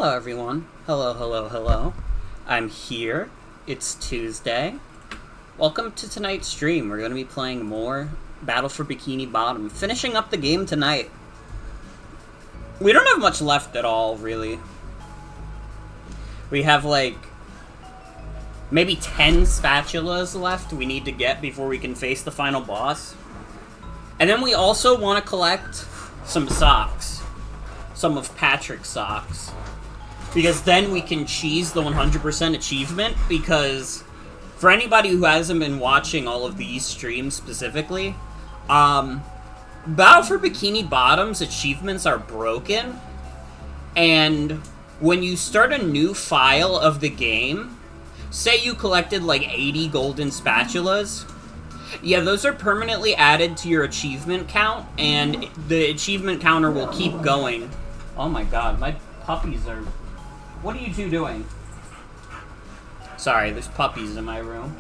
Hello everyone. Hello, hello, hello. I'm here. It's Tuesday. Welcome to tonight's stream. We're going to be playing more Battle for Bikini Bottom. Finishing up the game tonight. We don't have much left at all, really. We have like maybe 10 spatulas left we need to get before we can face the final boss. And then we also want to collect some socks. Some of Patrick's socks. Because then we can cheese the 100% achievement, because for anybody who hasn't been watching all of these streams specifically, Battle for Bikini Bottom's achievements are broken, and when you start a new file of the game, say you collected like 80 golden spatulas, yeah, those are permanently added to your achievement count, and the achievement counter will keep going. Oh my god, my puppies are... What are you two doing? Sorry, there's puppies in my room.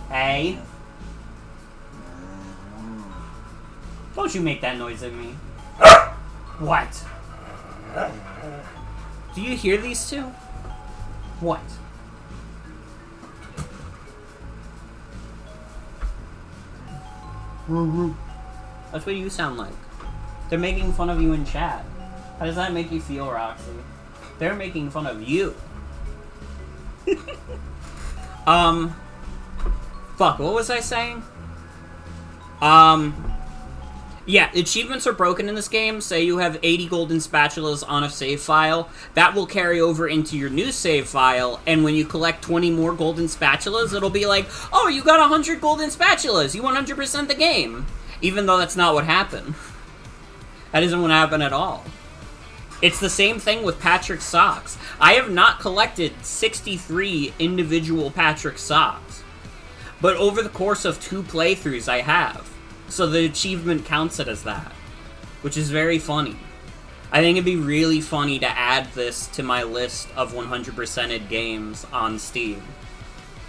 Hey. Don't you make that noise at me. What? Do you hear these two? What? That's what you sound like. They're making fun of you in chat. How does that make you feel, Roxy? They're making fun of you. Fuck, what was I saying? Yeah, achievements are broken in this game. Say you have 80 golden spatulas on a save file. That will carry over into your new save file, and when you collect 20 more golden spatulas, it'll be like, oh, you got 100 golden spatulas, you 100% the game. Even though that's not what happened. That isn't what happened at all. It's the same thing with Patrick's socks. I have not collected 63 individual Patrick socks. But over the course of 2 playthroughs, I have. So the achievement counts it as that. Which is very funny. I think it'd be really funny to add this to my list of 100%ed games on Steam.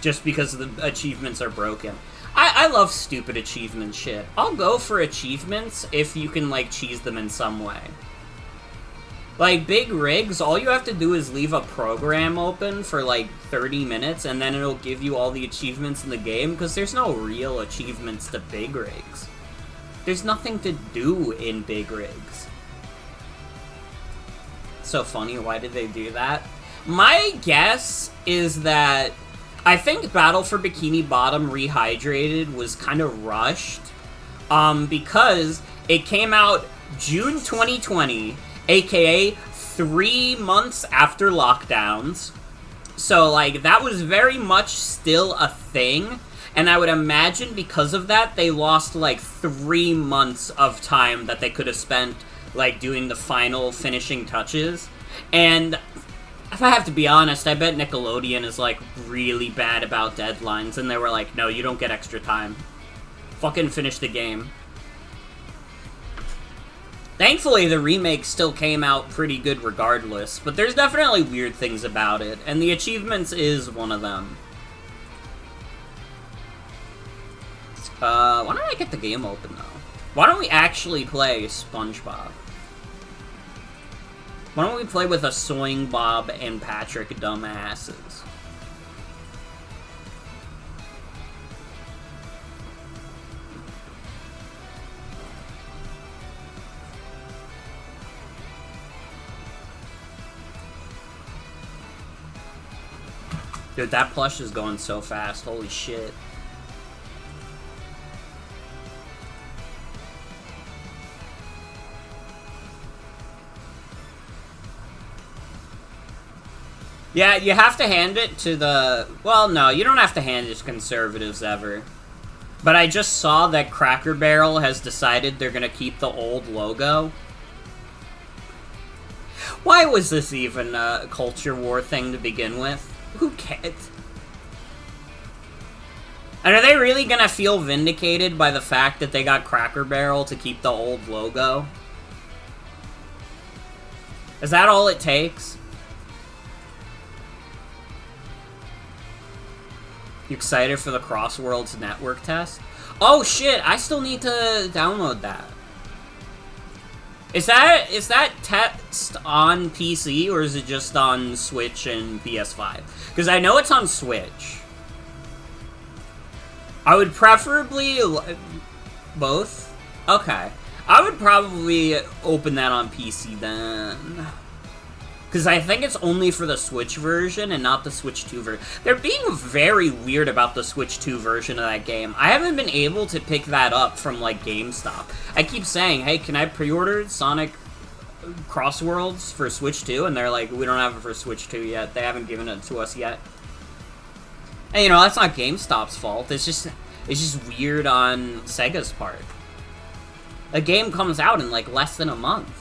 Just because the achievements are broken. I love stupid achievement shit. I'll go for achievements if you can, like, cheese them in some way. Like, big rigs, all you have to do is leave a program open for, like, 30 minutes, and then it'll give you all the achievements in the game, because there's no real achievements to big rigs. There's nothing to do in big rigs. So funny, why did they do that? My guess is that I think Battle for Bikini Bottom Rehydrated was kind of rushed, because it came out June 2020, aka 3 months after lockdowns. So, like, that was very much still a thing, and I would imagine because of that, they lost, like, 3 months of time that they could have spent, like, doing the final finishing touches. And if I have to be honest, I bet Nickelodeon is, like, really bad about deadlines, and they were like, no, you don't get extra time. Fucking finish the game. Thankfully, the remake still came out pretty good regardless, but there's definitely weird things about it, and the achievements is one of them. Why don't I get the game open, though? Why don't we actually play SpongeBob? Why don't we play with a Soing Bob and Patrick dumbasses? Dude, that plush is going so fast. Holy shit. Yeah, you have to hand it to the... Well, no, you don't have to hand it to conservatives ever. But I just saw that Cracker Barrel has decided they're gonna keep the old logo. Why was this even a culture war thing to begin with? Who cares? And are they really gonna feel vindicated by the fact that they got Cracker Barrel to keep the old logo? Is that all it takes? You excited for the Crossworlds network test? Oh shit, I still need to download that. Is that test on PC, or is it just on Switch and PS5? Because I know it's on Switch. I would preferably... both? Okay. I would probably open that on PC then. Because I think it's only for the Switch version and not the Switch 2 version. They're being very weird about the Switch 2 version of that game. I haven't been able to pick that up from, like, GameStop. I keep saying, hey, can I pre-order Sonic Crossworlds for Switch 2? And they're like, we don't have it for Switch 2 yet. They haven't given it to us yet. And, you know, that's not GameStop's fault. It's just weird on Sega's part. A game comes out in, like, less than a month.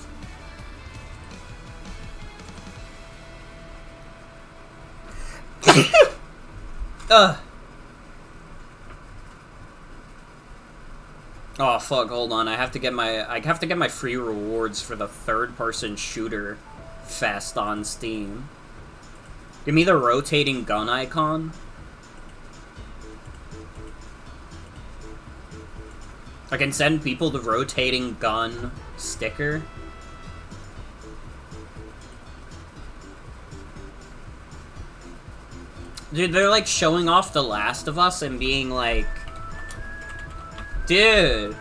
Oh fuck, hold on. I have to get my free rewards for the third-person shooter fest on Steam. Give me the rotating gun icon. I can send people the rotating gun sticker. Dude, they're like showing off The Last of Us and being like, dude,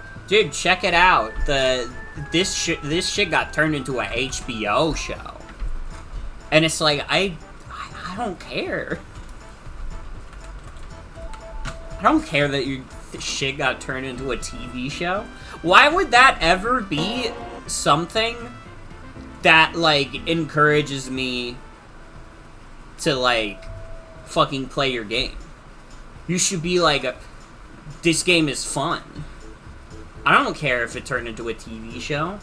check it out. This shit got turned into a HBO show, and it's like I don't care. I don't care that your shit got turned into a TV show. Why would that ever be something that like encourages me to like fucking play your game? You should be like, this game is fun. I don't care if it turned into a TV show.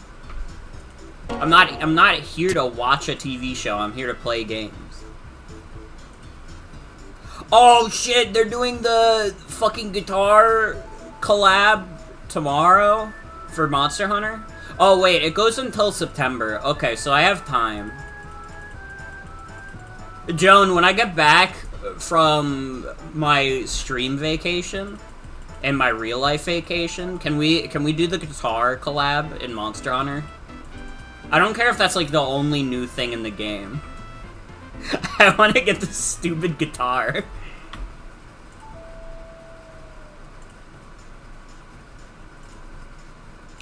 I'm not here to watch a TV show. I'm here to play games. Oh shit, they're doing the fucking guitar collab tomorrow for Monster Hunter? Oh wait, it goes until September. Okay, so I have time. Joan, when I get back from my stream vacation and my real life vacation, can we do the guitar collab in Monster Hunter? I don't care if that's like the only new thing in the game. I want to get this stupid guitar.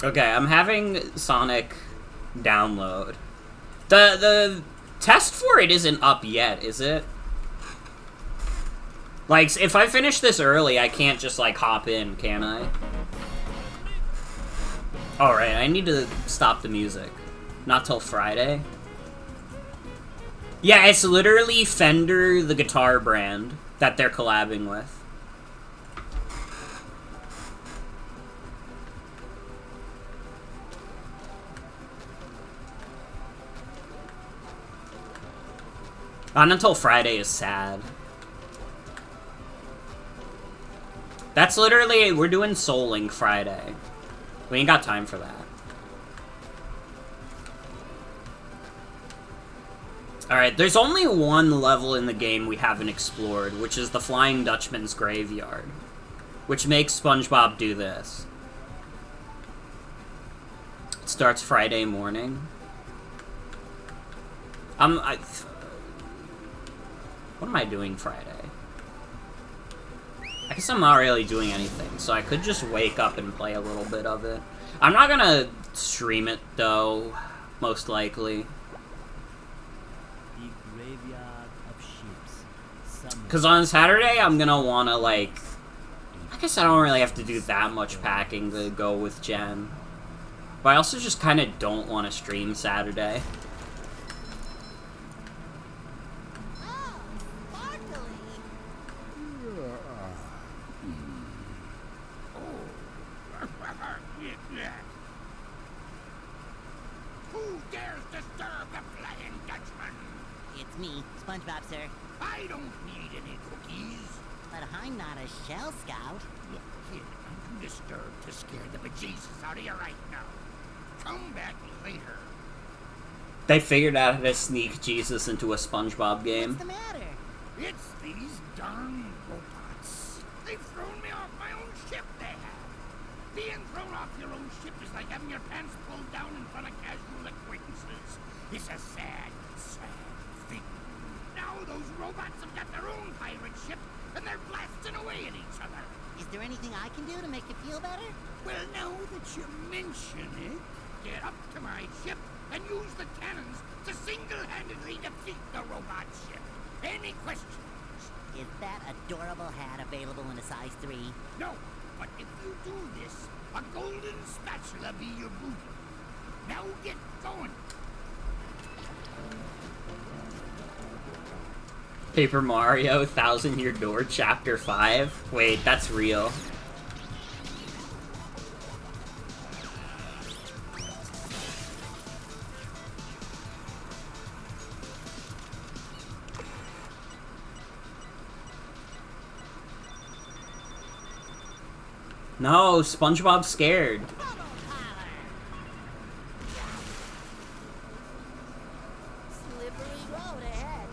Okay, I'm having Sonic download. The test for it isn't up yet, is it? Like, if I finish this early, I can't just, like, hop in, can I? Alright, I need to stop the music. Not till Friday. Yeah, it's literally Fender, the guitar brand, that they're collabing with. Not until Friday is sad. That's literally, we're doing Soul Link Friday. We ain't got time for that. Alright, there's only one level in the game we haven't explored, which is the Flying Dutchman's Graveyard. Which makes SpongeBob do this. It starts Friday morning. What am I doing Friday? I guess I'm not really doing anything, so I could just wake up and play a little bit of it. I'm not gonna stream it, though, most likely. The graveyard of ships. Because on Saturday, I'm gonna wanna, like... I guess I don't really have to do that much packing to go with Jen. But I also just kind of don't want to stream Saturday. Me, SpongeBob, sir. I don't need any cookies. But I'm not a Shell Scout. Look, kid, I'm too disturbed to scare the bejesus out of you right now. Come back later. They figured out how to sneak Jesus into a SpongeBob game. What's the matter? It's these darn robots. They've thrown me off my own ship, they have. Being thrown off your own ship is like having your pants pulled down in front of casual robots have got their own pirate ship, and they're blasting away at each other. Is there anything I can do to make you feel better? Well, now that you mention it, get up to my ship and use the cannons to single-handedly defeat the robot ship. Any questions? Is that adorable hat available in a size 3? No, but if you do this, a golden spatula be your booty. Now get going. Paper Mario, Thousand Year Door, Chapter 5. Wait, that's real. No, SpongeBob's scared. Slippery road ahead.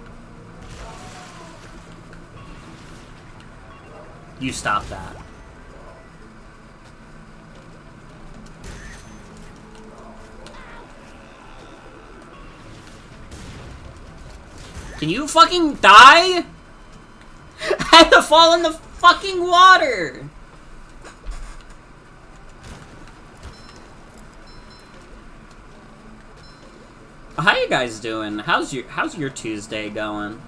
You stop that. Can you fucking die? I had to fall in the fucking water! How you guys doing? How's your Tuesday going?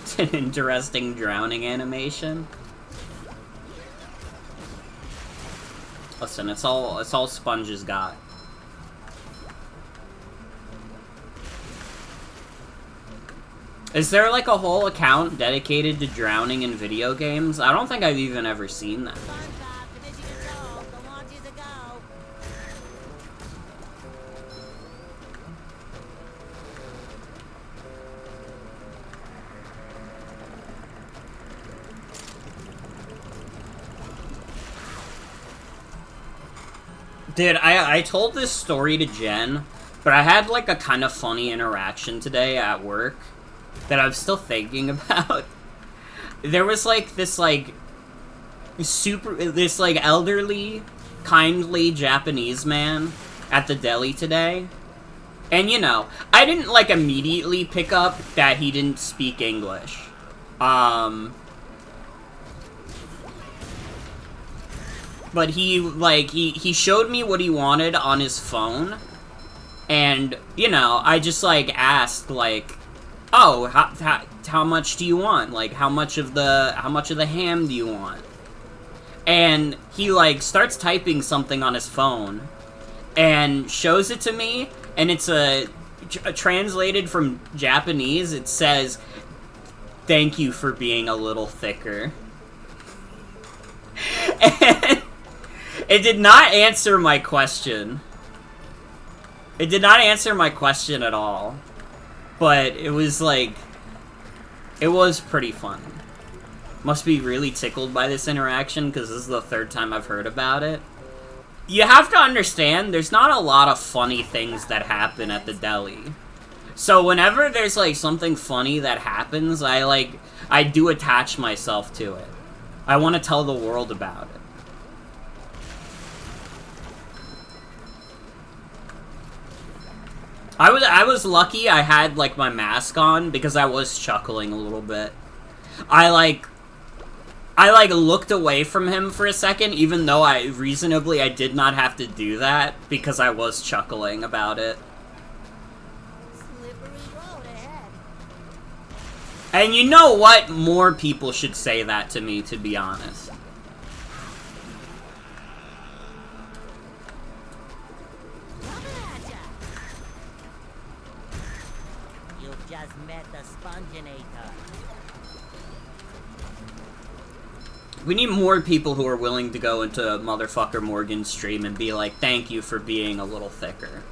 It's an interesting drowning animation. Listen, it's all Sponge has got. Is there like a whole account dedicated to drowning in video games? I don't think I've even ever seen that. SpongeBob, permission to go. The launch is a go. Dude, I told this story to Jen, but I had like a kind of funny interaction today at work that I'm still thinking about. There was like this like elderly, kindly Japanese man at the deli today. And you know, I didn't like immediately pick up that he didn't speak English. But he showed me what he wanted on his phone. And, you know, I just like asked like, oh, how much do you want? Like, how much of the ham do you want? And he, like, starts typing something on his phone and shows it to me, and it's translated from Japanese. It says, "Thank you for being a little thicker." And it did not answer my question. It did not answer my question at all. But it was like, it was pretty fun. Must be really tickled by this interaction, because this is the third time I've heard about it. You have to understand, there's not a lot of funny things that happen at the deli. So whenever there's like something funny that happens, I do attach myself to it. I want to tell the world about it. I was lucky I had, like, my mask on, because I was chuckling a little bit. I looked away from him for a second, even though I did not have to do that, because I was chuckling about it. Slippery road ahead. And you know what? More people should say that to me, to be honest. Just met the Sponginator. We need more people who are willing to go into motherfucker Morgan's stream and be like, thank you for being a little thicker.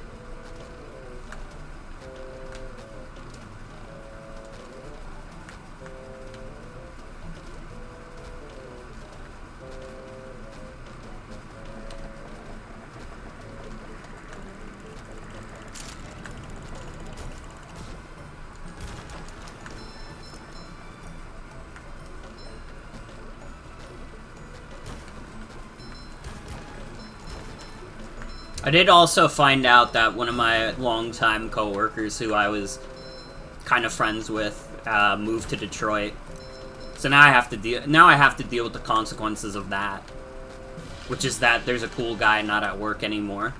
I did also find out that one of my longtime coworkers, who I was kind of friends with, moved to Detroit. So now I have to deal with the consequences of that, which is that there's a cool guy not at work anymore.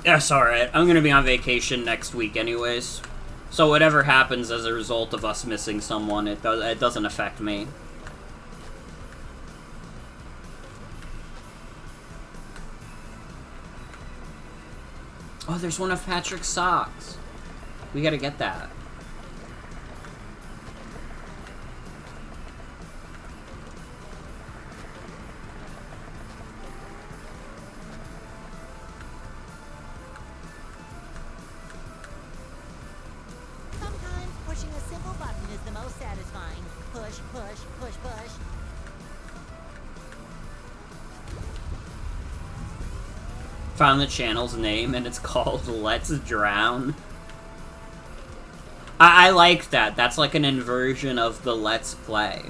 That's alright. I'm gonna be on vacation next week anyways. So whatever happens as a result of us missing someone, it doesn't affect me. Oh, there's one of Patrick's socks. We gotta get that. Sometimes pushing a simple button is the most satisfying. Push, push, push, push. Found the channel's name and it's called Let's Drown. I like that. That's like an inversion of the Let's Play.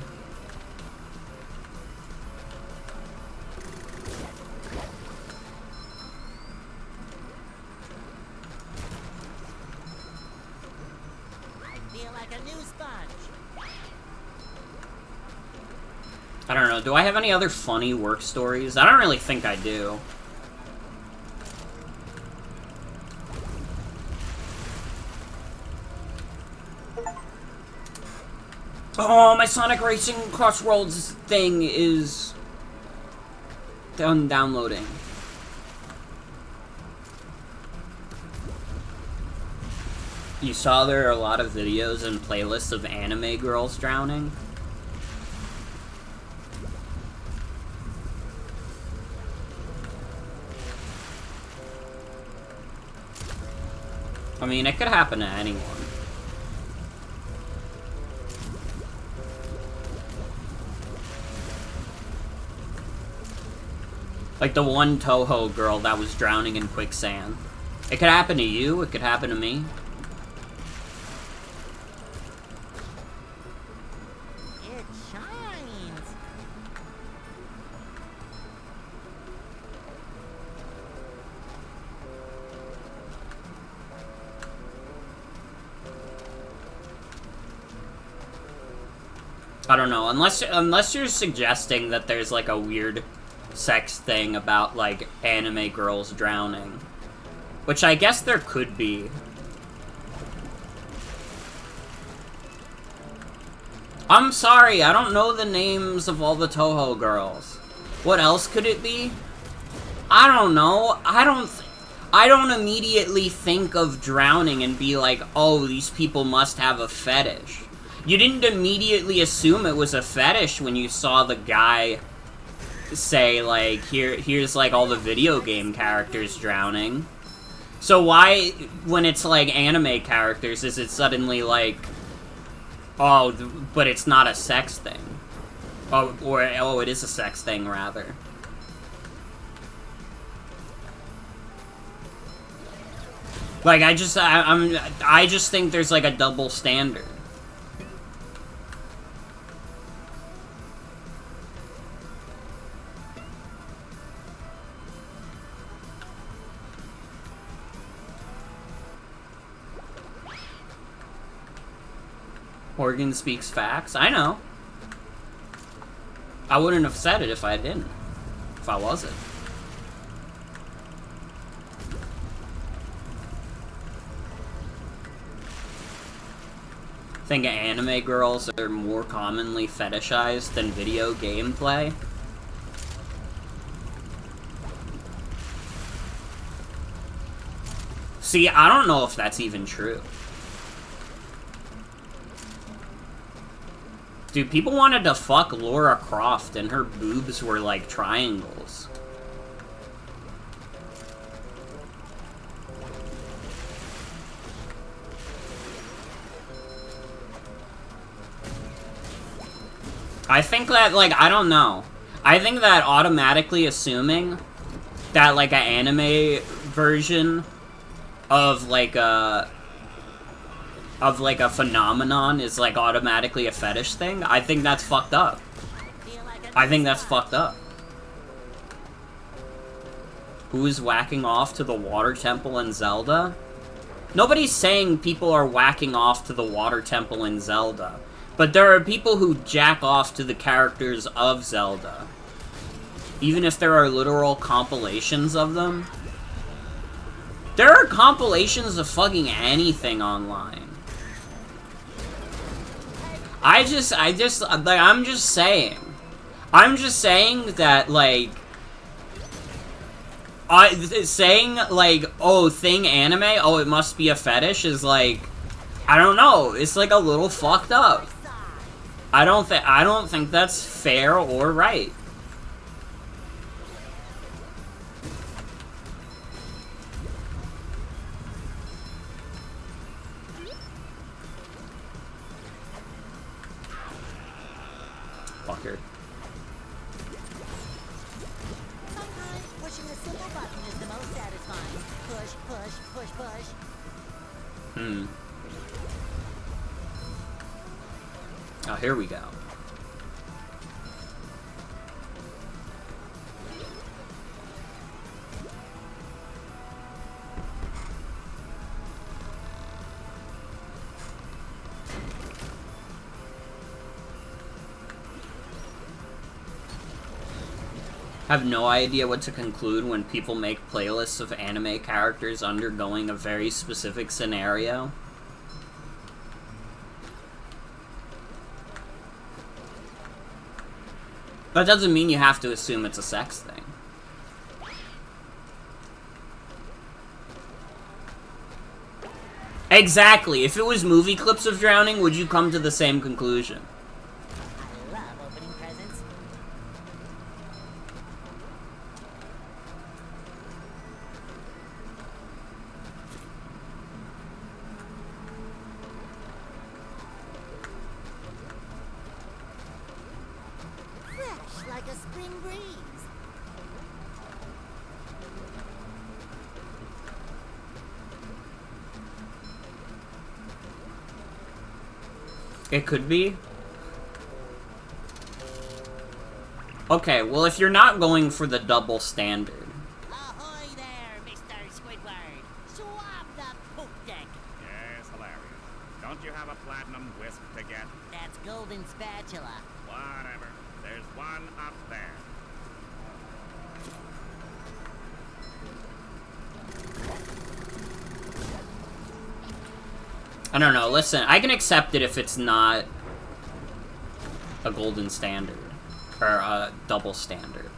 I feel like a new sponge. I don't know. Do I have any other funny work stories? I don't really think I do. Oh, my Sonic Racing Crossroads thing is done downloading. You saw there are a lot of videos and playlists of anime girls drowning? I mean, it could happen to anyone. Like the one Toho girl that was drowning in quicksand. It could happen to you, it could happen to me. It shines. I don't know, unless you're suggesting that there's like a weird sex thing about like anime girls drowning, which I guess there could be. I'm sorry, I don't know the names of all the Toho girls. What else could it be? I don't know. I don't immediately think of drowning and be like, oh, these people must have a fetish. You didn't immediately assume it was a fetish when you saw the guy say, like, here's, like, all the video game characters drowning. So why, when it's, like, anime characters, is it suddenly, like, oh, but it's not a sex thing? Oh, it is a sex thing, rather. Like, I just think there's, like, a double standard. Morgan speaks facts. I know. I wouldn't have said it if I didn't. If I wasn't. Think anime girls are more commonly fetishized than video gameplay? See, I don't know if that's even true. Dude, people wanted to fuck Lara Croft and her boobs were like triangles. I think that, like, I don't know. I think that automatically assuming that, like, an anime version of, like, a phenomenon is, like, automatically a fetish thing, I think that's fucked up. I think that's fucked up. Who's whacking off to the water temple in Zelda? Nobody's saying people are whacking off to the water temple in Zelda. But there are people who jack off to the characters of Zelda. Even if there are literal compilations of them. There are compilations of fucking anything online. I'm just saying. I'm just saying that, like... saying, like, oh, thing anime, oh, it must be a fetish is, like... I don't know, it's, like, a little fucked up. I don't think that's fair or right. Fucker. Sometimes pushing a simple button is the most satisfying. Push, push, push, push. Oh, here we go. I have no idea what to conclude when people make playlists of anime characters undergoing a very specific scenario. That doesn't mean you have to assume it's a sex thing. Exactly. If it was movie clips of drowning, would you come to the same conclusion? I love opening presents. Fresh like a spring breeze. It could be. Okay, well, if you're not going for the double standard. Ahoy there, Mr. Squidward. Swab the poop deck. Yes, hilarious. Don't you have a platinum wisp to get? That's golden spatula. Whatever. There's one up there. I don't know, listen, I can accept it if it's not a golden standard. Or a double standard.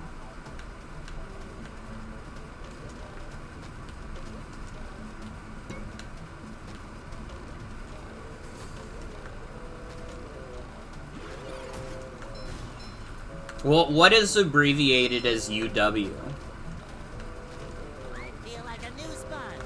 Well, what is abbreviated as UW? I feel like a new sponge.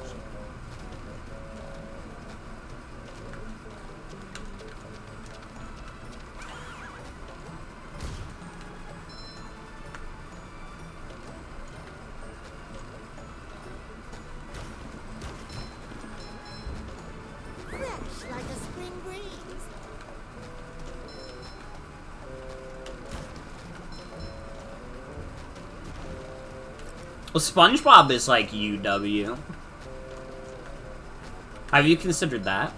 Fresh like a spring breeze. Well, SpongeBob is like UW. Have you considered that?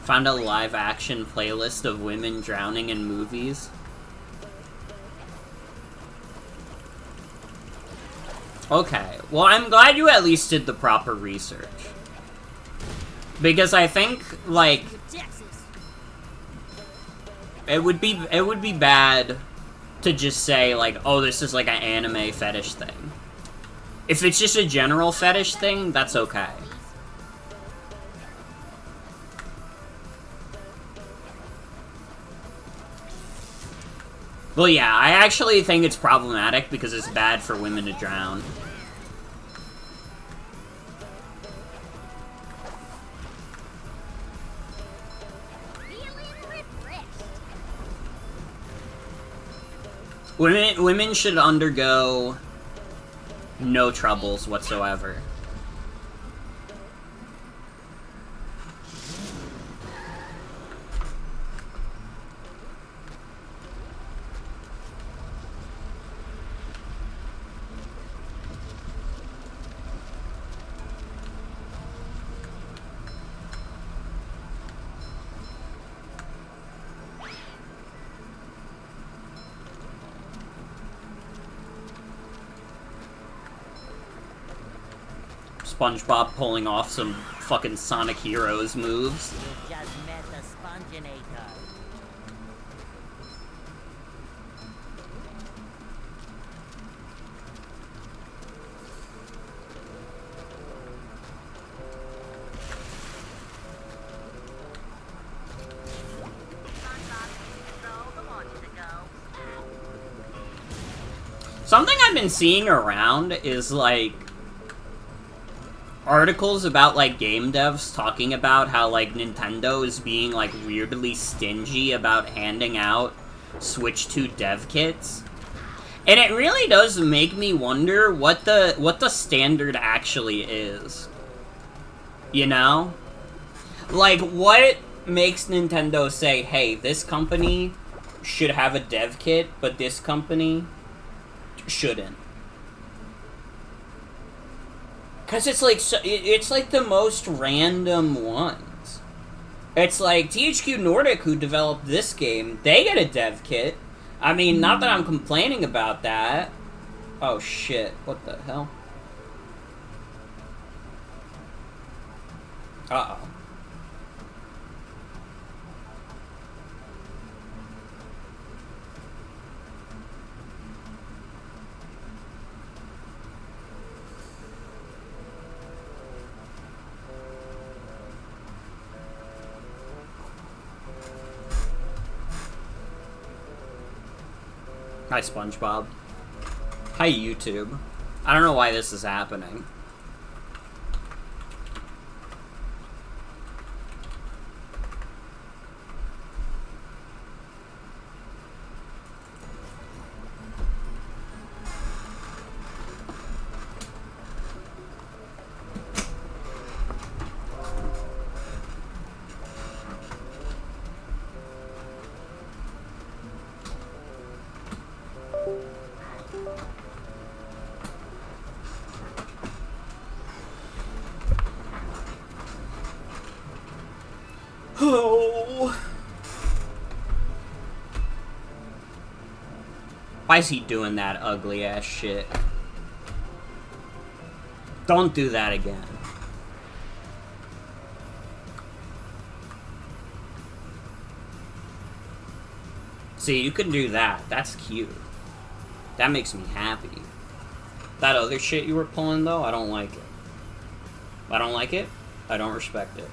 Found a live-action playlist of women drowning in movies. Okay, well, I'm glad you at least did the proper research. Because I think, like, Texas. it would be bad to just say, like, oh, this is like an anime fetish thing. If it's just a general fetish thing, that's okay. Well, yeah, I actually think it's problematic because it's bad for women to drown. Women should undergo no troubles whatsoever. SpongeBob pulling off some fucking Sonic Heroes moves. You just met the Sponginator. Something I've been seeing around is, like, articles about, like, game devs talking about how, like, Nintendo is being, like, weirdly stingy about handing out Switch 2 dev kits. And it really does make me wonder what the standard actually is. You know? Like, what makes Nintendo say, hey, this company should have a dev kit, but this company shouldn't? Because it's like, it's like the most random ones. It's like THQ Nordic, who developed this game, they get a dev kit. I mean, not that I'm complaining about that. Oh shit, what the hell? Uh-oh. Hi, SpongeBob. Hi, YouTube. I don't know why this is happening. Oh. Why is he doing that ugly ass shit? Don't do that again. See, you can do that. That's cute. That makes me happy. That other shit you were pulling, though, I don't like it. I don't like it. I don't respect it.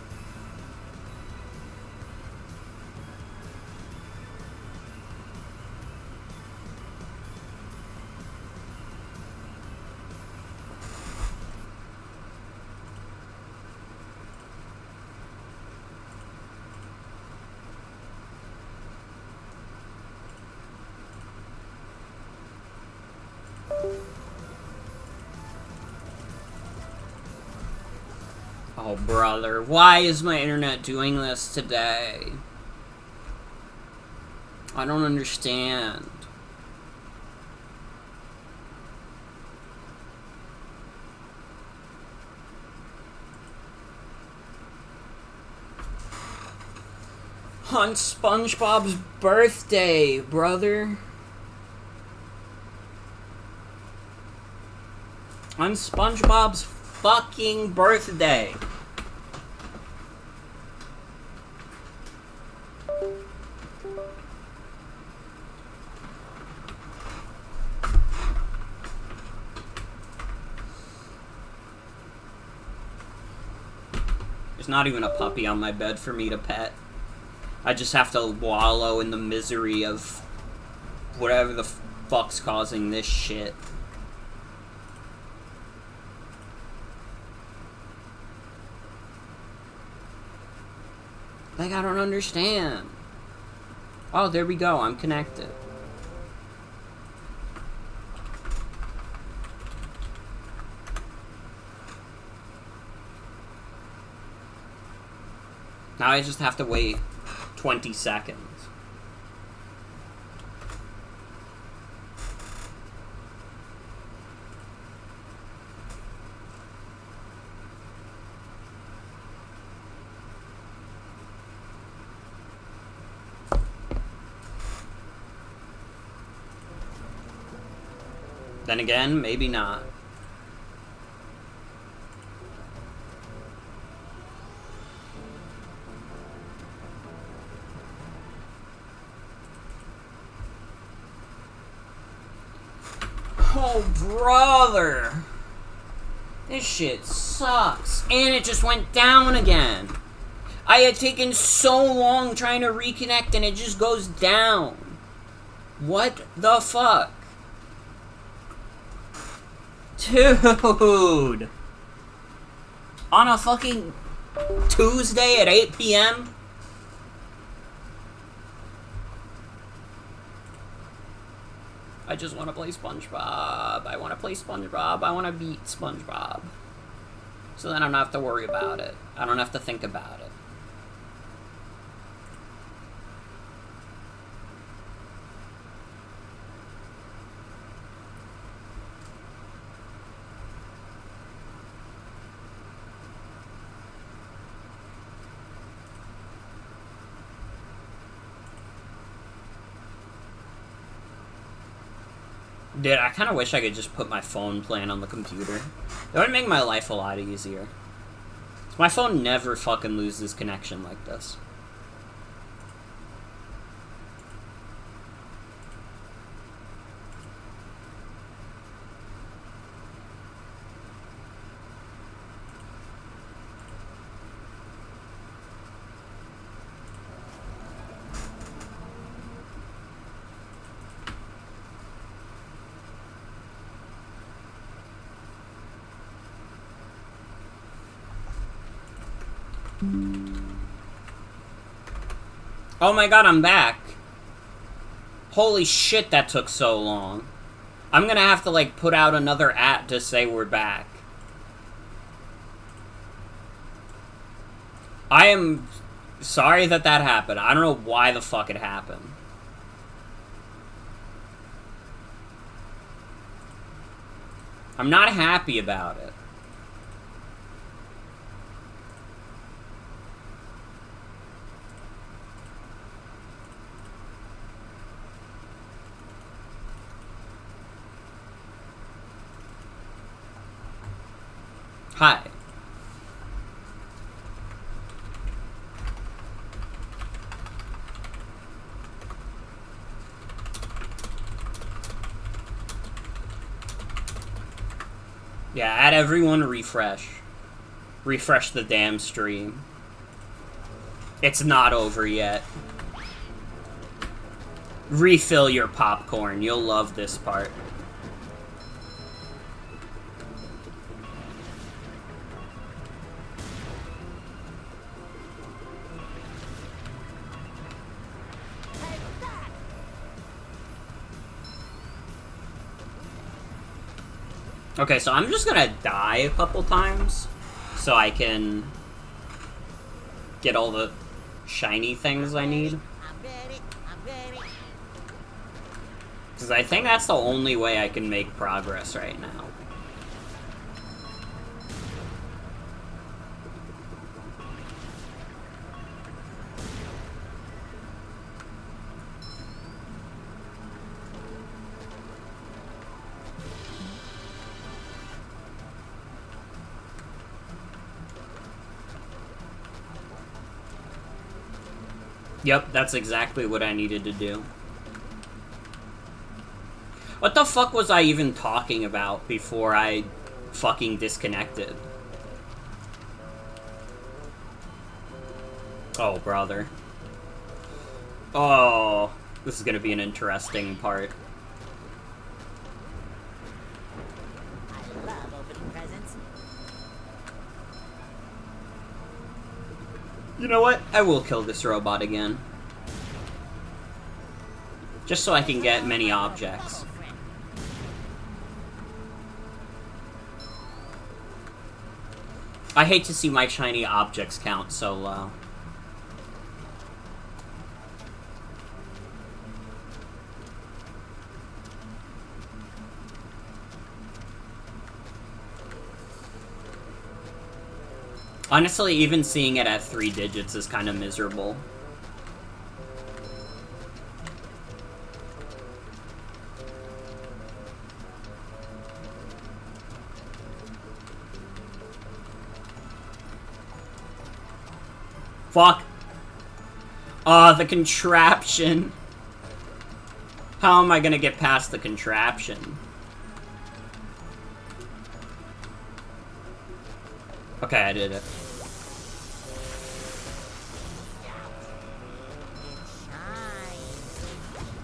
Oh, brother, why is my internet doing this today? I don't understand. On SpongeBob's birthday, brother. On SpongeBob's fucking birthday. There's not even a puppy on my bed for me to pet. I just have to wallow in the misery of whatever the fuck's causing this shit. Like, I don't understand. Oh, there we go. I'm connected. Now I just have to wait 20 seconds. Then again, maybe not. Oh, brother. This shit sucks. And it just went down again. I had taken so long trying to reconnect and it just goes down. What the fuck? Dude. On a fucking Tuesday at 8 p.m.? I just want to play SpongeBob. I want to play SpongeBob. I want to beat SpongeBob. So then I don't have to worry about it. I don't have to think about it. Dude, I kind of wish I could just put my phone playing on the computer. That would make my life a lot easier. My phone never fucking loses connection like this. Oh my god, I'm back. Holy shit, that took so long. I'm gonna have to, like, put out another at to say we're back. I am sorry that that happened. I don't know why the fuck it happened. I'm not happy about it. Hi. Yeah, add everyone refresh. Refresh the damn stream. It's not over yet. Refill your popcorn. You'll love this part. Okay, so I'm just gonna die a couple times so I can get all the shiny things I need. I'm ready. I'm ready. Because I think that's the only way I can make progress right now. Yep, that's exactly what I needed to do. What the fuck was I even talking about before I fucking disconnected? Oh, brother. Oh, this is gonna be an interesting part. I love opening presents. You know what? I will kill this robot again. Just so I can get many objects. I hate to see my shiny objects count so low. Honestly, even seeing it at 3 digits is kind of miserable. Fuck. Oh, the contraption. How am I gonna get past the contraption? Okay, I did it.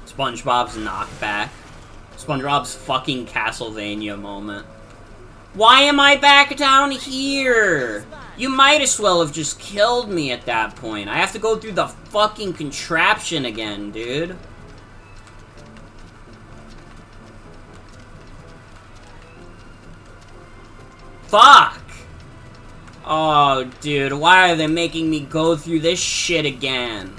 SpongeBob's knockback. SpongeBob's fucking Castlevania moment. Why am I back down here? You might as well have just killed me at that point. I have to go through the fucking contraption again, dude. Fuck! Oh, dude, why are they making me go through this shit again?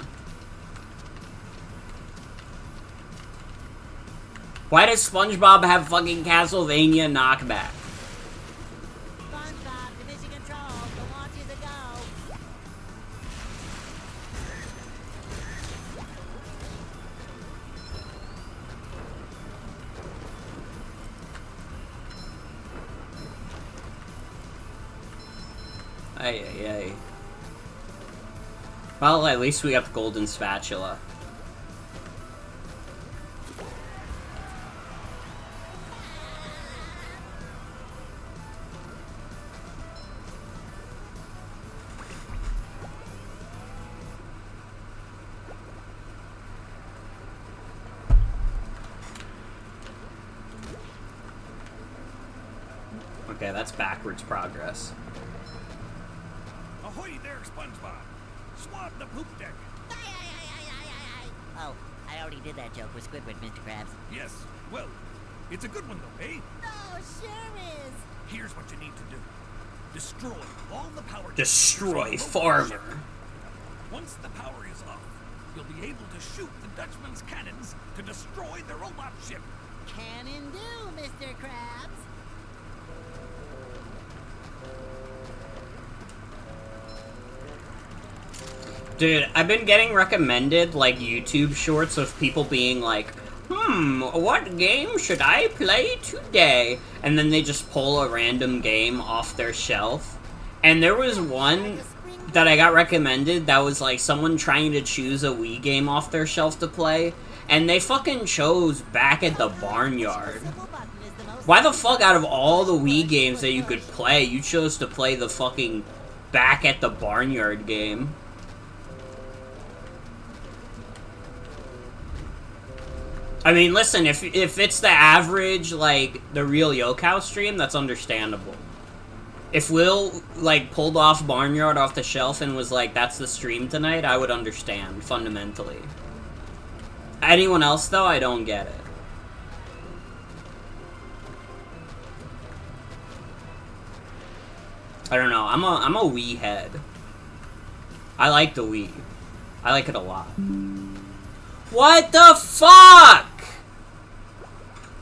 Why does SpongeBob have fucking Castlevania knockback? SpongeBob to mission control. The launch is a go. Ay, ay, ay. Well, at least we got the golden spatula. Okay, that's backwards progress. Ahoy there, SpongeBob! Swab the poop deck! Oh, I already did that joke with Squidward, Mr. Krabs. Yes, well, it's a good one though, eh? No, sure is. Here's what you need to do. Destroy all the power... Destroy generators on the Farmer. ship. Once the power is off, you'll be able to shoot the Dutchman's cannons to destroy the robot ship. Cannon do, Mr. Krabs. Dude, I've been getting recommended, like, YouTube shorts of people being like, what game should I play today? And then they just pull a random game off their shelf. And there was one that I got recommended that was, like, someone trying to choose a Wii game off their shelf to play. And they fucking chose Back at the Barnyard. Why the fuck, out of all the Wii games that you could play, you chose to play the fucking Back at the Barnyard game? I mean, listen, if it's the average, like, the real Yokow stream, that's understandable. If Will, like, pulled off Barnyard off the shelf and was like, that's the stream tonight, I would understand, fundamentally. Anyone else, though, I don't get it. I don't know, I'm a Wii head. I like the Wii. I like it a lot. What the fuck?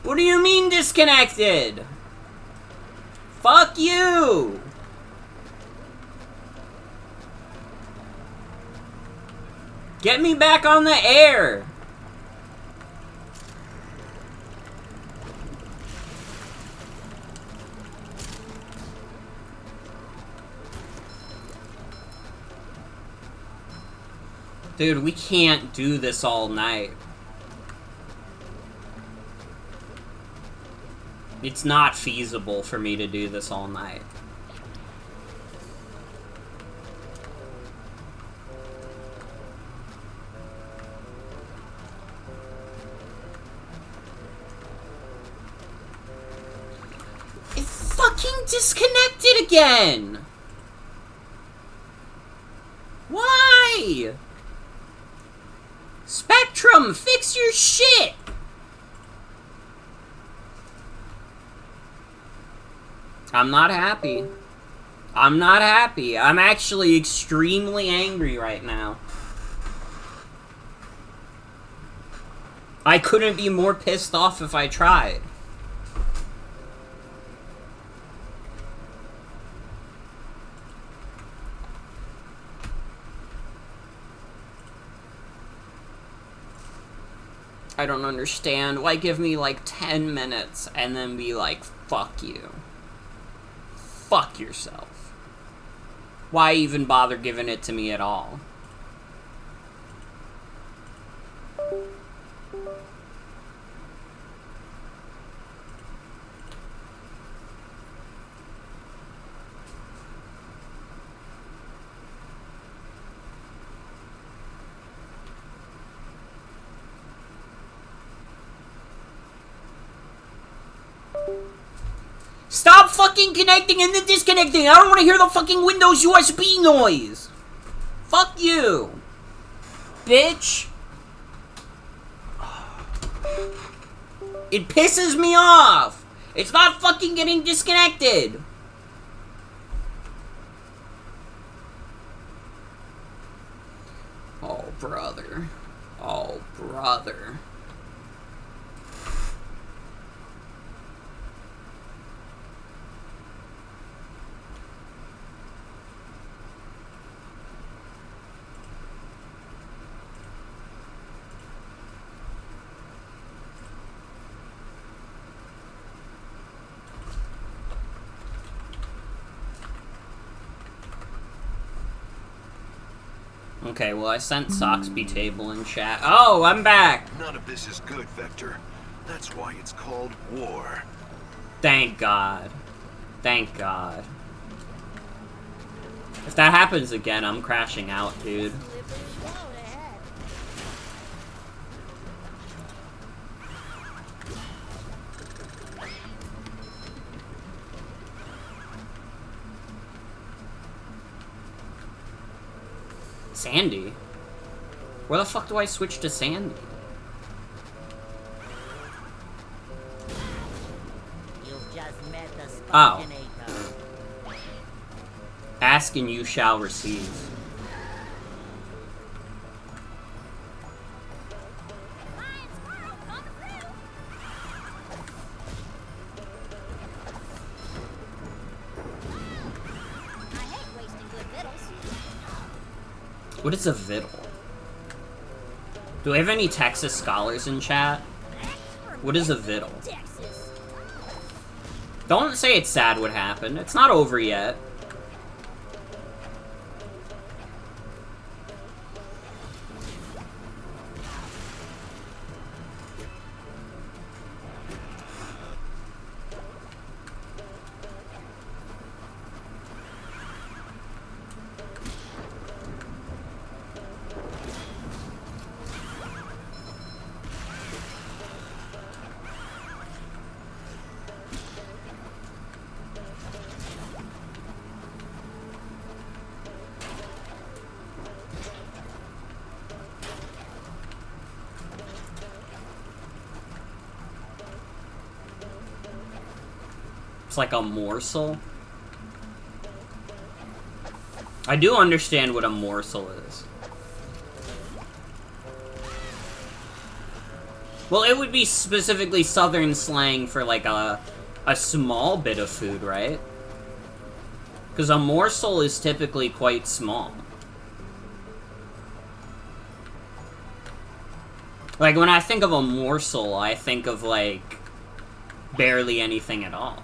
What do you mean disconnected? Fuck you! Get me back on the air! Dude, we can't do this all night. It's not feasible for me to do this all night. fucking disconnected again! Why? Spectrum, fix your shit! I'm not happy. I'm not happy. I'm actually extremely angry right now. I couldn't be more pissed off if I tried. I don't understand. Why give me like 10 minutes and then be like, fuck you. Fuck yourself. Why even bother giving it to me at all? Stop fucking connecting and then disconnecting! I don't want to hear the fucking Windows USB noise! Fuck you! Bitch! It pisses me off! It's not fucking getting disconnected! Oh, brother. Oh, brother. Okay, well, I sent Soxby Table in chat. Oh, I'm back! None of this is good, Vector. That's why it's called war. Thank God. Thank God. If that happens again, I'm crashing out, dude. Sandy? Where the fuck do I switch to Sandy? You've just met the Oh. Spongeonator. Ask and you shall receive. What is a viddle? Do we have any Texas scholars in chat? What is a viddle? Don't say it's sad what happened. It's not over yet. It's like a morsel. I do understand what a morsel is. Well, it would be specifically southern slang for like a small bit of food, right? Because a morsel is typically quite small. Like, when I think of a morsel, I think of, like, barely anything at all.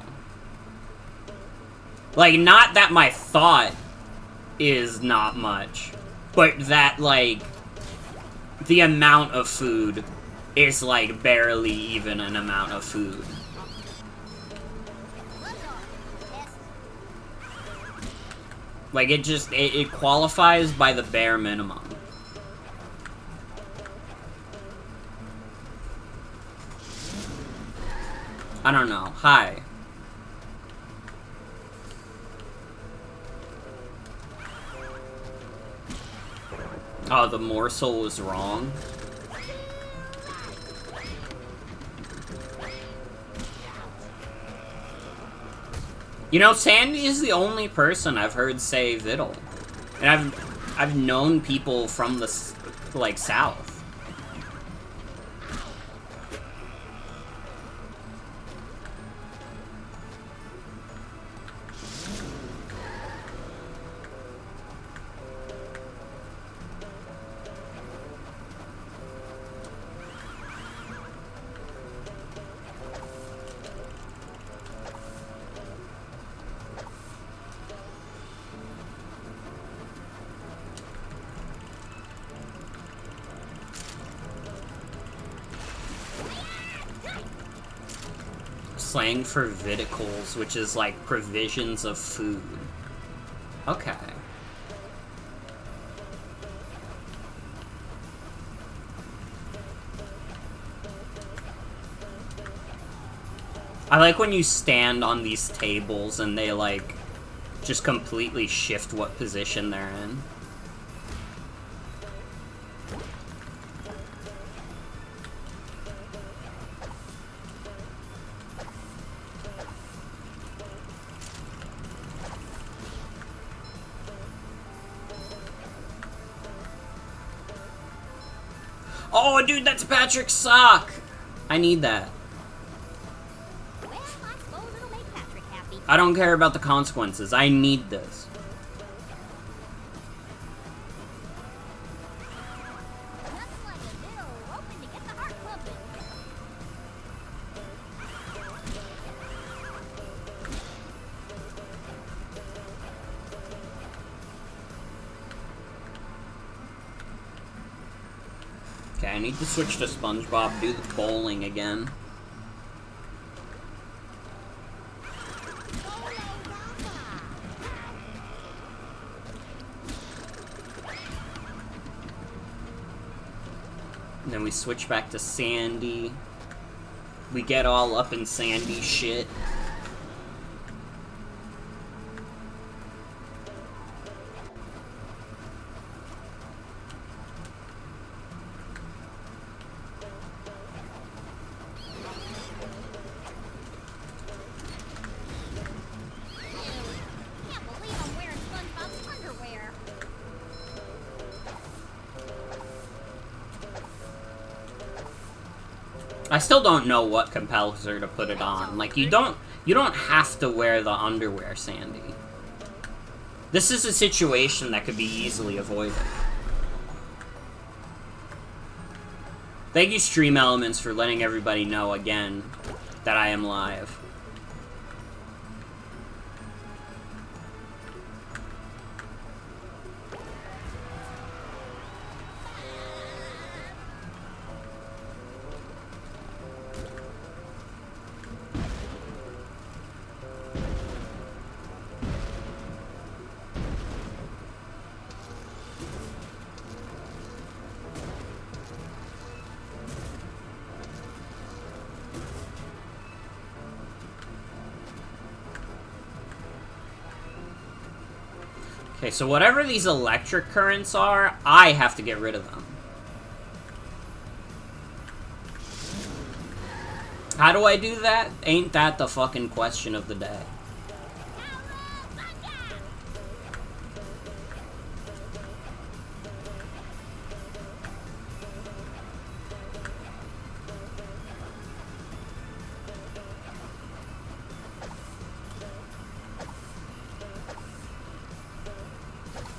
Like, not that my thought is not much, but that, like, the amount of food is, like, barely even an amount of food. Like, it qualifies by the bare minimum. I don't know. Hi. Oh, the morsel was wrong. You know, Sandy is the only person I've heard say Viddle. And I've known people from the, like, South. Slang for viticles, which is like provisions of food. Okay. I like when you stand on these tables and they like just completely shift what position they're in. Oh, dude, that's Patrick's sock! I need that. Well, I suppose it'll make Patrick happy. I don't care about the consequences. I need this. Nothing like a little roping to get the heart pumping. Okay, I need to switch to SpongeBob, do the bowling again. And then we switch back to Sandy. We get all up in Sandy shit. Can't believe I'm wearing SpongeBob's underwear. I still don't know what compels her to put it on. Like, you don't have to wear the underwear, Sandy. This is a situation that could be easily avoided. Thank you, Stream Elements, for letting everybody know again that I am live. Okay, so whatever these electric currents are, I have to get rid of them. How do I do that? Ain't that the fucking question of the day?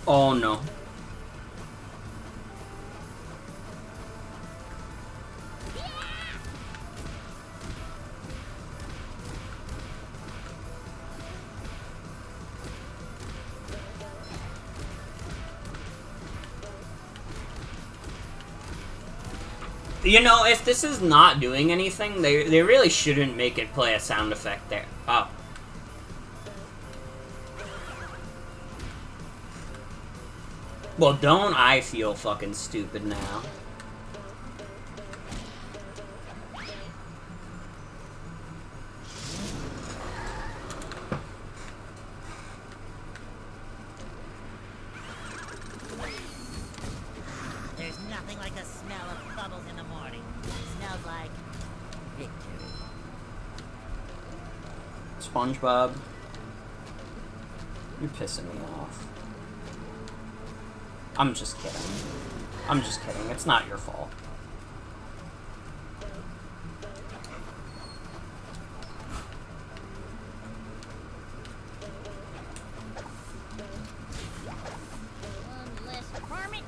Oh no. You know, if this is not doing anything, they really shouldn't make it play a sound effect there. Oh. Well, don't I feel fucking stupid now? SpongeBob. You're pissing me off. I'm just kidding. I'm just kidding. It's not your fault. One less requirement.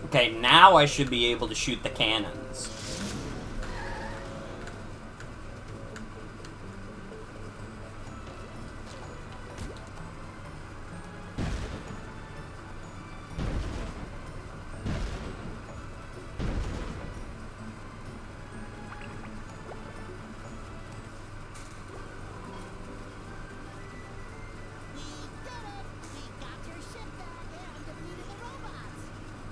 Okay, now I should be able to shoot the cannons. We did it! We got your ship back and defeated the robots!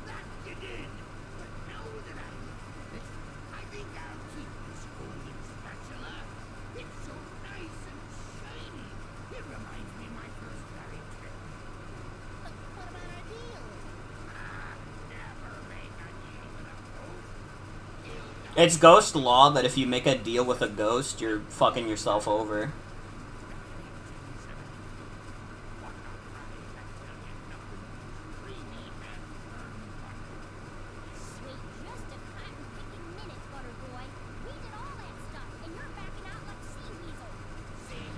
That you did. But now that I look at it, I think I'll keep this golden spatula. It's so nice and shiny. It reminds me of my first ferry trip. But what about our deal? Never make a deal with a ghost. He'll die. It's ghost law that if you make a deal with a ghost, you're fucking yourself over. Sweet, just a cotton-picking minute, butter boy. We did all that stuff, and you're backing out like sea weasel. You're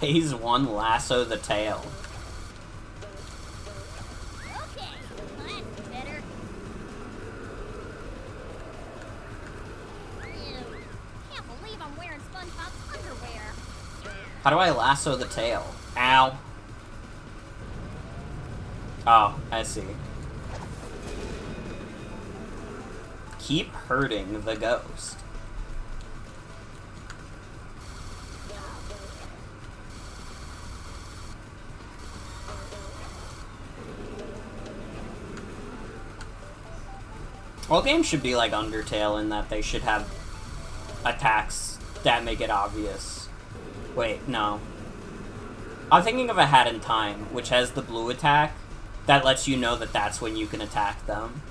Phase 1, lasso the tail. okay. Well, that's better. Ew. Can't believe I'm wearing SpongeBob's underwear. How do I lasso the tail? Ow. Oh, I see. Keep hurting the ghost. All games should be like Undertale in that they should have attacks that make it obvious. Wait, no. I'm thinking of A Hat in Time, which has the blue attack that lets you know that that's when you can attack them.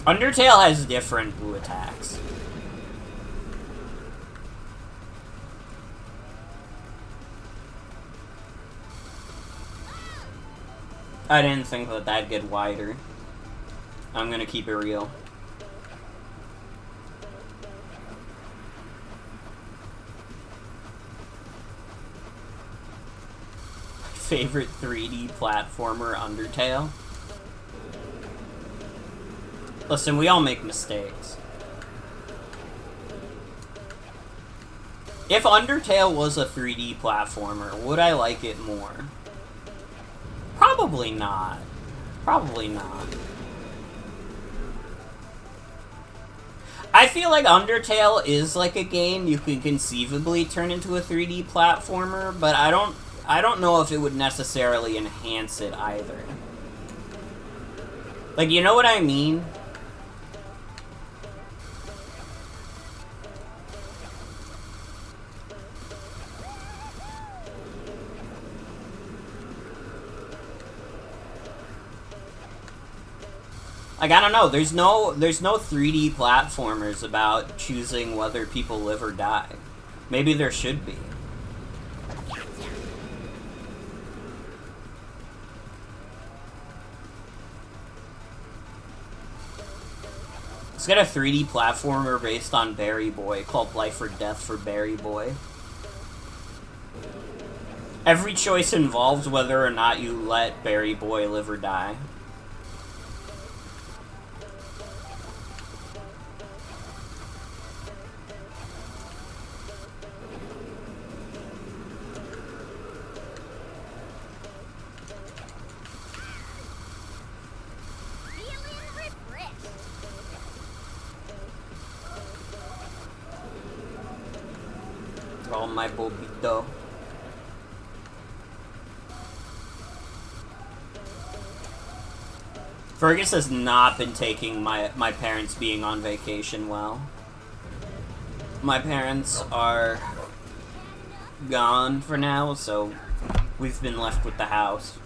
Undertale has different blue attacks. I didn't think that that'd get wider. I'm gonna keep it real. Favorite 3D platformer, Undertale? Listen, we all make mistakes. If Undertale was a 3D platformer, would I like it more? Probably not. Probably not. I feel like Undertale is like a game you can conceivably turn into a 3D platformer, but I don't know if it would necessarily enhance it either. Like, you know what I mean? Like, I don't know, there's no 3D platformers about choosing whether people live or die. Maybe there should be. Let's get a 3D platformer based on Berry Boy called Life or Death for Berry Boy. Every choice involves whether or not you let Berry Boy live or die. Feeling refreshed. Oh, my bobito. Fergus has not been taking my parents being on vacation well. My parents are gone for now, so we've been left with the house.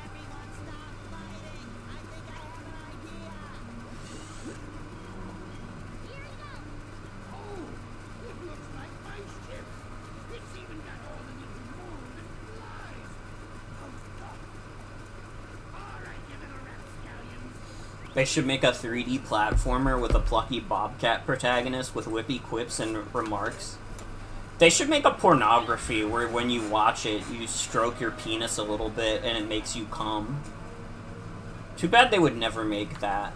Everyone stop fighting! I think I have an idea! Oh, it looks like my ship. It's even got all the little moon and flies. Oh, stop. All right, you little rapscallions. They should make a 3D platformer with a plucky bobcat protagonist with whippy quips and remarks. They should make a pornography where when you watch it, you stroke your penis a little bit and it makes you cum. Too bad they would never make that.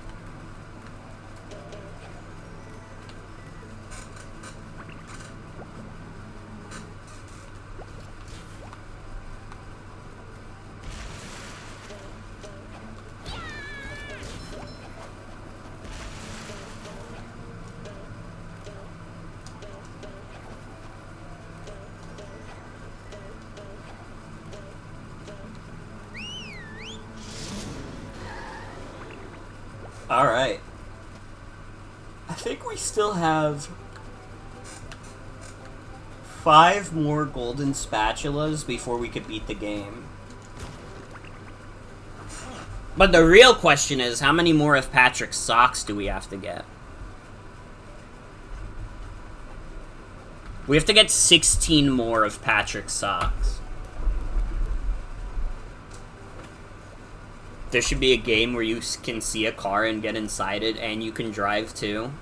Alright. I think we still have 5 more golden spatulas before we could beat the game. But the real question is, how many more of Patrick's socks do we have to get? We have to get 16 more of Patrick's socks. There should be a game where you can see a car and get inside it, and you can drive too.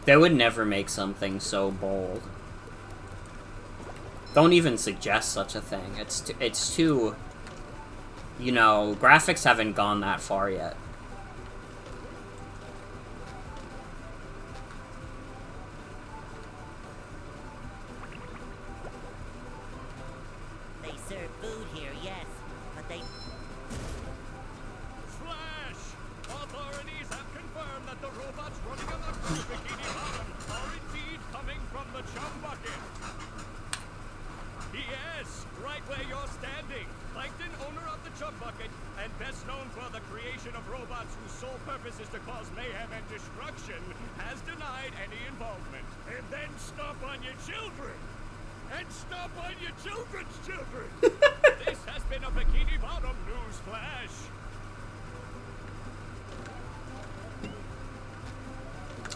They would never make something so bold. Don't even suggest such a thing. It's too... You know, graphics haven't gone that far yet. They serve food here, yes, but they... Flash! Authorities have confirmed that the robots running amok through Bikini Bottom are indeed coming from the chum bucket. Yes, right where you're standing. Plankton, owner of the chum bucket, and best known for the creation of robots whose sole purpose is to cause mayhem and destruction, has denied any involvement. And then stomp on your children! And stomp on your children's children! This has been a Bikini Bottom news flash.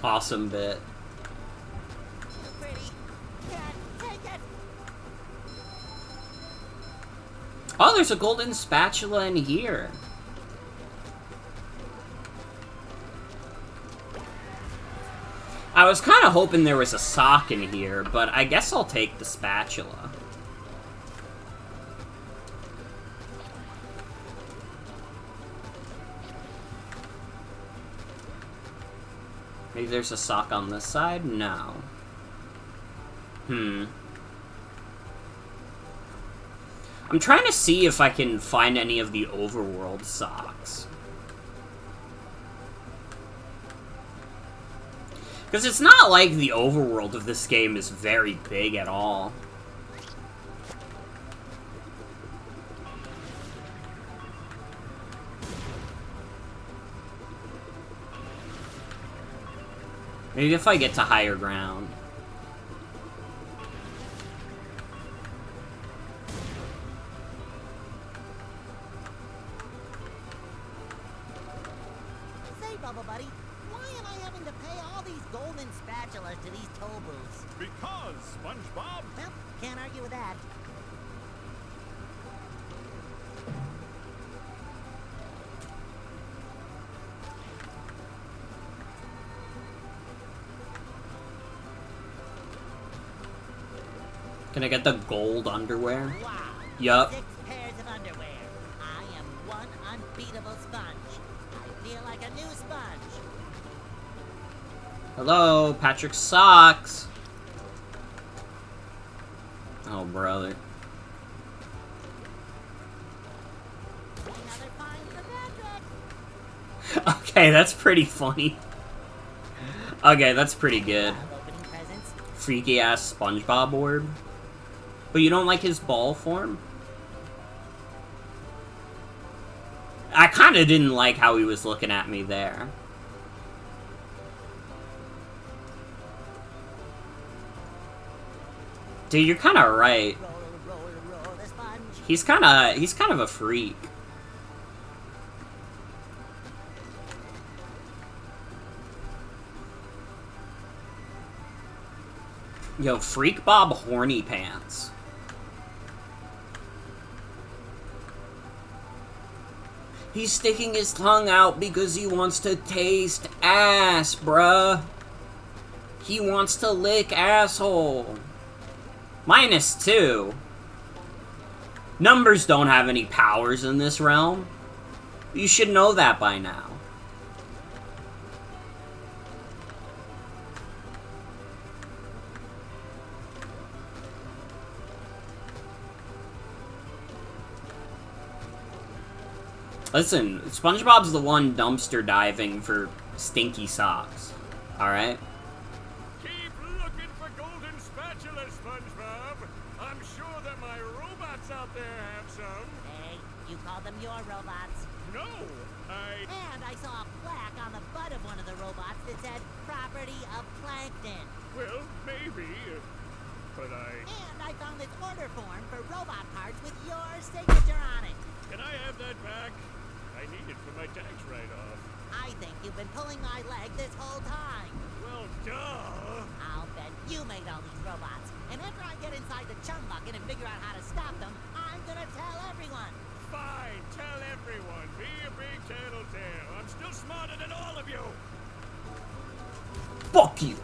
Awesome bit. Too pretty. Dad, take it! Oh, there's a golden spatula in here. I was kind of hoping there was a sock in here, but I guess I'll take the spatula. Maybe there's a sock on this side? No. I'm trying to see if I can find any of the overworld socks. Because it's not like the overworld of this game is very big at all. Maybe if I get to higher ground. Say, Bubble Buddy, why am I having to pay all these golden spatulas to these toll booths? Because, SpongeBob, Well, can't argue with that. Can I get the gold underwear? Wow. Yup. 6 pairs of underwear. I am one unbeatable sponge. I feel like a new sponge. Hello, Patrick Socks. Oh, brother. Another find for Patrick. Okay, that's pretty funny. Okay, that's pretty good. Love opening presents. freaky ass SpongeBob orb. But you don't like his ball form? I kinda didn't like how he was looking at me there. Dude, you're kinda right. Roll the sponge. He's kind of a freak. Yo, Freak Bob Horny Pants. He's sticking his tongue out because he wants to taste ass, bruh. He wants to lick asshole. -2. Numbers don't have any powers in this realm. You should know that by now. Listen, SpongeBob's the one dumpster diving for stinky socks. Alright? Keep looking for golden spatulas, SpongeBob. I'm sure that my robots out there have some. Hey, you call them your robots. No, And I saw a plaque on the butt of one of the robots that said, property of Plankton. well, maybe, but And I found this order form for robot parts with your signature on it. Can I have that back? I need it for my tax write-off. I think you've been pulling my leg this whole time. Well, duh. I'll bet you made all these robots. And after I get inside the chum bucket and figure out how to stop them, I'm gonna tell everyone. Fine, tell everyone. Be a big tattletale. I'm still smarter than all of you. Fuck you!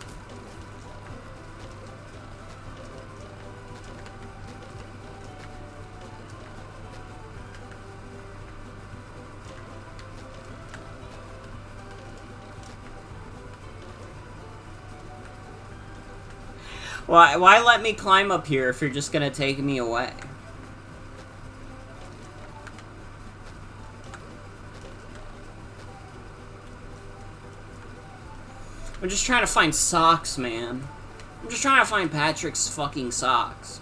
Why let me climb up here if you're just gonna take me away? I'm just trying to find socks, man. I'm just trying to find Patrick's fucking socks.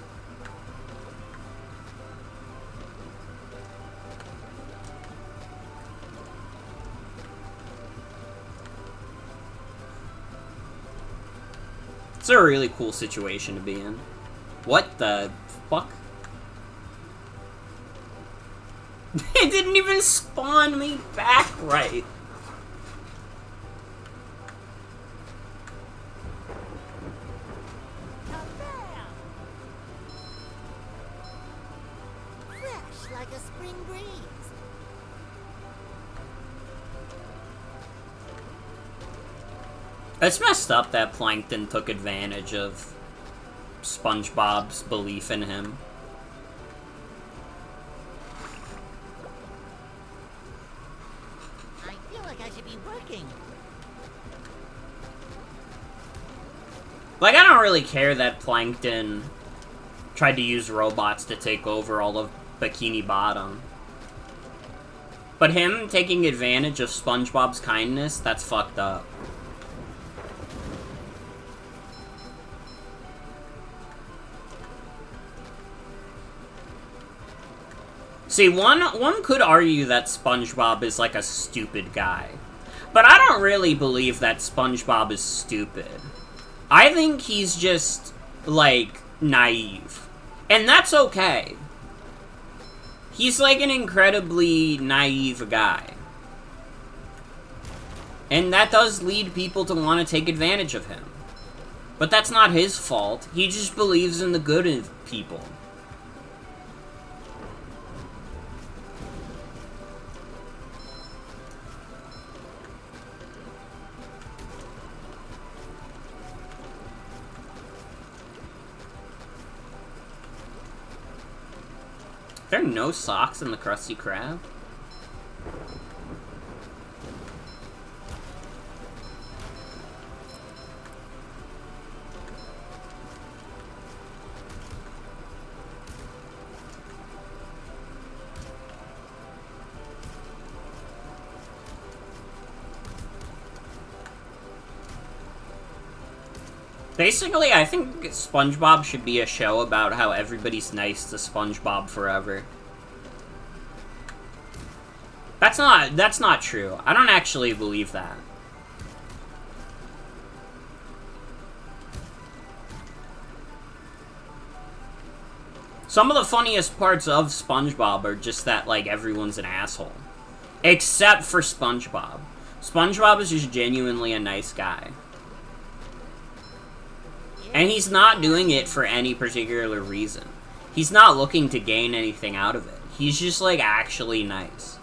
It's a really cool situation to be in. What the fuck? It didn't even spawn me back right. Kabam! Fresh like a spring breeze. It's messed up that Plankton took advantage of SpongeBob's belief in him. I feel like I should be working. Like, I don't really care that Plankton tried to use robots to take over all of Bikini Bottom. But him taking advantage of SpongeBob's kindness, that's fucked up. See, one could argue that SpongeBob is like a stupid guy. But I don't really believe that SpongeBob is stupid. I think he's just, like, naive. And that's okay. He's like an incredibly naive guy. And that does lead people to want to take advantage of him. But that's not his fault. He just believes in the good of people. There are no socks in the Krusty Krab? Basically, I think SpongeBob should be a show about how everybody's nice to SpongeBob forever. That's not true. I don't actually believe that. Some of the funniest parts of SpongeBob are just that, like, everyone's an asshole. Except for SpongeBob. SpongeBob is just genuinely a nice guy. And he's not doing it for any particular reason. He's not looking to gain anything out of it. He's just, like, actually nice.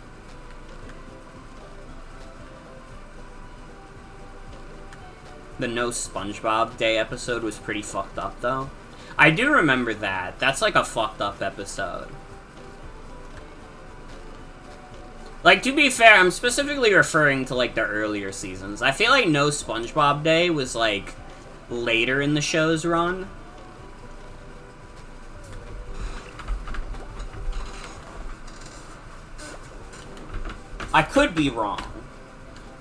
The No SpongeBob Day episode was pretty fucked up, though. I do remember that. That's, like, a fucked up episode. Like, to be fair, I'm specifically referring to, like, the earlier seasons. I feel like No SpongeBob Day was, like, later in the show's run. I could be wrong.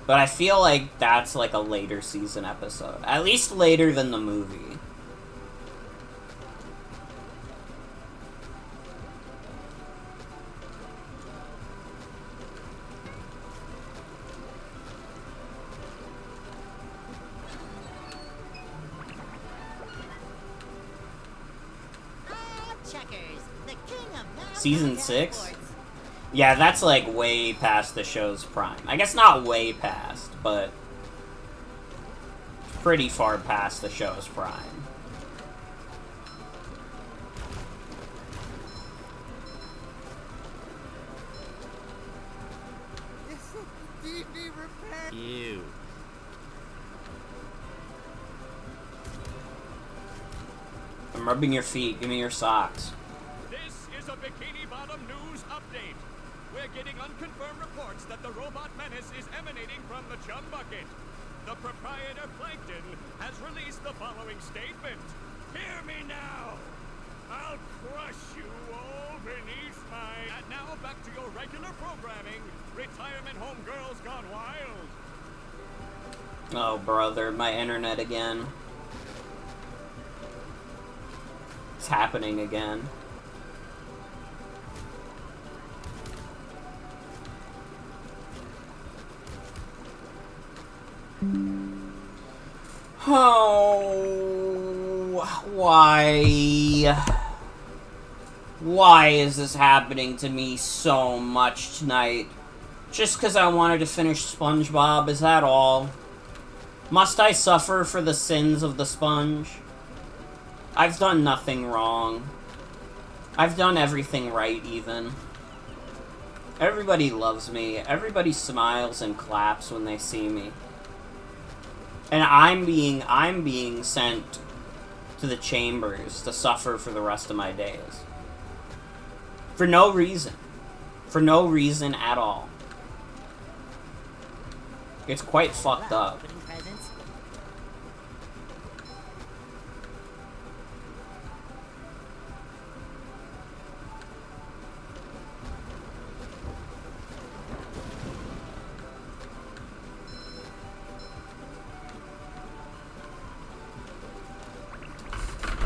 But I feel like that's, like, a later season episode. At least later than the movie. Season 6? Yeah, that's, like, way past the show's prime. I guess not way past, but pretty far past the show's prime. Ew. I'm rubbing your feet. Give me your socks. This is a Bikini Bottom news update. We're getting unconfirmed reports that the robot menace is emanating from the chum bucket. The proprietor, Plankton, has released the following statement. Hear me now! I'll crush you all beneath my... And now back to your regular programming. Retirement Home Girls Gone Wild. Oh, brother, my internet again. It's happening again. Oh, why? Why is this happening to me so much tonight? Just because I wanted to finish SpongeBob, is that all? Must I suffer for the sins of the sponge? I've done nothing wrong. I've done everything right, even. Everybody loves me. Everybody smiles and claps when they see me. And I'm being sent to the chambers to suffer for the rest of my days. For no reason. For no reason at all. It's quite fucked up.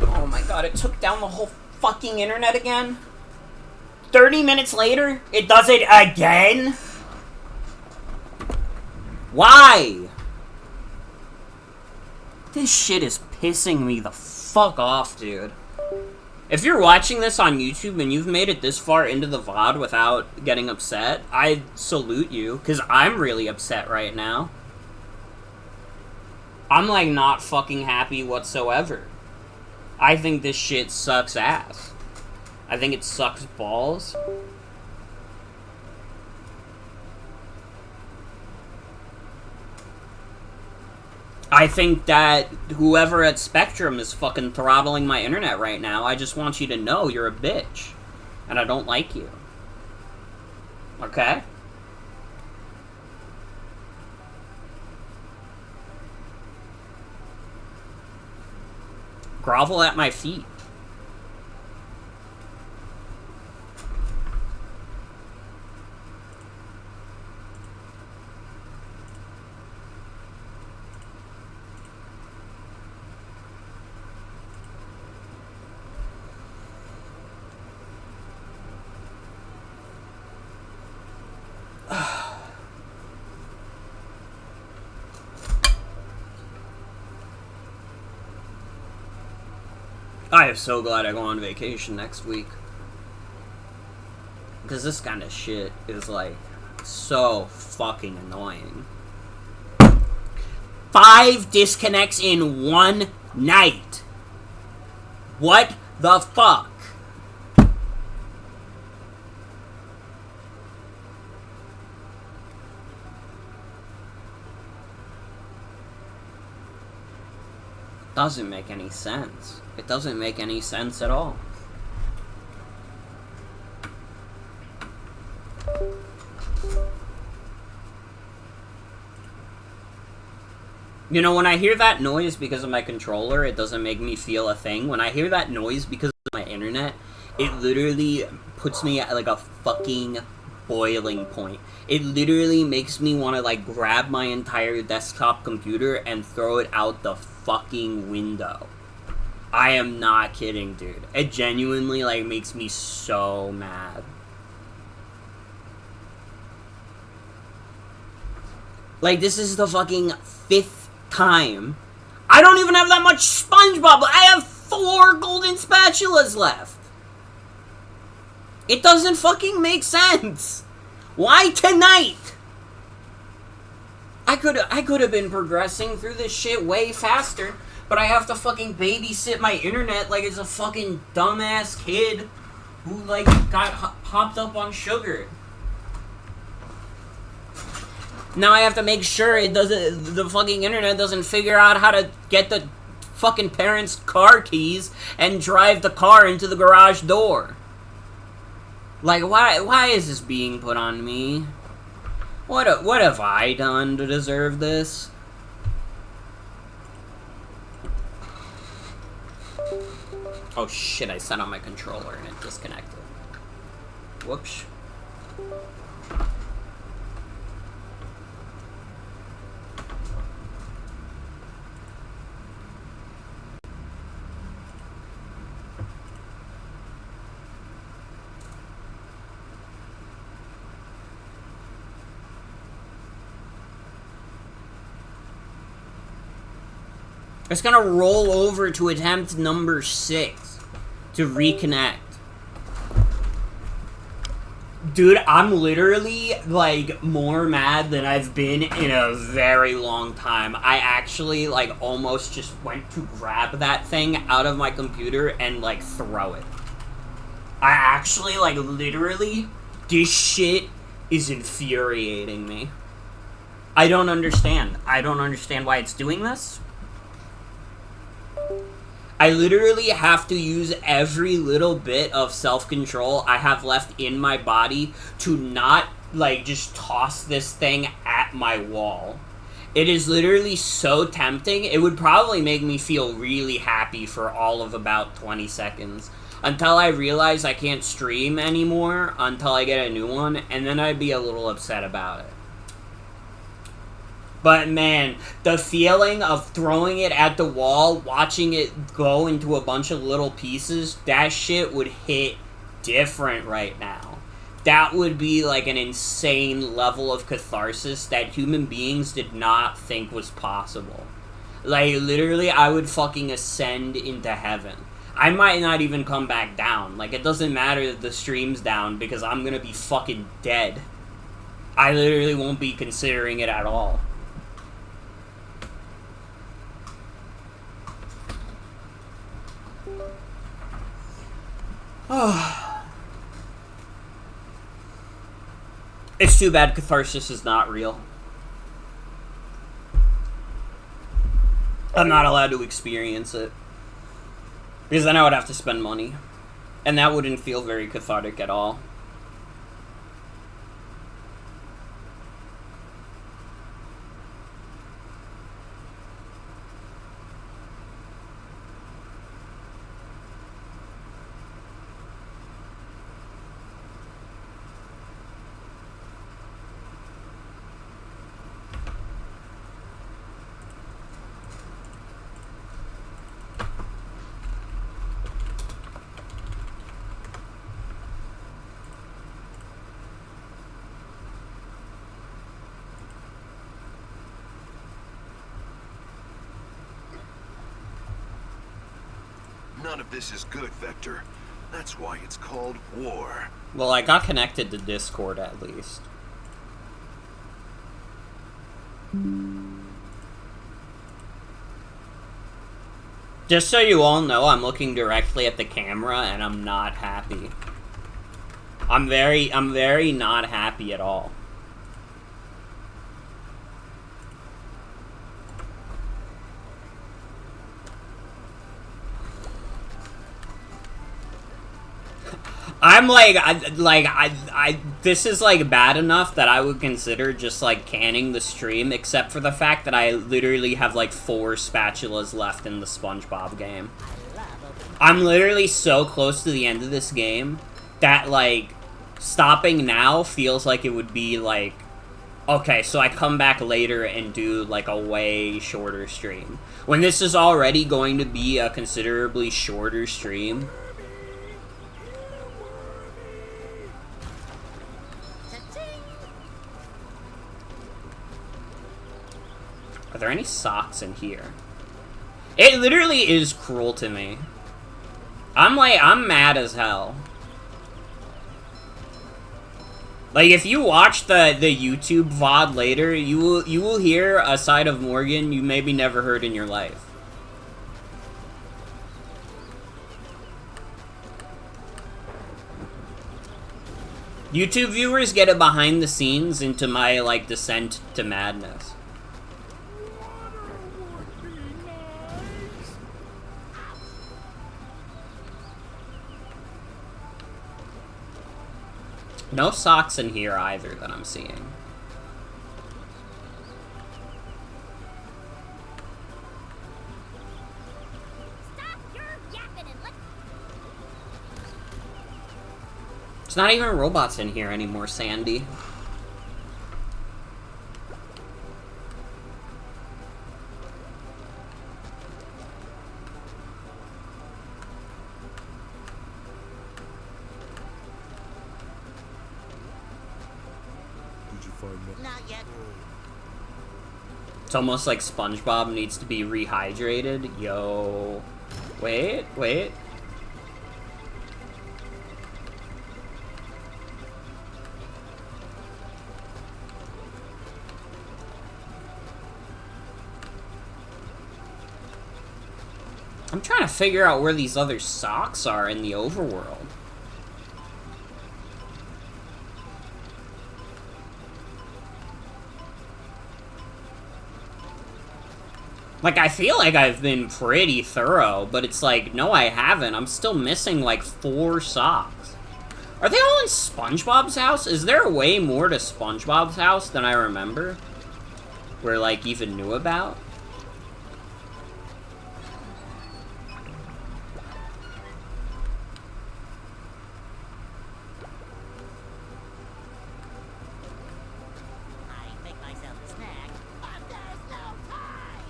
Oh my god, it took down the whole fucking internet again? 30 minutes later, it does it again? Why? This shit is pissing me the fuck off, dude. If you're watching this on YouTube and you've made it this far into the VOD without getting upset, I salute you, because I'm really upset right now. I'm, like, not fucking happy whatsoever. I think this shit sucks ass. I think it sucks balls. I think that whoever at Spectrum is fucking throttling my internet right now, I just want you to know you're a bitch. And I don't like you. Okay? Grovel at my feet. I am so glad I go on vacation next week. Because this kind of shit is, like, so fucking annoying. 5 disconnects in one night. What the fuck? Doesn't make any sense. It doesn't make any sense at all. You know, when I hear that noise because of my controller, it doesn't make me feel a thing. When I hear that noise because of my internet, it literally puts me at, like, a fucking boiling point. It literally makes me want to, like, grab my entire desktop computer and throw it out the fucking window. I am not kidding, dude. It genuinely, like, makes me so mad. Like, this is the fucking 5th time. I don't even have that much SpongeBob. I have 4 golden spatulas left. It doesn't fucking make sense. Why tonight? I could have been progressing through this shit way faster, but I have to fucking babysit my internet like it's a fucking dumbass kid who, like, got hopped up on sugar. Now I have to make sure the fucking internet doesn't figure out how to get the fucking parents' car keys and drive the car into the garage door. Like, why is this being put on me? What have I done to deserve this? Oh shit, I set on my controller and it disconnected. Whoops. It's gonna roll over to attempt number 6 to reconnect. Dude, I'm literally, like, more mad than I've been in a very long time. I actually, like, almost just went to grab that thing out of my computer and, like, throw it. I actually, like, literally, this shit is infuriating me. I don't understand. I don't understand why it's doing this. I literally have to use every little bit of self-control I have left in my body to not, like, just toss this thing at my wall. It is literally so tempting. It would probably make me feel really happy for all of about 20 seconds. Until I realize I can't stream anymore, until I get a new one, and then I'd be a little upset about it. But man, the feeling of throwing it at the wall, watching it go into a bunch of little pieces, that shit would hit different right now. That would be like an insane level of catharsis that human beings did not think was possible. Like, literally, I would fucking ascend into heaven. I might not even come back down. Like, it doesn't matter that the stream's down because I'm gonna be fucking dead. I literally won't be considering it at all. It's too bad catharsis is not real. I'm not allowed to experience it. Because then I would have to spend money. And that wouldn't feel very cathartic at all. None of this is good, Vector. That's why it's called war. Well, I got connected to Discord at least. Just so you all know, I'm looking directly at the camera and I'm not happy. I'm very not happy at all. I'm this is like bad enough that I would consider just like canning the stream, except for the fact that I literally have like 4 spatulas left in the SpongeBob game. I'm literally so close to the end of this game that like stopping now feels like it would be like, okay, so I come back later and do like a way shorter stream. When this is already going to be a considerably shorter stream. Are there any socks in here? It literally is cruel to me. I'm mad as hell. Like, if you watch the YouTube VOD later, you will hear a side of Morgan you maybe never heard in your life. YouTube viewers get a behind the scenes into my, like, descent to madness. No socks in here either that I'm seeing. Stop your yapping and let It's not even robots in here anymore, Sandy. Not yet. It's almost like SpongeBob needs to be rehydrated. Yo. Wait. I'm trying to figure out where these other socks are in the overworld. Like, I feel like I've been pretty thorough, but it's like, no, I haven't. I'm still missing, like, 4 socks. Are they all in SpongeBob's house? Is there way more to SpongeBob's house than I remember? Or, like, even knew about? I make myself a snack, but there's no time.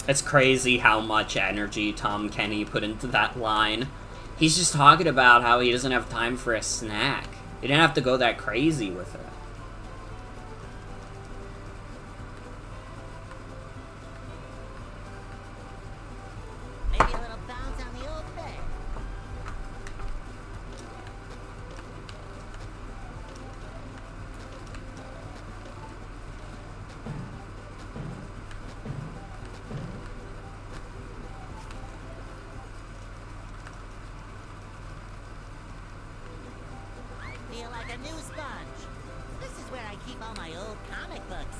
It's crazy how much energy Tom Kenny put into that line. He's just talking about how he doesn't have time for a snack. He didn't have to go that crazy with it. Maybe a little bounce on the old bed. I feel like a new sponge. This is where I keep all my old comic books.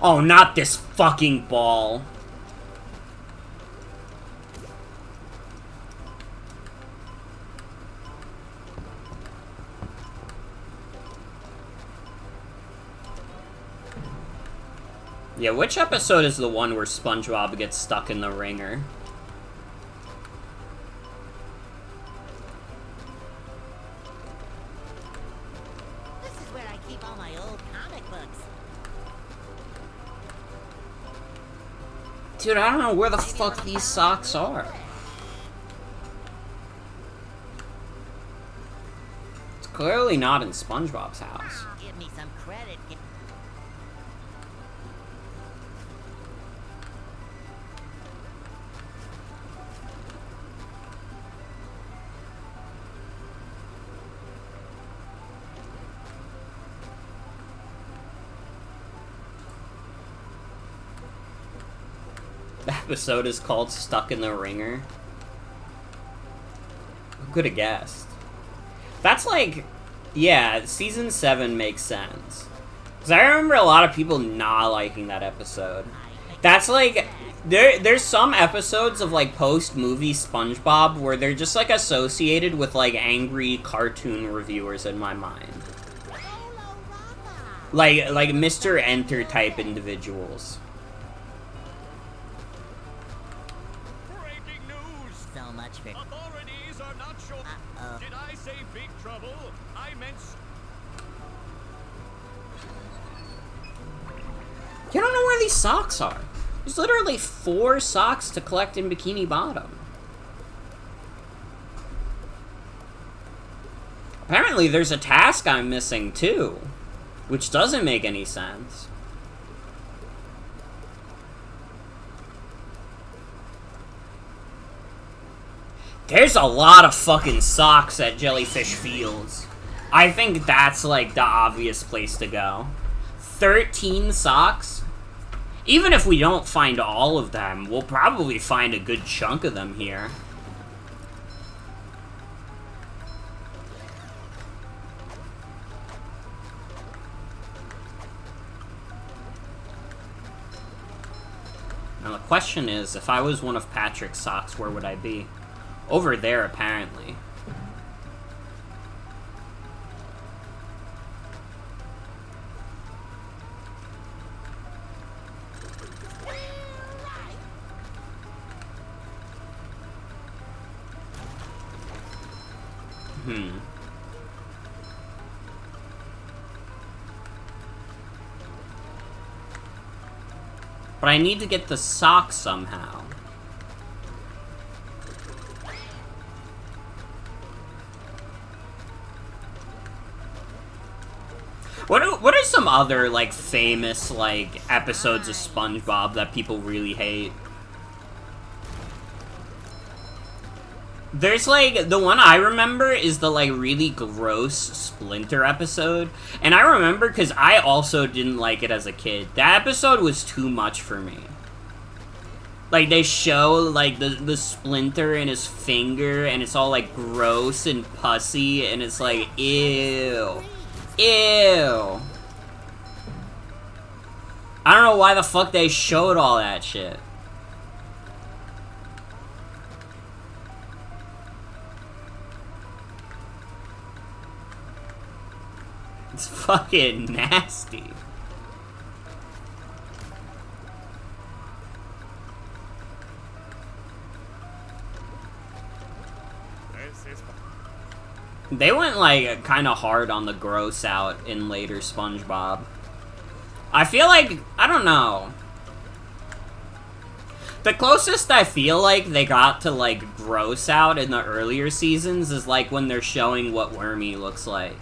Oh, not this fucking ball. Yeah, which episode is the one where SpongeBob gets stuck in the ringer? This is where I keep all my old comic books. Dude, I don't know where the fuck these socks are. Clearly not in SpongeBob's house. Give me some credit. The episode is called Stuck in the Ringer. Who could have guessed? That's like, yeah, season 7 makes sense. Because I remember a lot of people not liking that episode. That's like, there's some episodes of like post-movie SpongeBob where they're just like associated with like angry cartoon reviewers in my mind. Like Mr. Enter type individuals. Breaking news! So much for. Authorities are not sure. Uh-oh. Did I say big trouble? I meant. You don't know where these socks are. There's literally 4 socks to collect in Bikini Bottom. Apparently there's a task I'm missing too, which doesn't make any sense. There's a lot of fucking socks at Jellyfish Fields. I think that's like the obvious place to go. 13 socks? Even if we don't find all of them, we'll probably find a good chunk of them here. Now the question is, if I was one of Patrick's socks, where would I be? Over there, apparently. But I need to get the socks somehow. What are some other, like, famous, like, episodes of SpongeBob that people really hate? There's, like, the one I remember is the, like, really gross Splinter episode. And I remember because I also didn't like it as a kid. That episode was too much for me. Like, they show, like, the Splinter in his finger, and it's all, like, gross and pussy, and it's like, ew. Ew. I don't know why the fuck they showed all that shit. It's fucking nasty. They went, like, kind of hard on the gross out in later SpongeBob. I feel like, I don't know. The closest I feel like they got to, like, gross out in the earlier seasons is, like, when they're showing what Wormy looks like.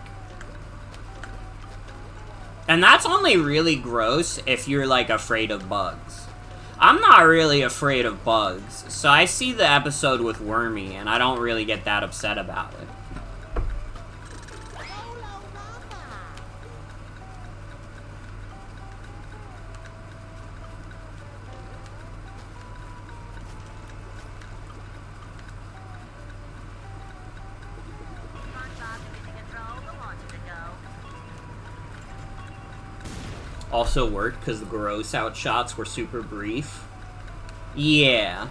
And that's only really gross if you're, like, afraid of bugs. I'm not really afraid of bugs, so I see the episode with Wormy, and I don't really get that upset about it. Also worked because the gross out shots were super brief. Yeah.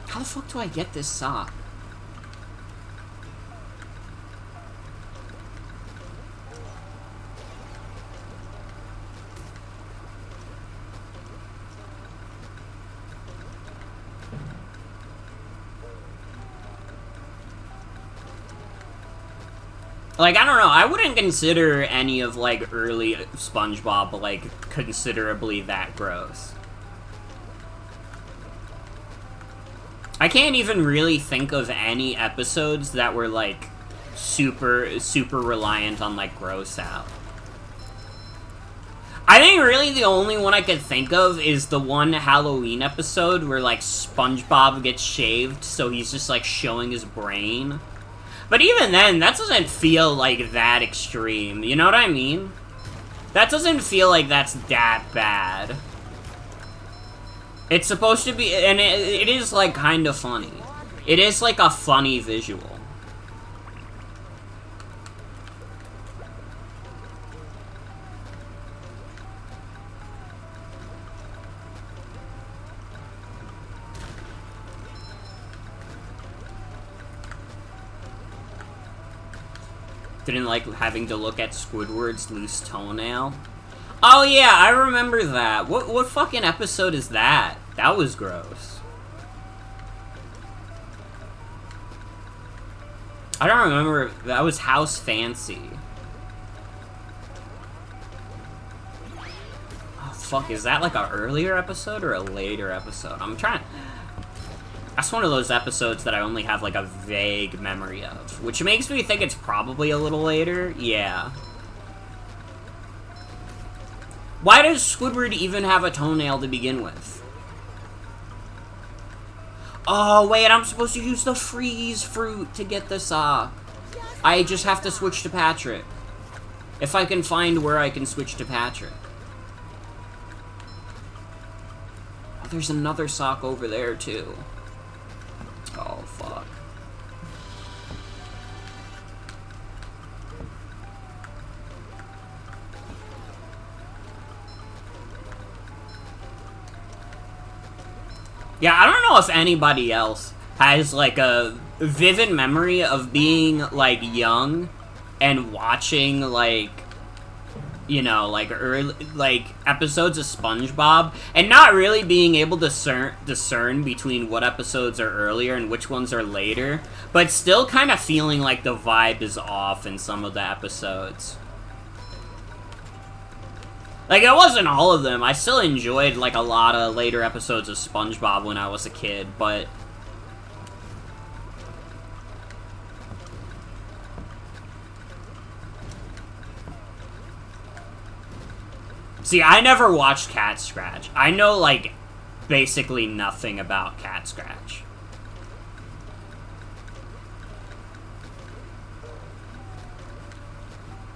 How the fuck do I get this sock? Like, I don't know, I wouldn't consider any of, like, early SpongeBob, like, considerably that gross. I I can't even really think of any episodes that were, like, super reliant on, like, gross out. I think really the only one I could think of is the one Halloween episode where, like, SpongeBob gets shaved, so he's just, like, showing his brain. But even then, that doesn't feel, like, that extreme, you know what I mean? That doesn't feel like that's that bad. It's supposed to be, and it is, like, kind of funny. It is, like, a funny visual. Didn't like having to look at Squidward's loose toenail. Oh yeah, I remember that. What fucking episode is that? That was gross. I don't remember. That was House Fancy. Oh fuck, is that like an earlier episode or a later episode? I'm trying. That's one of those episodes that I only have, like, a vague memory of. Which makes me think it's probably a little later. Yeah. Why does Squidward even have a toenail to begin with? Oh, wait, I'm supposed to use the freeze fruit to get this, I just have to switch to Patrick. If I can find where I can switch to Patrick. Oh, there's another sock over there, too. Oh, fuck. Yeah, I don't know if anybody else has, like, a vivid memory of being, like, young and watching, like, you know, like, early, like, episodes of SpongeBob, and not really being able to discern between what episodes are earlier and which ones are later, but still kind of feeling like the vibe is off in some of the episodes. Like, it wasn't all of them. I still enjoyed, like, a lot of later episodes of SpongeBob when I was a kid, but... See, I never watched Cat Scratch. I know, like, basically nothing about Cat Scratch.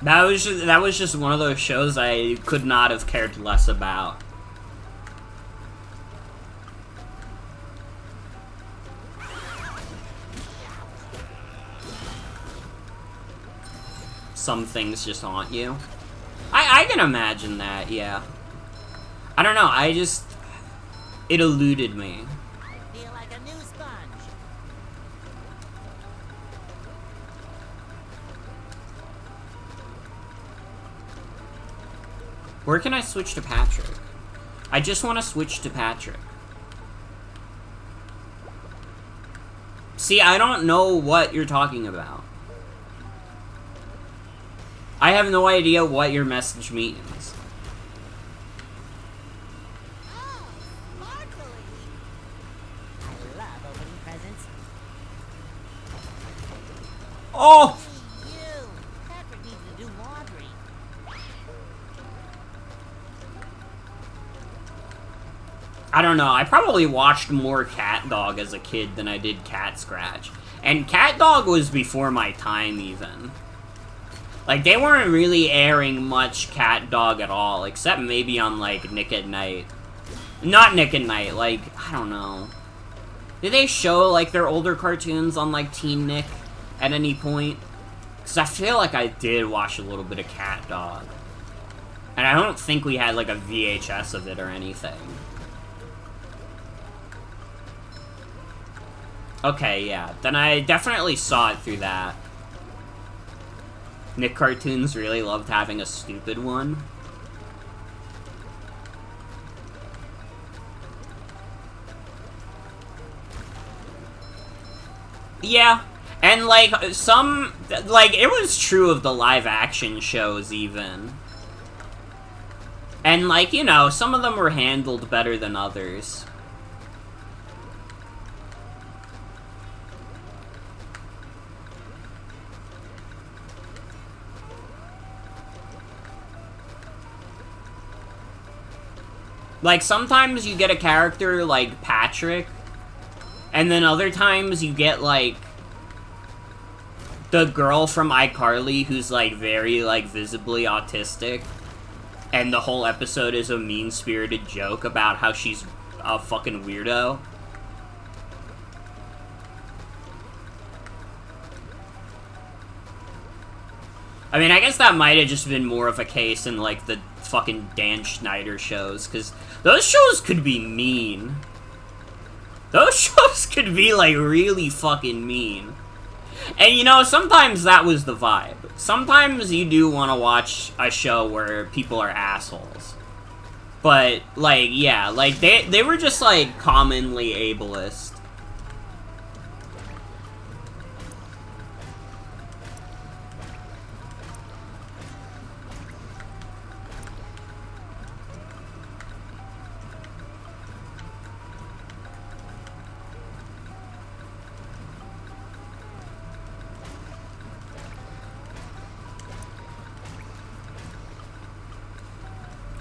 That was just one of those shows I could not have cared less about. Some things just haunt you. I can imagine that, yeah. I don't know, it eluded me. I feel like a new sponge. Where can I switch to Patrick? I just want to switch to Patrick. See, I don't know what you're talking about. I have no idea what your message means. Oh, sparkly. I love opening presents. Oh! Hey, you. Patrick needs to do laundry. I don't know, I probably watched more Cat Dog as a kid than I did Cat Scratch. And Cat Dog was before my time, even. Like, they weren't really airing much Cat Dog at all, except maybe on, like, Nick at Night. Not Nick at Night, like, I don't know. Did they show, like, their older cartoons on, like, Teen Nick at any point? Because I feel like I did watch a little bit of Cat Dog. And I don't think we had, like, a VHS of it or anything. Okay, yeah. Then I definitely saw it through that. Nick cartoons really loved having a stupid one. Yeah, and like some, like it was true of the live action shows even. And like, you know, some of them were handled better than others. Like, sometimes you get a character like Patrick, and then other times you get, like, the girl from iCarly who's, like, very, like, visibly autistic, and the whole episode is a mean-spirited joke about how she's a fucking weirdo. I mean, I guess that might have just been more of a case in, like, the fucking Dan Schneider shows, because those shows could be mean. Those shows could be, like, really fucking mean. And, you know, sometimes that was the vibe. Sometimes you do want to watch a show where people are assholes. But, like, yeah, like, they were just, like, commonly ableist.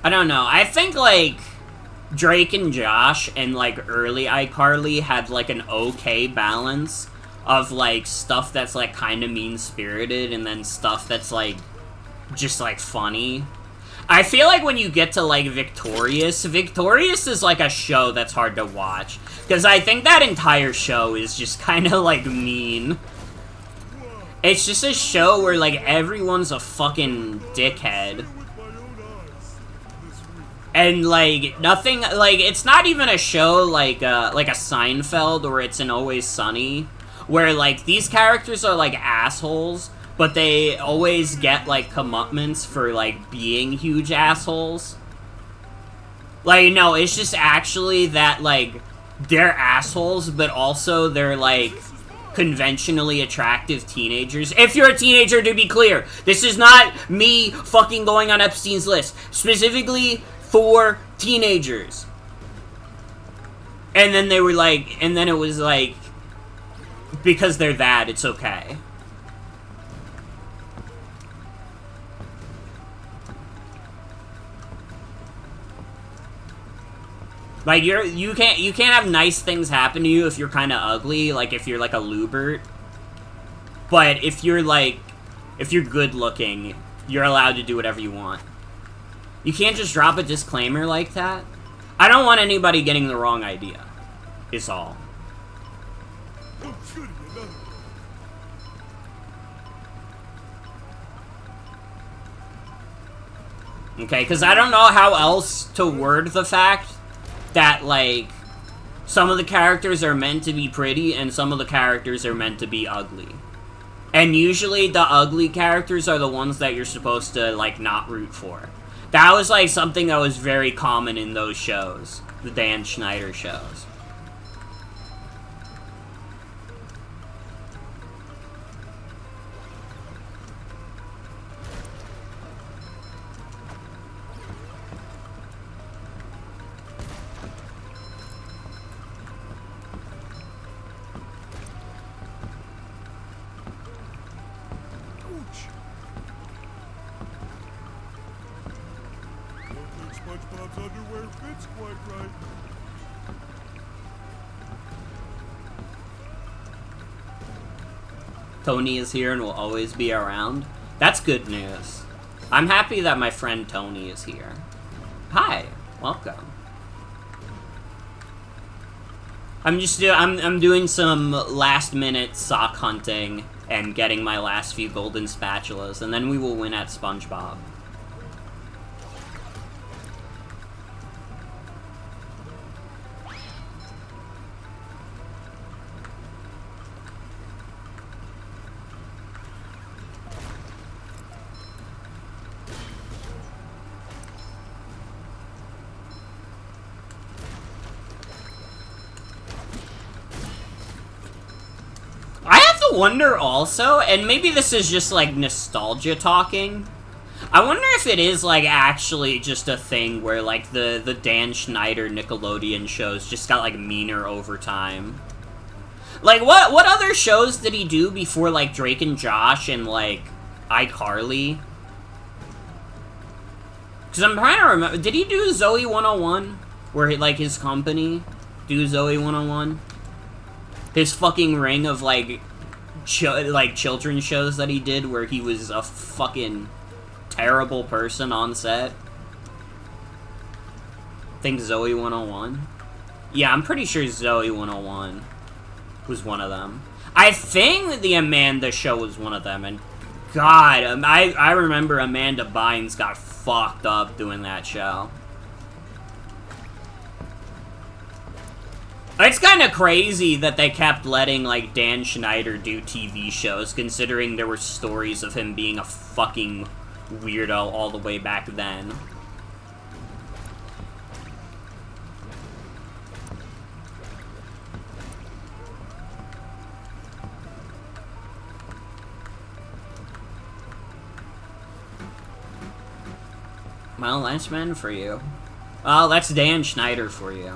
I don't know. I think, like, Drake and Josh and, like, early iCarly had, like, an okay balance of, like, stuff that's, like, kind of mean-spirited and then stuff that's, like, just, like, funny. I feel like when you get to, like, Victorious is, like, a show that's hard to watch. Because I think that entire show is just kind of, like, mean. It's just a show where, like, everyone's a fucking dickhead. And, like, nothing, like, it's not even a show like a Seinfeld or It's an Always Sunny, where, like, these characters are, like, assholes, but they always get, like, comeuppance for, like, being huge assholes. Like, no, it's just actually that, like, they're assholes, but also they're, like, conventionally attractive teenagers. If you're a teenager, to be clear, this is not me fucking going on Epstein's list. Specifically for teenagers. And then they were like, and then it was like, because they're that, it's okay. Like, you can't have nice things happen to you if you're kind of ugly, like if you're like a Lubert. But if you're like, if you're good looking, you're allowed to do whatever you want. You can't just drop a disclaimer like that. I don't want anybody getting the wrong idea, is all. Okay, because I don't know how else to word the fact that, like, some of the characters are meant to be pretty and some of the characters are meant to be ugly. And usually the ugly characters are the ones that you're supposed to, like, not root for. That was, like, something that was very common in those shows. The Dan Schneider shows. SpongeBob's underwear fits quite right. Tony is here and will always be around. That's good news. I'm happy that my friend Tony is here. Hi, welcome. I'm doing some last minute sock hunting and getting my last few golden spatulas, and then we will win at SpongeBob. Wonder also, and maybe this is just like nostalgia talking, I wonder if it is like actually just a thing where like the Dan Schneider Nickelodeon shows just got like meaner over time. Like what other shows did he do before like Drake and Josh and like iCarly? Because I'm trying to remember, did he do Zoe 101? Where, like, his company do Zoe 101. His fucking ring of, like, children's shows that he did where he was a fucking terrible person on set. Think Zoe 101? Yeah, I'm pretty sure Zoe 101 was one of them. I think the Amanda Show was one of them, and God, I remember Amanda Bynes got fucked up doing that show. It's kind of crazy that they kept letting, like, Dan Schneider do TV shows, considering there were stories of him being a fucking weirdo all the way back then. Well, that's been for you. Well, that's Dan Schneider for you.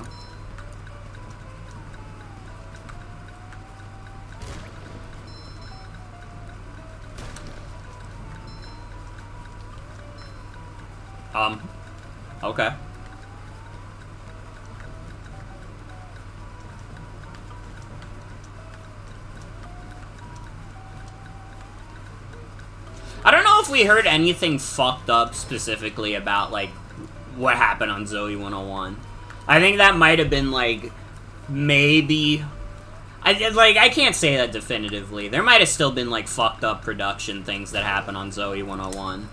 Okay. I don't know if we heard anything fucked up specifically about, like, what happened on Zoe 101. I think that might have been, like, maybe... I can't say that definitively. There might have still been, like, fucked up production things that happened on Zoe 101.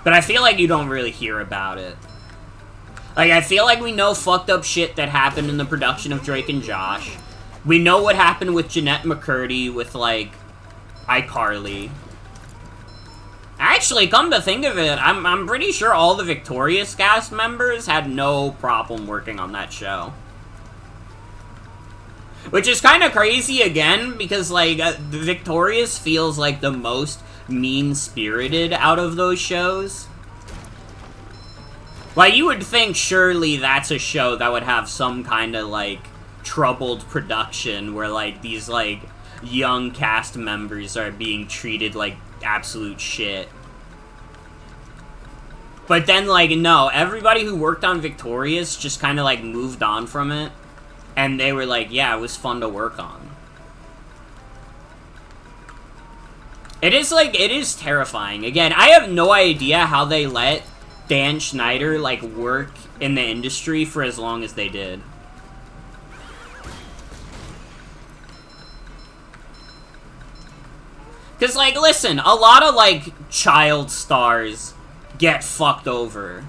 But I feel like you don't really hear about it. Like, I feel like we know fucked up shit that happened in the production of Drake and Josh. We know what happened with Jeanette McCurdy with, like, iCarly. Actually, come to think of it, I'm pretty sure all the Victorious cast members had no problem working on that show. Which is kind of crazy, again, because, like, the Victorious feels like the most mean-spirited out of those shows. Like, you would think surely that's a show that would have some kind of, like, troubled production where, like, these, like, young cast members are being treated like absolute shit. But then, like, no, everybody who worked on Victorious just kind of, like, moved on from it. And they were like, yeah, it was fun to work on. It is, like, it is terrifying. Again, I have no idea how they let Dan Schneider, like, work in the industry for as long as they did. Because, like, listen, a lot of, like, child stars get fucked over.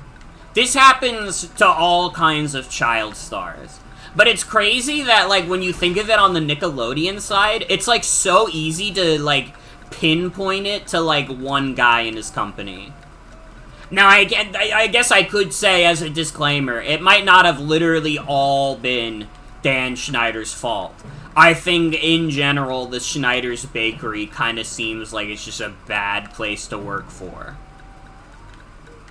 This happens to all kinds of child stars. But it's crazy that, like, when you think of it on the Nickelodeon side, it's, like, so easy to, like, pinpoint it to, like, one guy in his company. Now, I guess I could say, as a disclaimer, it might not have literally all been Dan Schneider's fault. I think, in general, the Schneider's Bakery kind of seems like it's just a bad place to work for.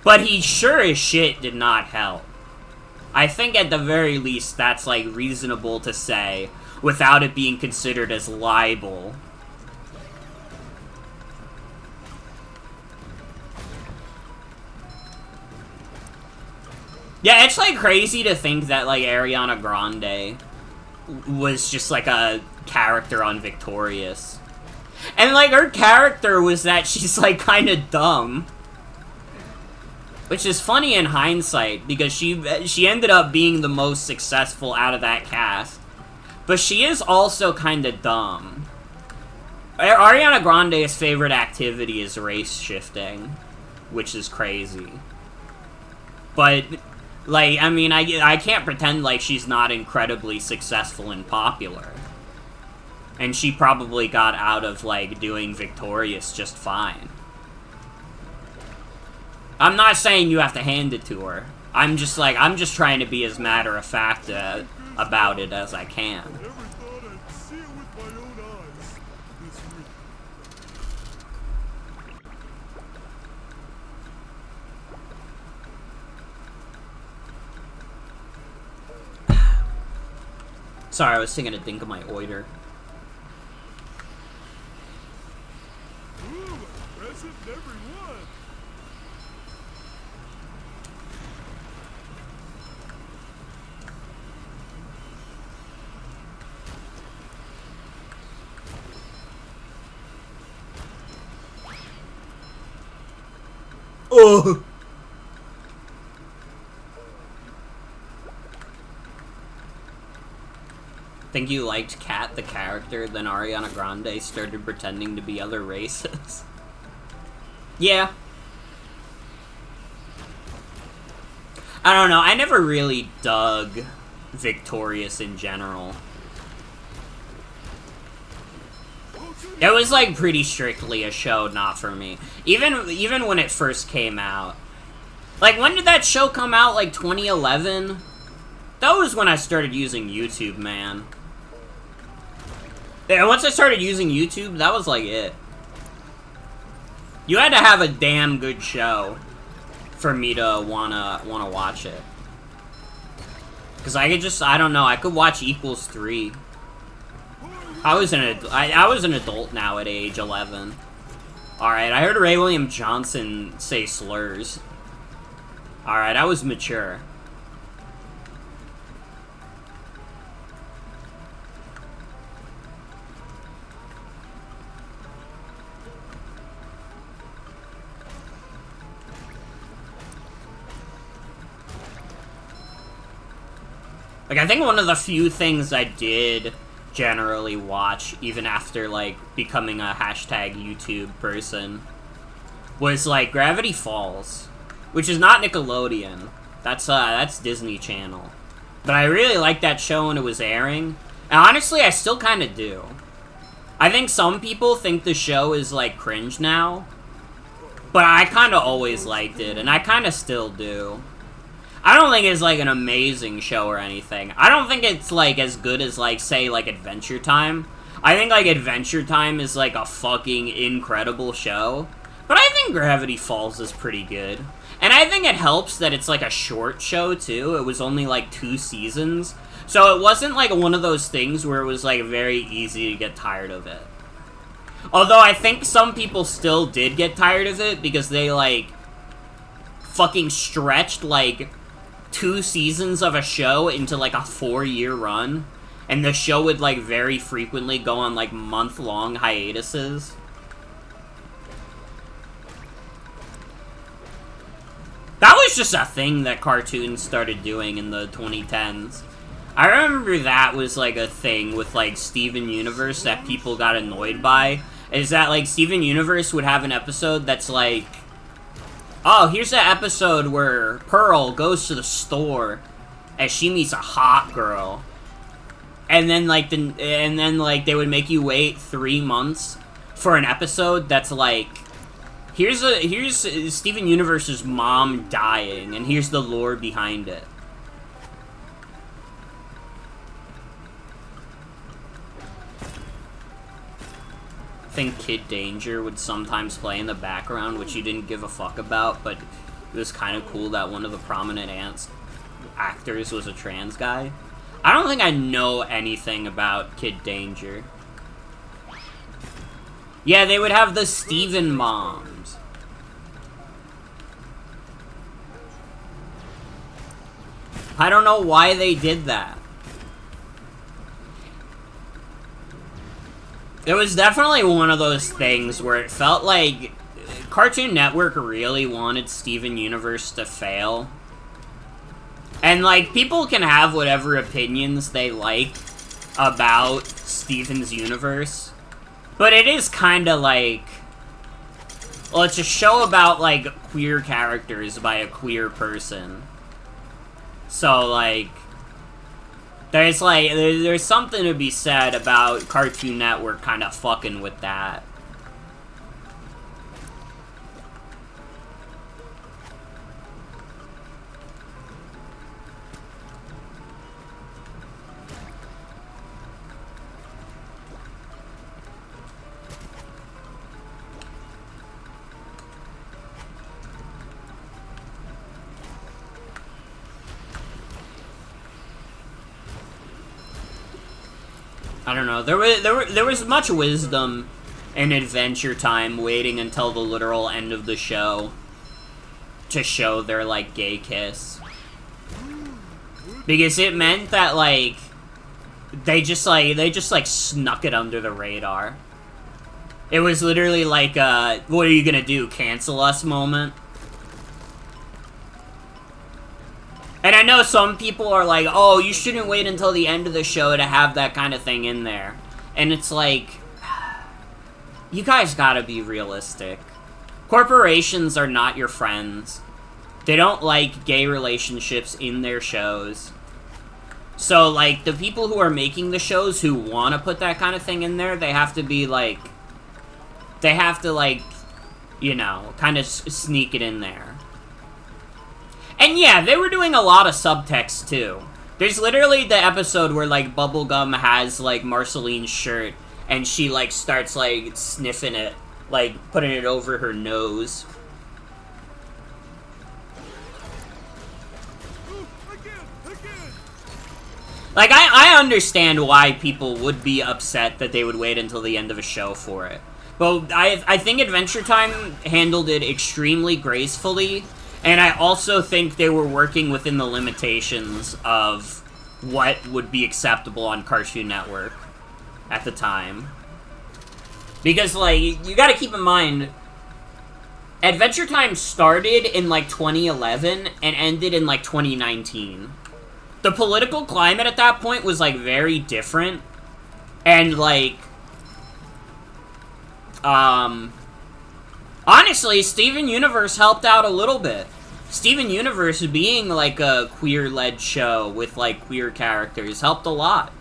But he sure as shit did not help. I think at the very least that's, like, reasonable to say without it being considered as libel. Yeah, it's, like, crazy to think that, like, Ariana Grande was just, like, a character on Victorious. And, like, her character was that she's, like, kind of dumb. Which is funny in hindsight, because she ended up being the most successful out of that cast. But she is also kind of dumb. Ariana Grande's favorite activity is race shifting, which is crazy. But, like, I mean, I can't pretend like she's not incredibly successful and popular. And she probably got out of, like, doing Victorious just fine. I'm not saying you have to hand it to her. I'm just trying to be as matter-of-fact about it as I can. Never thought I'd see it with my own eyes. Sorry, I was taking a dink of my oiter. Ooh, a present every one. Oh. Think you liked Kat the character, then Ariana Grande started pretending to be other races. Yeah. I don't know, I never really dug Victorious in general. It was like pretty strictly a show not for me. Even when it first came out. Like, when did that show come out? Like 2011? That was when I started using YouTube, man. Yeah, once I started using YouTube, that was like it. You had to have a damn good show for me to wanna watch it. Cause I could just, I don't know, I could watch Equals 3. I was an adult now at age 11. Alright, I heard Ray William Johnson say slurs. Alright, I was mature. Like, I think one of the few things I did generally watch, even after, like, becoming a hashtag YouTube person, was, like, Gravity Falls. Which is not Nickelodeon. That's Disney Channel. But I really liked that show when it was airing. And honestly, I still kind of do. I think some people think the show is, like, cringe now. But I kind of always liked it, and I kind of still do. I don't think it's, like, an amazing show or anything. I don't think it's, like, as good as, like, say, like, Adventure Time. I think, like, Adventure Time is, like, a fucking incredible show. But I think Gravity Falls is pretty good. And I think it helps that it's, like, a short show, too. It was only, like, 2 seasons. So it wasn't, like, one of those things where it was, like, very easy to get tired of it. Although I think some people still did get tired of it because they, like, fucking stretched, like, 2 seasons of a show into, like, a 4-year run. And the show would, like, very frequently go on, like, month-long hiatuses. That was just a thing that cartoons started doing in the 2010s. I remember that was, like, a thing with, like, Steven Universe that people got annoyed by. Is that, like, Steven Universe would have an episode that's, like, oh, here's the episode where Pearl goes to the store and she meets a hot girl. And then, like, they would make you wait 3 months for an episode that's, like, here's Steven Universe's mom dying, and here's the lore behind it. I think Kid Danger would sometimes play in the background, which you didn't give a fuck about, but it was kind of cool that one of the prominent actors was a trans guy. I don't think I know anything about Kid Danger. Yeah, they would have the Steven moms. I don't know why they did that. It was definitely one of those things where it felt like Cartoon Network really wanted Steven Universe to fail. And, like, people can have whatever opinions they like about Steven's Universe. But it is kind of like, well, it's a show about, like, queer characters by a queer person. So, like, there's something to be said about Cartoon Network kind of fucking with that. I don't know. There was much wisdom in Adventure Time waiting until the literal end of the show to show their, like, gay kiss. Because it meant that, like, they just snuck it under the radar. It was literally like what are you gonna do, cancel us moment? And I know some people are like, oh, you shouldn't wait until the end of the show to have that kind of thing in there. And it's like, you guys gotta be realistic. Corporations are not your friends. They don't like gay relationships in their shows. So, like, the people who are making the shows who want to put that kind of thing in there, they have to be, like... They have to, like, you know, kind of sneak it in there. And yeah, they were doing a lot of subtext, too. There's literally the episode where, like, Bubblegum has, like, Marceline's shirt, and she, like, starts, like, sniffing it, like, putting it over her nose. Like, I understand why people would be upset that they would wait until the end of a show for it. But I think Adventure Time handled it extremely gracefully, and I also think they were working within the limitations of what would be acceptable on Cartoon Network at the time. Because, like, you gotta keep in mind, Adventure Time started in, like, 2011 and ended in, like, 2019. The political climate at that point was, like, very different. And, like, honestly, Steven Universe helped out a little bit. Steven Universe being, like, a queer-led show with, like, queer characters helped a lot.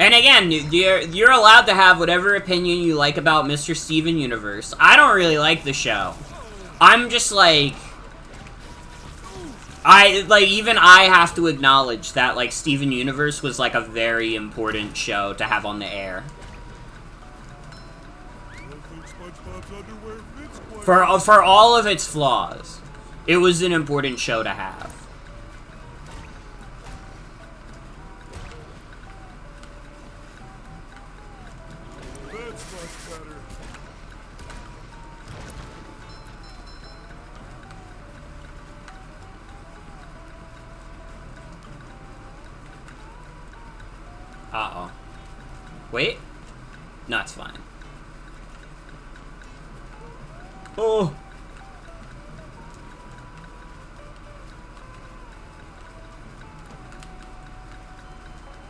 And again, you're allowed to have whatever opinion you like about Mr. Steven Universe. I don't really like the show. I'm just like... even I have to acknowledge that, like, Steven Universe was, like, a very important show to have on the air. For all of its flaws, it was an important show to have. Uh-oh. Wait? No, it's fine. Oh!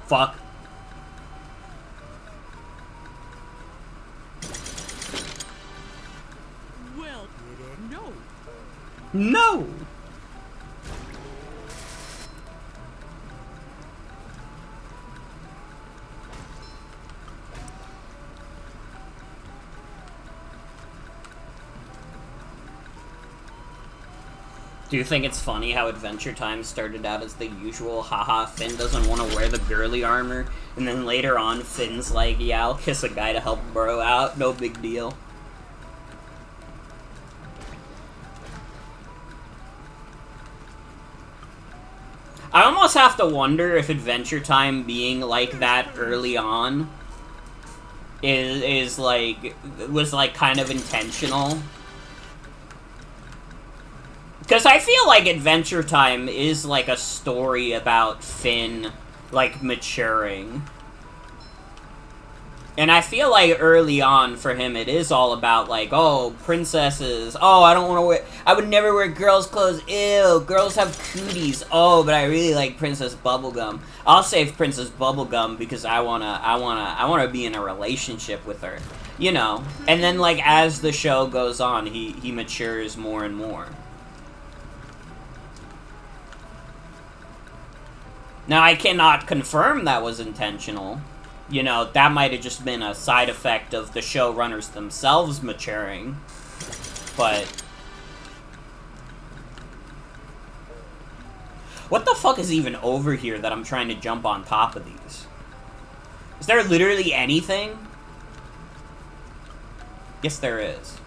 Fuck. Well, no. No! Do you think it's funny how Adventure Time started out as the usual, haha, Finn doesn't want to wear the girly armor, and then later on, Finn's like, yeah, I'll kiss a guy to help bro out, no big deal. I almost have to wonder if Adventure Time being like that early on was like kind of intentional. Because I feel like Adventure Time is, like, a story about Finn, like, maturing. And I feel like early on for him it is all about, like, oh, princesses. Oh, I don't want to wear... I would never wear girls' clothes. Ew, girls have cooties. Oh, but I really like Princess Bubblegum. I'll save Princess Bubblegum because I wanna be in a relationship with her. You know. And then, like, as the show goes on, he matures more and more. Now, I cannot confirm that was intentional. You know, that might have just been a side effect of the showrunners themselves maturing. But... what the fuck is even over here that I'm trying to jump on top of these? Is there literally anything? Yes, there is.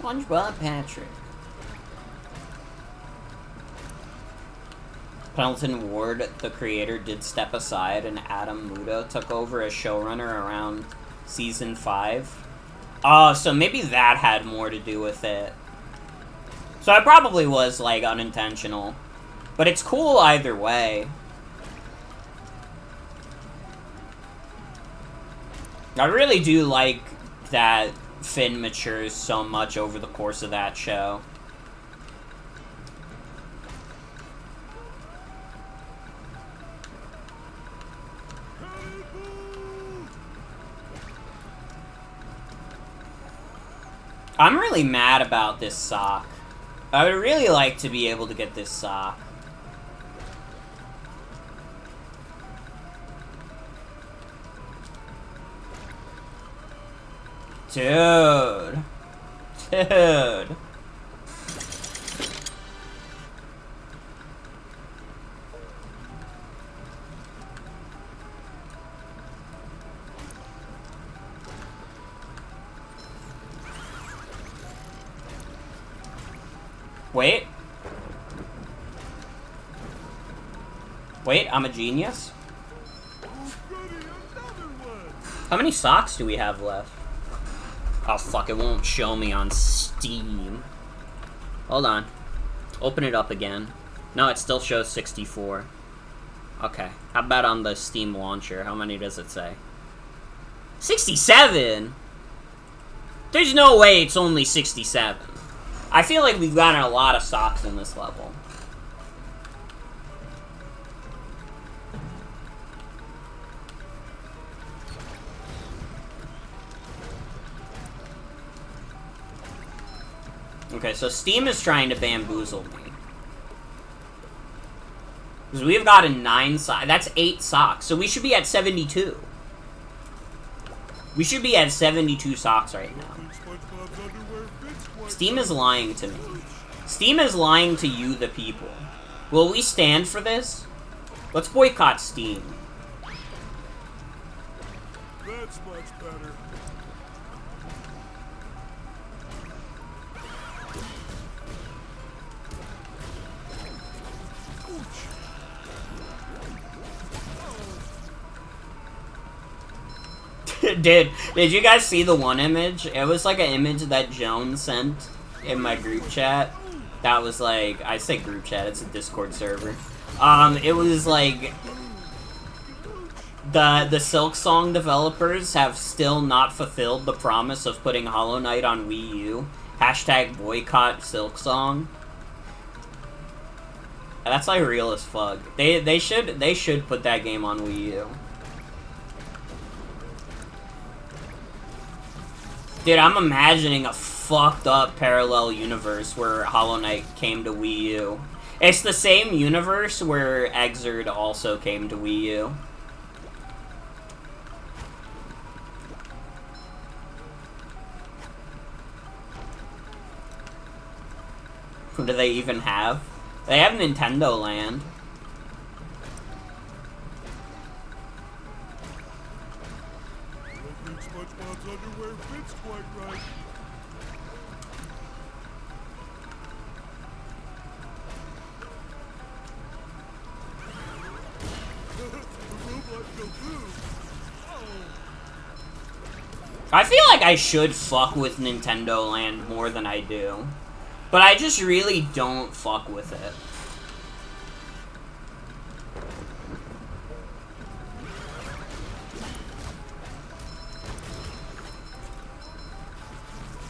SpongeBob Patrick. Pendleton Ward, the creator, did step aside, and Adam Muda took over as showrunner around season 5. Oh, so maybe that had more to do with it. So it probably was, like, unintentional. But it's cool either way. I really do like that Finn matures so much over the course of that show. I'm really mad about this sock. I would really like to be able to get this sock. Dude. Dude. Wait. Wait, I'm a genius? How many socks do we have left? Oh, fuck, it won't show me on Steam. Hold on. Open it up again. No, it still shows 64. Okay. How about on the Steam launcher? How many does it say? 67?! There's no way it's only 67. I feel like we've gotten a lot of socks in this level. Okay, so Steam is trying to bamboozle me. Because we've gotten 9 socks. That's 8 socks. So we should be at 72. We should be at 72 socks right now. Steam is lying to me. Steam is lying to you, the people. Will we stand for this? Let's boycott Steam. That's much better. Did you guys see the one image? It was like an image that Joan sent in my group chat. That was like, I say group chat, it's a Discord server. It was like, the Silk Song developers have still not fulfilled the promise of putting Hollow Knight on Wii U. Hashtag boycott Silk Song. That's like real as fuck. They should put that game on Wii U. Dude, I'm imagining a fucked up parallel universe where Hollow Knight came to Wii U. It's the same universe where Exerd also came to Wii U. Who do they even have? They have Nintendo Land. SpongeBob's underwear fits quite right. I feel like I should fuck with Nintendo Land more than I do. But I just really don't fuck with it.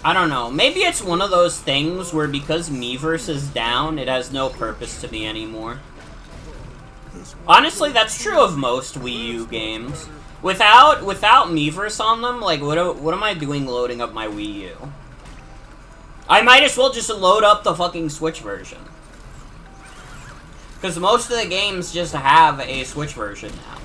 I don't know. Maybe it's one of those things where because Miiverse is down, it has no purpose to me anymore. Honestly, that's true of most Wii U games. Without Miiverse on them, like, what am I doing loading up my Wii U? I might as well just load up the fucking Switch version. Because most of the games just have a Switch version now.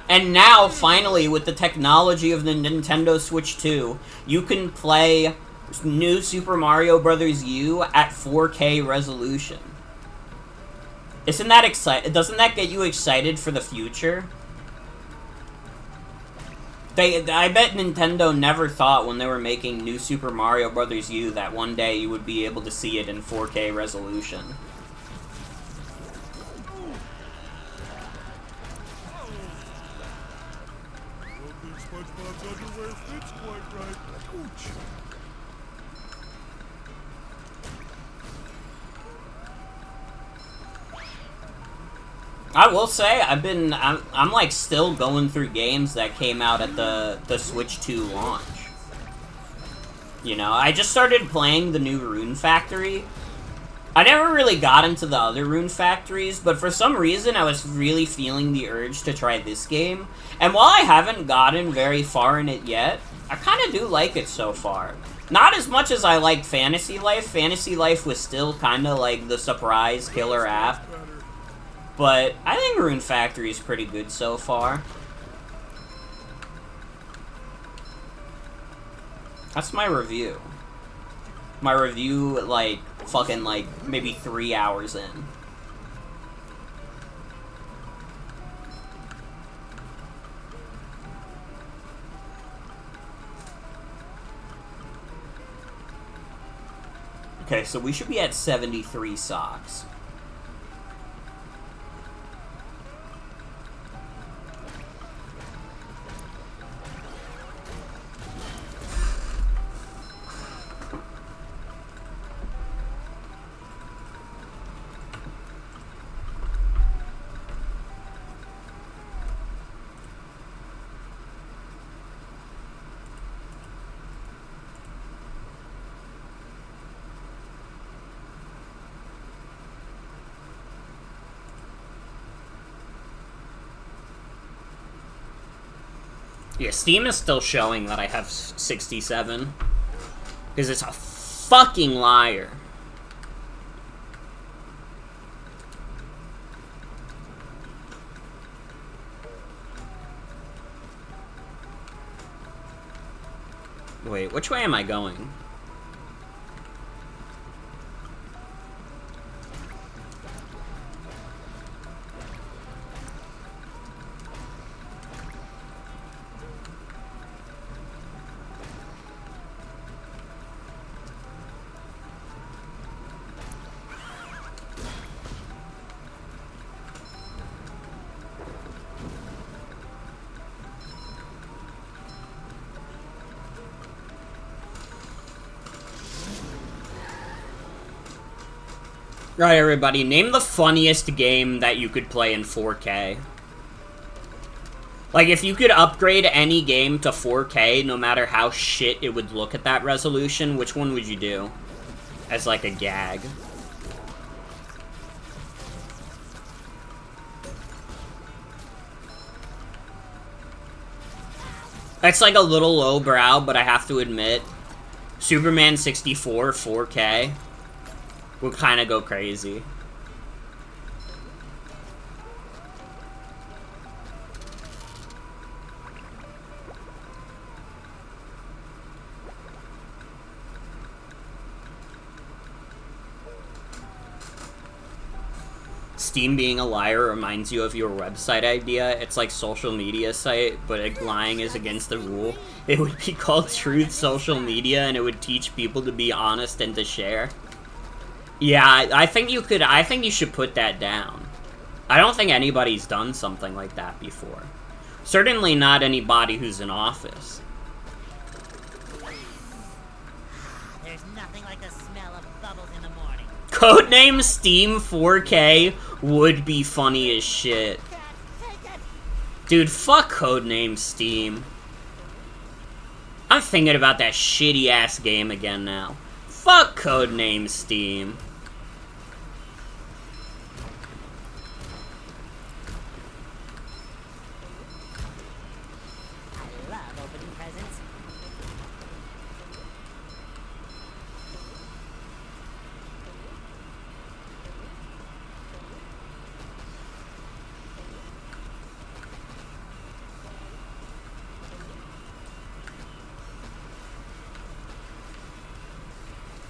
And now, finally, with the technology of the Nintendo Switch 2, you can play New Super Mario Bros. U at 4K resolution. Isn't that exciting? Doesn't that get you excited for the future? I bet Nintendo never thought when they were making New Super Mario Bros. U that one day you would be able to see it in 4K resolution. Don't think SpongeBob's underwear fits quite right. Ouch. I will say, I'm like still going through games that came out at the Switch 2 launch. You know, I just started playing the new Rune Factory. I never really got into the other Rune Factories, but for some reason I was really feeling the urge to try this game. And while I haven't gotten very far in it yet, I kind of do like it so far. Not as much as I liked Fantasy Life. Fantasy Life was still kind of like the surprise killer app. But I think Rune Factory is pretty good so far. That's my review. My review, like, fucking, like, maybe 3 hours in. Okay, so we should be at 73 socks. Yeah, Steam is still showing that I have 67. Because it's a fucking liar. Wait, which way am I going? Alright, everybody, name the funniest game that you could play in 4K. Like, if you could upgrade any game to 4K, no matter how shit it would look at that resolution, which one would you do? As, like, a gag. That's, like, a little lowbrow, but I have to admit, Superman 64 4K would kind of go crazy. Steam being a liar reminds you of your website idea. It's like social media site, but lying is against the rule. It would be called Truth Social Media, and it would teach people to be honest and to share. Yeah, I think you should put that down. I don't think anybody's done something like that before. Certainly not anybody who's in office. There's nothing like the smell of bubbles in the morning. Codename Steam 4K would be funny as shit. Dude, fuck Codename Steam. I'm thinking about that shitty-ass game again now. Fuck Codename Steam. I love opening presents.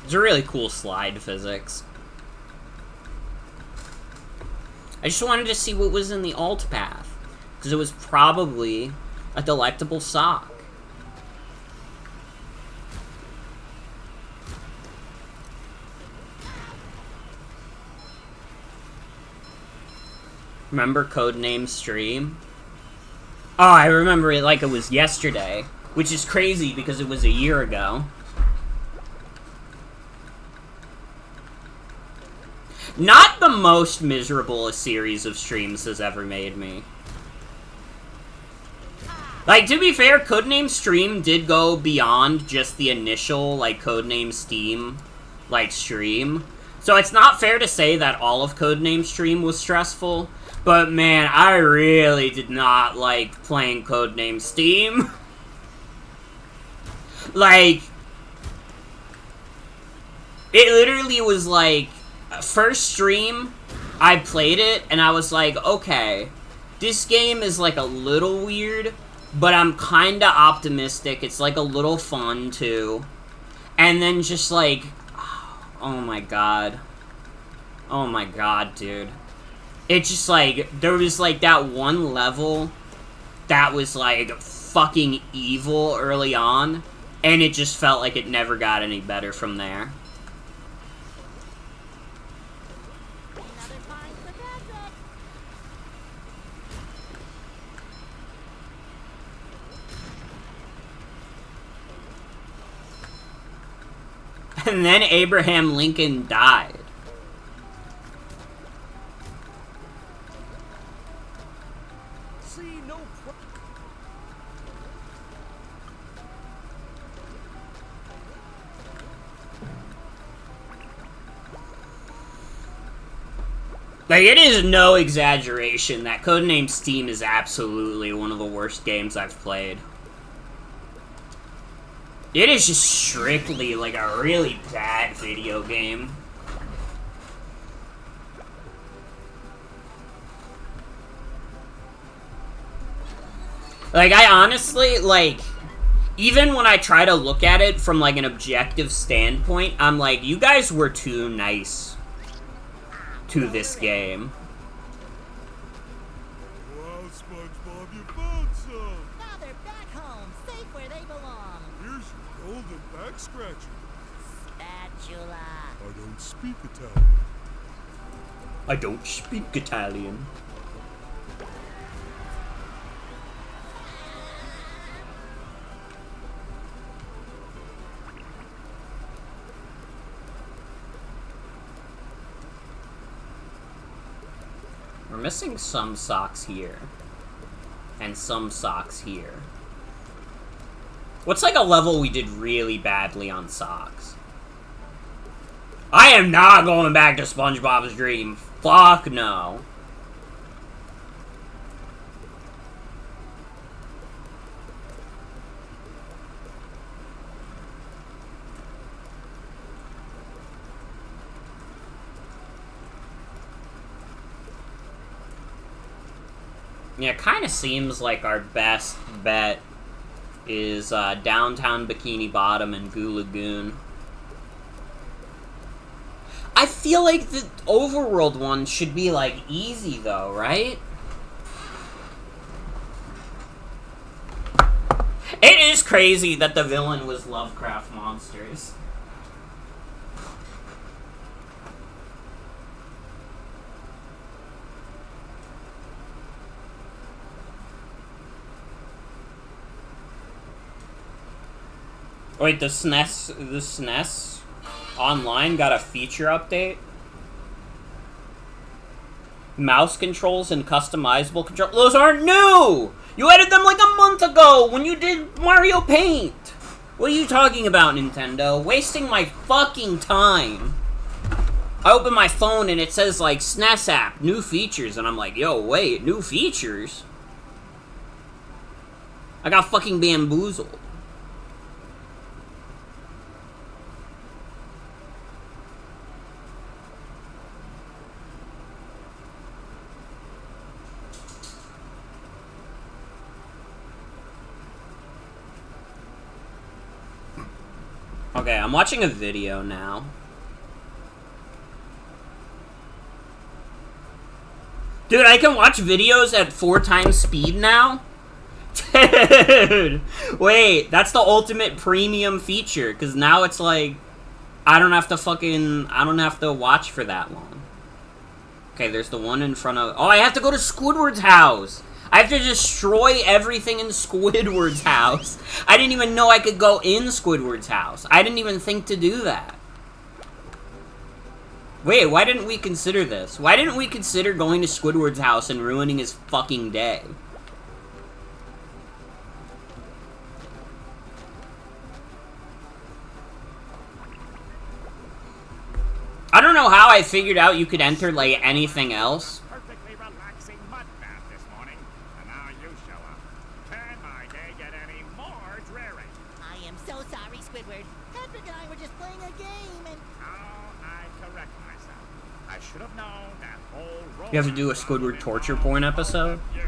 It's a really cool slide physics. I just wanted to see what was in the alt path. Because it was probably A delectable sock. Remember Codename Stream? Oh, I remember it like it was yesterday. Which is crazy because it was a year ago. Not the most miserable a series of streams has ever made me. Like, to be fair, Codename Stream did go beyond just the initial, like, Codename Steam, like, stream. So it's not fair to say that all of Codename Stream was stressful. But, man, I really did not like playing Codename Steam. Like, it literally was like, first stream, I played it, and I was like, okay, this game is like a little weird, but I'm kinda optimistic, it's like a little fun, too. And then just like, oh my god. Oh my god, dude. It just like, there was like that one level that was like fucking evil early on. And it just felt like it never got any better from there. Another find for Patrick. And then Abraham Lincoln died. See, no problem. Like, it is no exaggeration that Codename Steam is absolutely one of the worst games I've played. It is just strictly, like, a really bad video game. Like, I honestly, like, even when I try to look at it from, like, an objective standpoint, I'm like, you guys were too nice to this game. Wow, SpongeBob, you found some! Now they're back home, safe where they belong. Here's your golden back scratcher. Spatula. I don't speak Italian. I don't speak Italian. We're missing some socks here. And some socks here. What's like a level we did really badly on socks? I am not going back to SpongeBob's Dream. Fuck no. Yeah, it kind of seems like our best bet is downtown Bikini Bottom and Goo Lagoon. I feel like the overworld one should be, like, easy, though, right? It is crazy that the villain was Lovecraft monsters. Wait, the SNES Online got a feature update? Mouse controls and customizable control. Those aren't new! You added them like a month ago when you did Mario Paint! What are you talking about, Nintendo? Wasting my fucking time. I open my phone and it says, like, SNES app, new features, and I'm like, yo, wait, new features? I got fucking bamboozled. Okay, I'm watching a video now. Dude, I can watch videos at 4 times speed now? Dude! Wait, that's the ultimate premium feature, because now it's like, I don't have to watch for that long. Okay, there's the one in front of... Oh, I have to go to Squidward's house! I have to destroy everything in Squidward's house. I didn't even know I could go in Squidward's house. I didn't even think to do that. Wait, why didn't we consider this? Why didn't we consider going to Squidward's house and ruining his fucking day? I don't know how I figured out you could enter, like, anything else. Perfectly relaxing mud bath this morning, and now you show up. Can my day get any more dreary? I am so sorry, Squidward. Patrick and I were just playing a game and... Oh, I correct myself. I should have known that whole... You have to do a Squidward torture porn episode? You.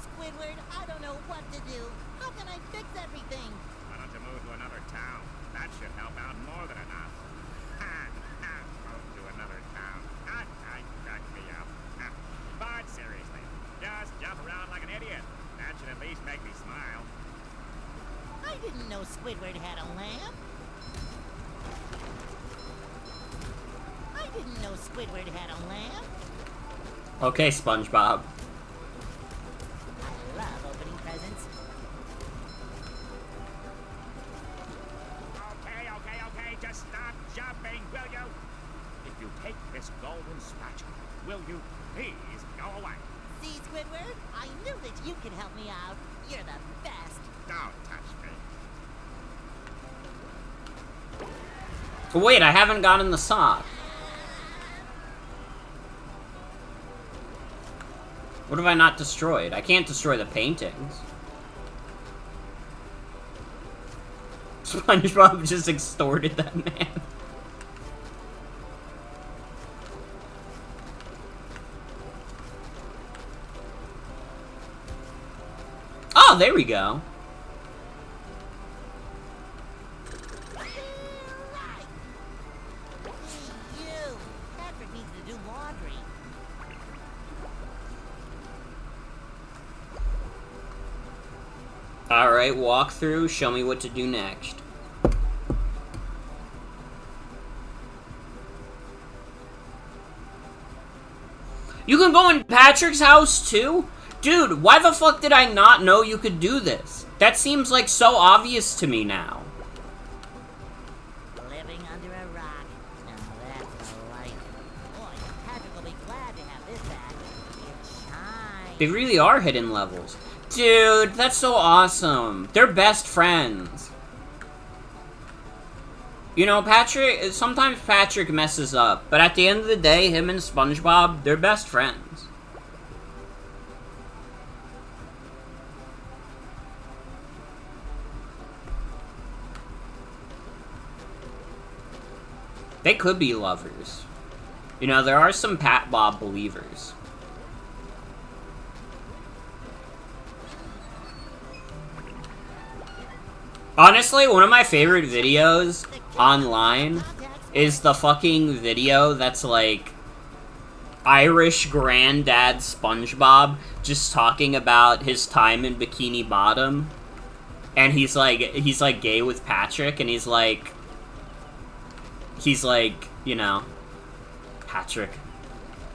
Squidward, I don't know what to do. How can I fix everything? Why don't you move to another town? That should help out more than enough. Move to another town. I crack me up. But seriously, just jump around like an idiot. That should at least make me smile. I didn't know Squidward had a lamp. I didn't know Squidward had a lamp. Okay, SpongeBob. I love opening presents. Okay, just stop jumping, will you? If you take this golden spatula, will you please go away? See, Squidward? I knew that you could help me out. You're the best. Don't touch me. Wait, I haven't gotten the sock. What have I not destroyed? I can't destroy the paintings. SpongeBob just extorted that man. Oh, there we go. Right. You. Patrick needs to do laundry. Alright, walk through, show me what to do next. You can go in Patrick's house too? Dude, why the fuck did I not know you could do this? That seems like so obvious to me now. Living under a rock. Now that's the life. Boy, Patrick will be glad to have this back. It shines. They really are hidden levels. Dude, that's so awesome. They're best friends. You know, sometimes Patrick messes up, but at the end of the day, him and SpongeBob, they're best friends. They could be lovers. You know, there are some Pat Bob believers. Honestly, one of my favorite videos online is the fucking video that's like Irish granddad SpongeBob just talking about his time in Bikini Bottom. And he's like gay with Patrick, and he's like, you know, Patrick,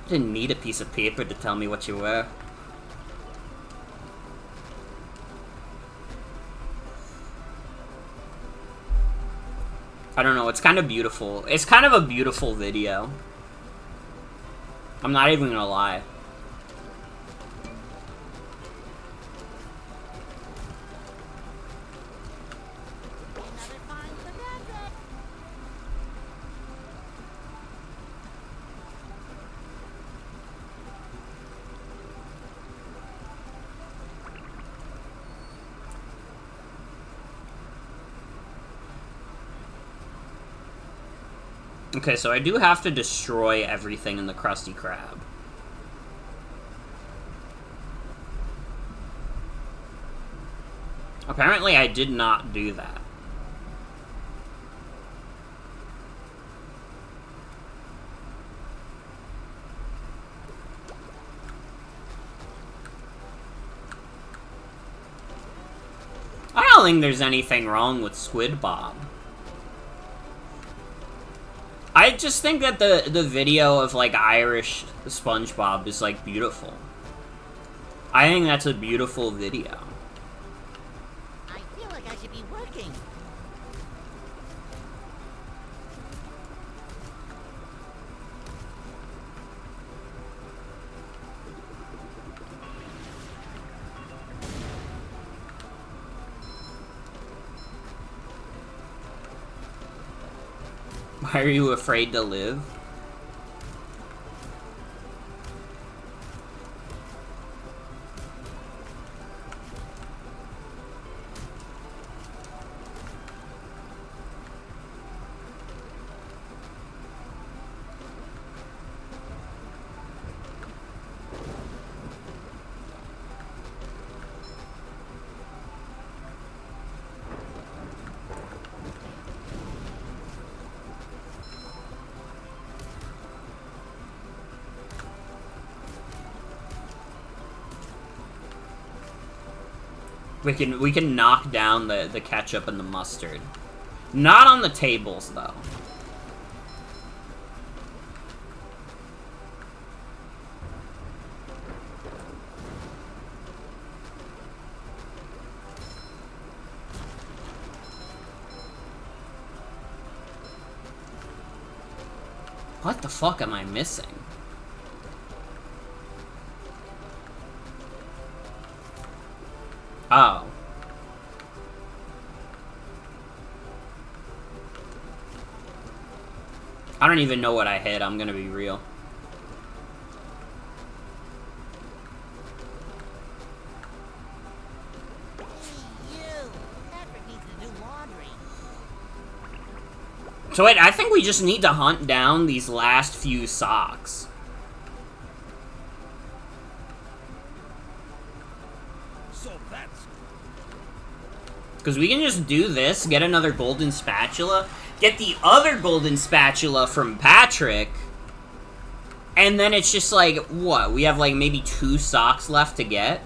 I didn't need a piece of paper to tell me what you were. I don't know, it's kind of beautiful. It's kind of a beautiful video. I'm not even gonna lie. Another find for Patrick. Okay, so I do have to destroy everything in the Krusty Krab. Apparently I did not do that. don't think there's anything wrong with Squid Bob. I just think that the video of, like, Irish SpongeBob is, like, beautiful. I think that's a beautiful video. I feel like I should be working. Why are you afraid to live? We can knock down the ketchup and the mustard. Not on the tables, though. What the fuck am I missing? Oh. I don't even know what I hit, I'm gonna be real. So wait, I think we just need to hunt down these last few socks. Because we can just do this, get another golden spatula, get the other golden spatula from Patrick, and then it's just like, what? We have like maybe 2 socks left to get?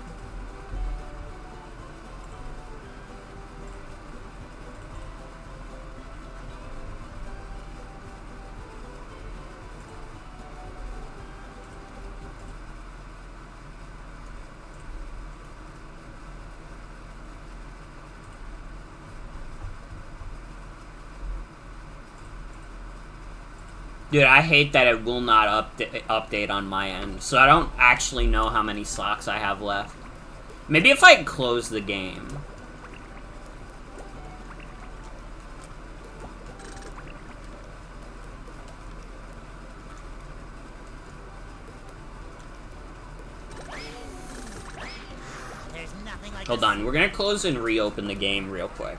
Dude, I hate that it will not update on my end, so I don't actually know how many socks I have left. Maybe if I close the game. Hold on, we're gonna close and reopen the game real quick.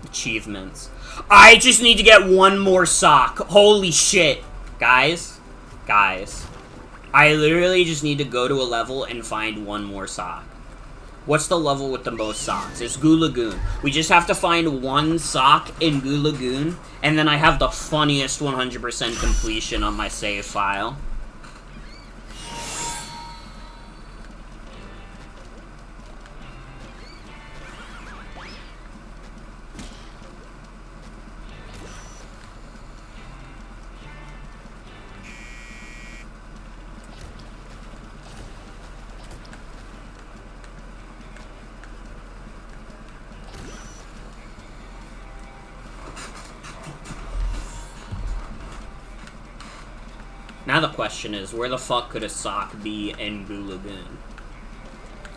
Achievements. I just need to get one more sock. Holy shit. Guys. I literally just need to go to a level and find one more sock. What's the level with the most socks? It's Goo Lagoon. We just have to find one sock in Goo Lagoon, and then I have the funniest 100% completion on my save file. Now the question is, where the fuck could a sock be in Goo Lagoon?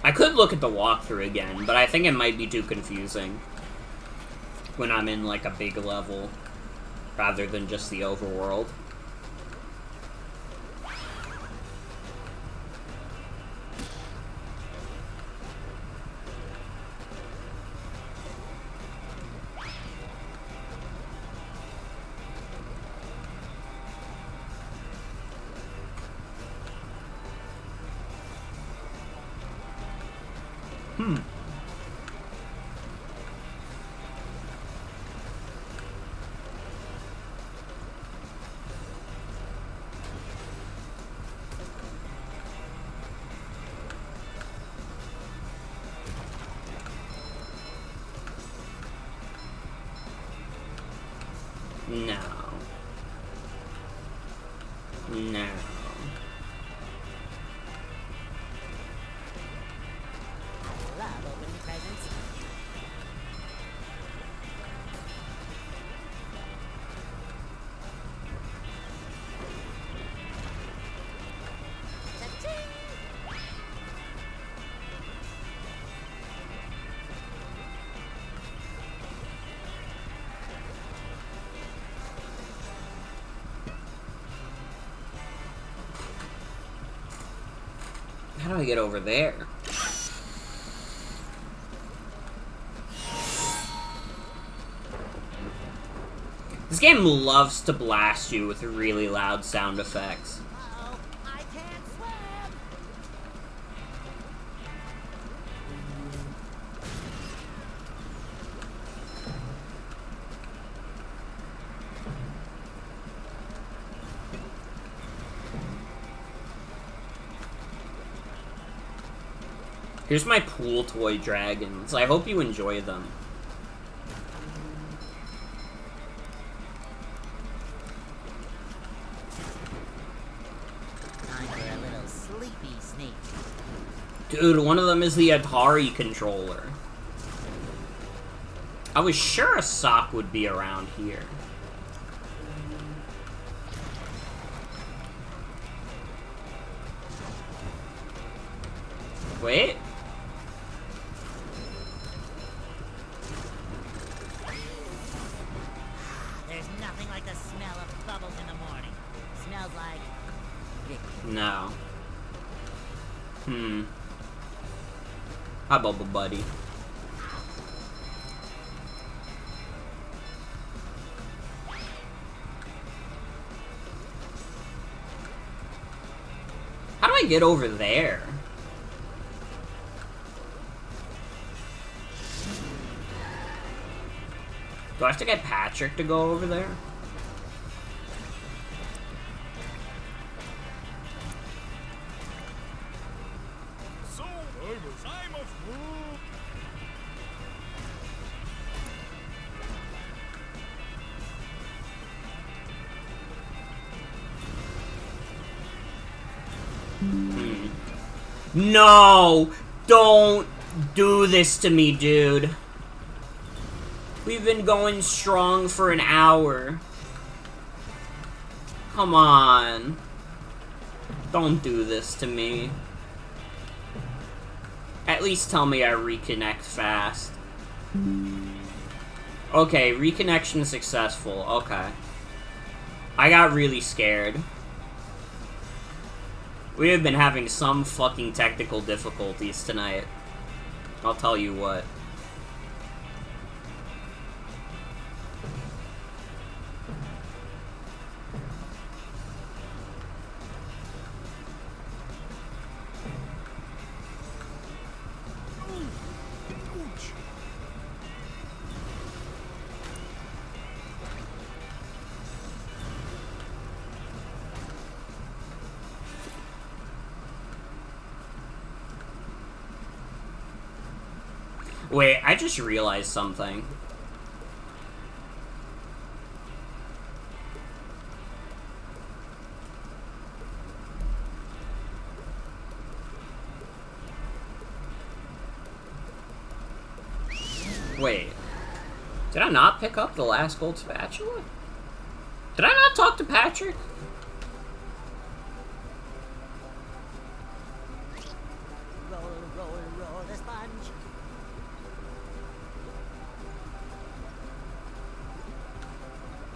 I could look at the walkthrough again, but I think it might be too confusing when I'm in, like, a big level, rather than just the overworld. No. No. Love opening presents. Cha-ching! How do I get over there? This game loves to blast you with really loud sound effects. Uh-oh, I can't swim! Here's my pool toy dragons. I hope you enjoy them. Time for a little sleepy sneak. Dude, one of them is the Atari controller. I was sure a sock would be around here. Wait. There's nothing like the smell of bubbles in the morning. Smells like... No. Hi, Bubble Buddy. How do I get over there? Do I have to get Patrick to go over there? So, I must move. No! Don't do this to me, dude. We've been going strong for an hour. Come on. Don't do this to me. At least tell me I reconnect fast. Okay, reconnection successful. Okay. I got really scared. We have been having some fucking technical difficulties tonight. I'll tell you what. Wait, I just realized something. Wait. Did I not pick up the last gold spatula? Did I not talk to Patrick? Roll, roll, roll the sponge.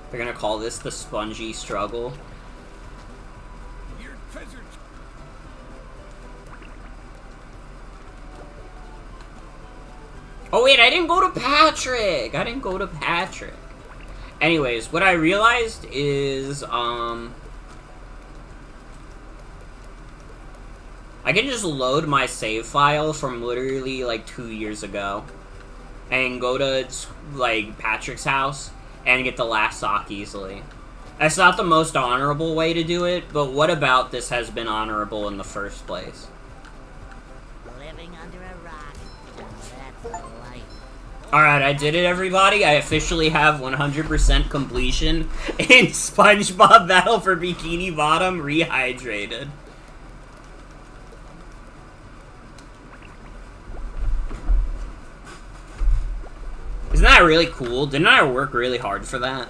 They're gonna call this the spongy struggle. Your treasures. Oh wait, I didn't go to Patrick! I didn't go to Patrick. Anyways, what I realized is, I I can just load my save file from literally, like, 2 years ago. And go to, like, Patrick's house and get the last sock easily. That's not the most honorable way to do it, but what about this has been honorable in the first place? Living under a rock. Now that's a life. Alright, I did it, everybody. I officially have 100% completion in SpongeBob Battle for Bikini Bottom Rehydrated. Isn't that really cool? Didn't I work really hard for that?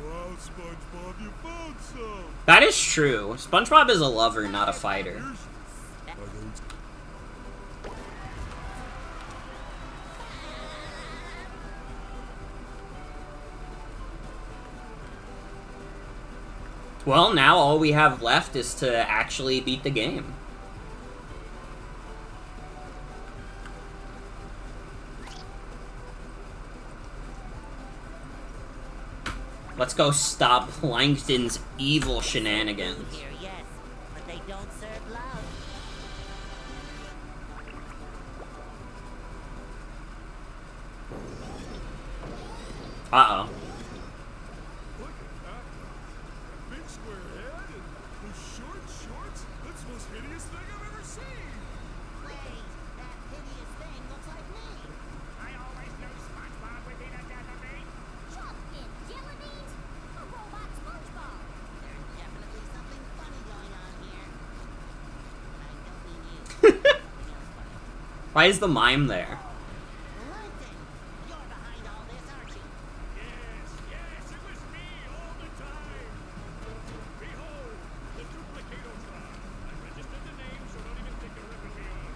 Wow, SpongeBob, you found some. That is true. SpongeBob is a lover, not a fighter. I don't. Well, now all we have left is to actually beat the game. Let's go stop Plankton's evil shenanigans. Here, yes, but they don't serve love. Uh-oh. Look at that. A big square head and those short shorts. That's the most hideous thing I've ever seen. Wait, that hideous thing looks like me. I always knew SpongeBob would be the death of me. Chompkin jelly beans? A robot SpongeBob. There's definitely something funny going on here. I don't mean you. Something else funny. Why is the mime there? Plankton, you're behind all this, aren't you? Yes, yes, it was me all the time. Behold, the Duplicatotron. I registered the name, so don't even think of ripping me off.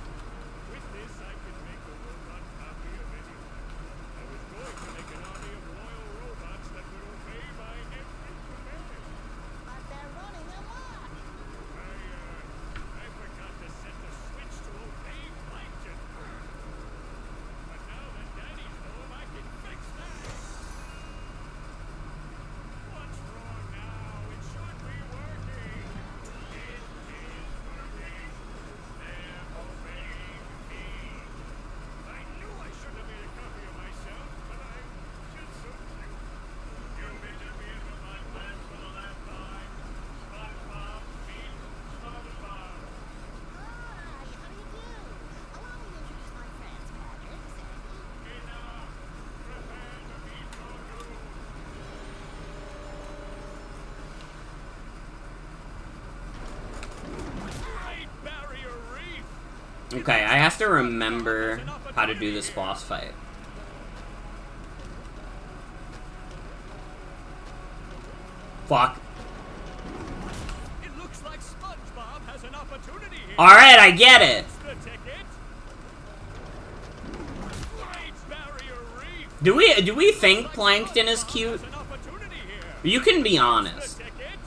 With this, I can make a robot copy of anyone. I was going to make an army of loyal robots that would obey my every command. But they're running amok. I forgot to set the switch to obey Plankton. But now that Daddy's home, I can fix that. What's wrong now? It should be working. It is working. They're obeying me. I knew I shouldn't have made a copy of myself, but I'm just so cute. You picture me as my plan for the last time. SpongeBob meets SpongeBob. Hi, how do you do? Allow me to introduce my friends, Patrick, Sandy. Enough! Prepare to meet your doom! Great Barrier Reef! Okay, I have to remember how to do this boss fight. Fuck. It looks like SpongeBob has an opportunity here. Alright, I get it. The ticket. Great Barrier Reef! Do we think Plankton is cute? Has an opportunity here. You can be The honest. ticket.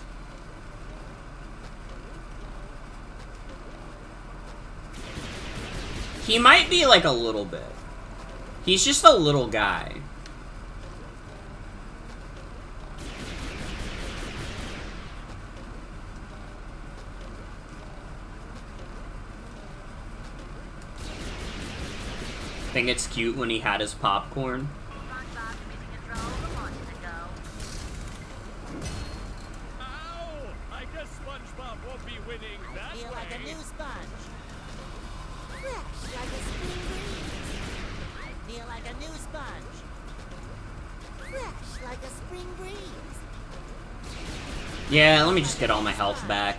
He might be like a little bit. He's just a little guy. Think it's cute when he had his popcorn. SpongeBob to mission control, launching the go. Ow! I guess SpongeBob won't be winning that Feel like a way. new sponge. Fresh like a spring breeze. I feel like a new sponge. Fresh like a spring breeze. Yeah, let me just get all my health back.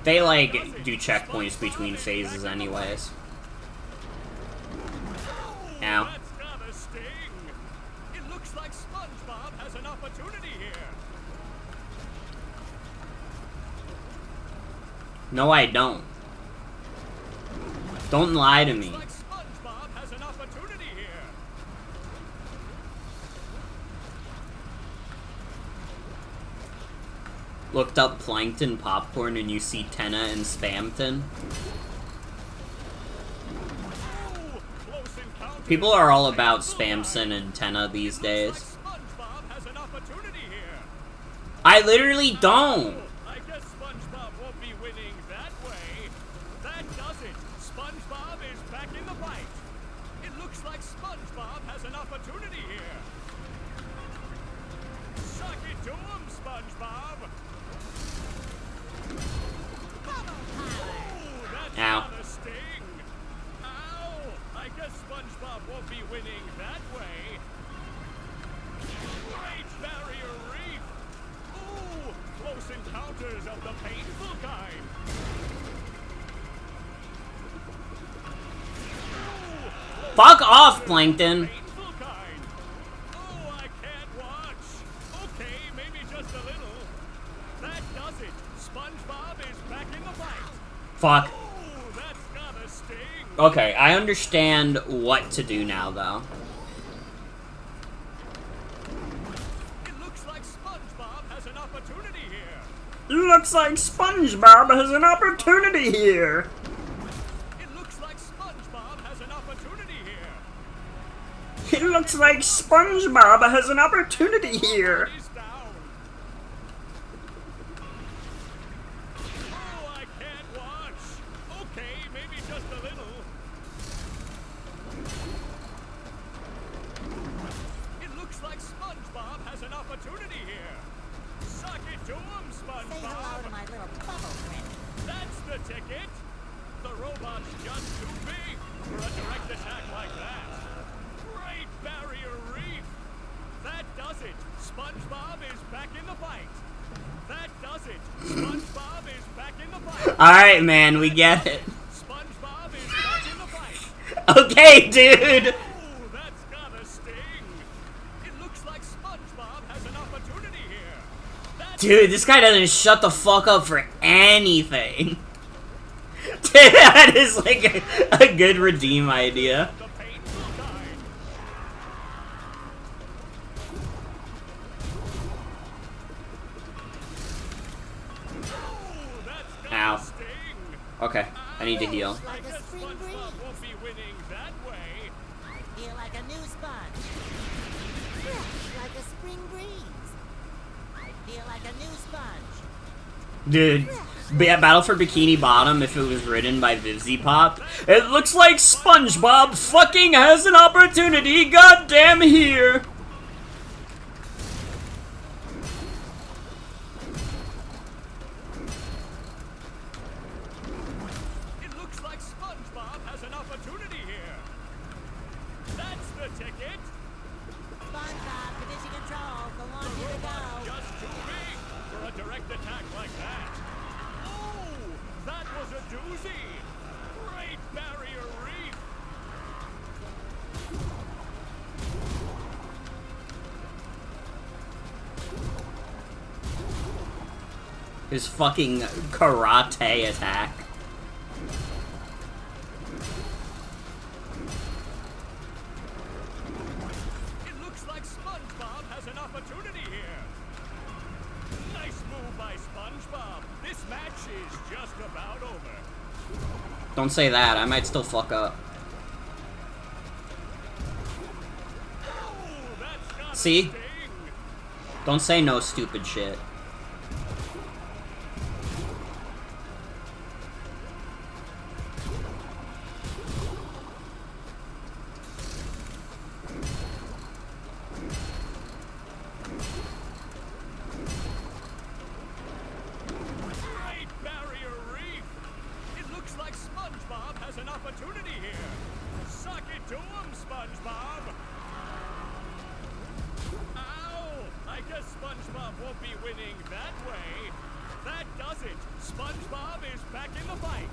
They, like, do checkpoints between phases anyways. Ow. That's gotta sting. It looks like SpongeBob has an opportunity here. No, I don't. Don't lie to me. Like SpongeBob has an opportunity here. Looked up Plankton popcorn and you see Tenna and Spamton. Oh, close encounter. People are all about Spamson and Tenna these Looks days. like SpongeBob has an opportunity here. I literally don't. I guess SpongeBob won't be winning that way. That does it. SpongeBob is back in the fight. It looks like SpongeBob has an opportunity here. Suck it to him, SpongeBob. Ooh, that's Ow. gotta sting. Ow! I guess SpongeBob won't be winning that way. Great barrier reef. Ooh, close encounters of the painful kind. Fuck off, Plankton. Painful kind. Oh, I can't watch. Okay, maybe just a little. That does it. SpongeBob is back in the fight. Fuck. Ooh, that's gotta sting. Okay, I understand what to do now, though. It looks like SpongeBob has an opportunity here. Looks like SpongeBob has an opportunity here. It looks like SpongeBob has an opportunity here. It looks like SpongeBob has an opportunity here. He's down. Oh, I can't watch. Okay, maybe just a little. It looks like SpongeBob has an opportunity here. Suck it to him, Say hello to SpongeBob. my little bubble friend. That's the ticket. The robot's just too big for a direct attack like that. Great barrier reef. That does it. SpongeBob is back in the fight. That does it. SpongeBob is back in the fight. Alright, man, we get it. SpongeBob is back in the fight. Okay, dude. Ooh, that's gotta sting. It looks like SpongeBob has an opportunity here. That's Dude, this guy doesn't shut the fuck up for anything. Dude, that is like a good redeem idea. the painful kind. Ooh, that's gotta Ow. sting. Okay, I need to heal. I Like a guess spring breeze. SpongeBob won't be winning that way. I feel like a new sponge. Fresh like a spring breeze. I feel like a new sponge. Dude, Battle for Bikini Bottom, if it was written by Vivzy Pop, it looks like SpongeBob fucking has an opportunity goddamn here. It looks like SpongeBob has an opportunity here. That's the ticket. SpongeBob, division control. The want you to go. Just too big for a direct attack like that. Oh, that was a doozy. Great barrier reef. His fucking karate attack. It looks like SpongeBob has an opportunity here. Nice move by SpongeBob. This match is just about over. Don't say that, I might still fuck up. Oh, that's gotta See? sting. Don't say no stupid shit. Great barrier reef. It looks like SpongeBob has an opportunity here. Suck it to him, SpongeBob. Ow! I guess SpongeBob won't be winning that way. That does it. SpongeBob is back in the fight.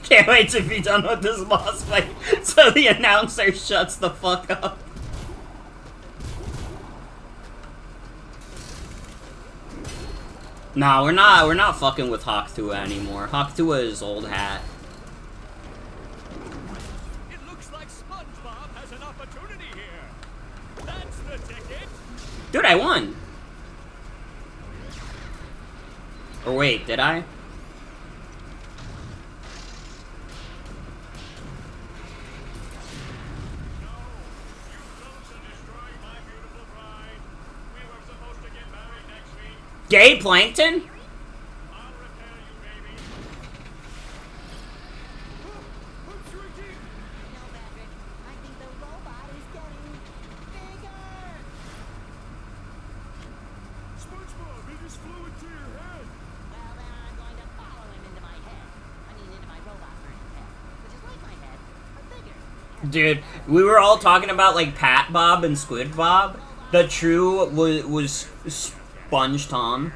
Can't wait to be done with this boss fight so the announcer shuts the fuck up. Nah, we're not fucking with Hawktua anymore. Hawktua is old hat. It looks like SpongeBob has an opportunity here. That's the ticket. Dude, I won. Or wait, did I? You close to destroying my beautiful bride. We were Gay Plankton? I'll repair you, baby. I'm shrinking! No, Patrick. I think the robot is getting bigger. SpongeBob, it just flew into your head! Well, then I'm going to follow him into my head. I mean, into my robot version's head, which is like my head, but bigger. Dude, we were all talking about like Pat Bob and Squid Bob. The true was Sponge Tom.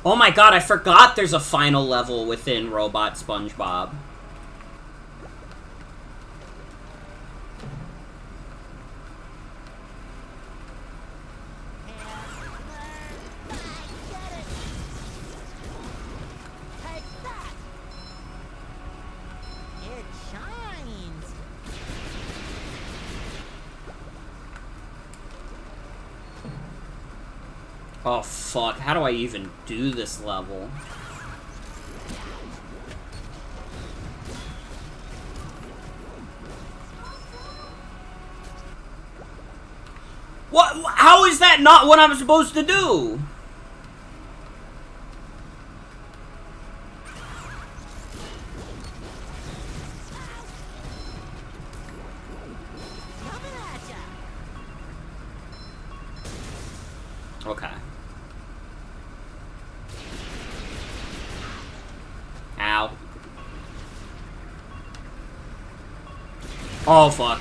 Oh my god, I forgot there's a final level within Robot SpongeBob. Take that! It shines. Oh fuck, how do I even do this level? What? How is that not what I'm supposed to do? Coming at ya. Okay. Ow. Oh fuck.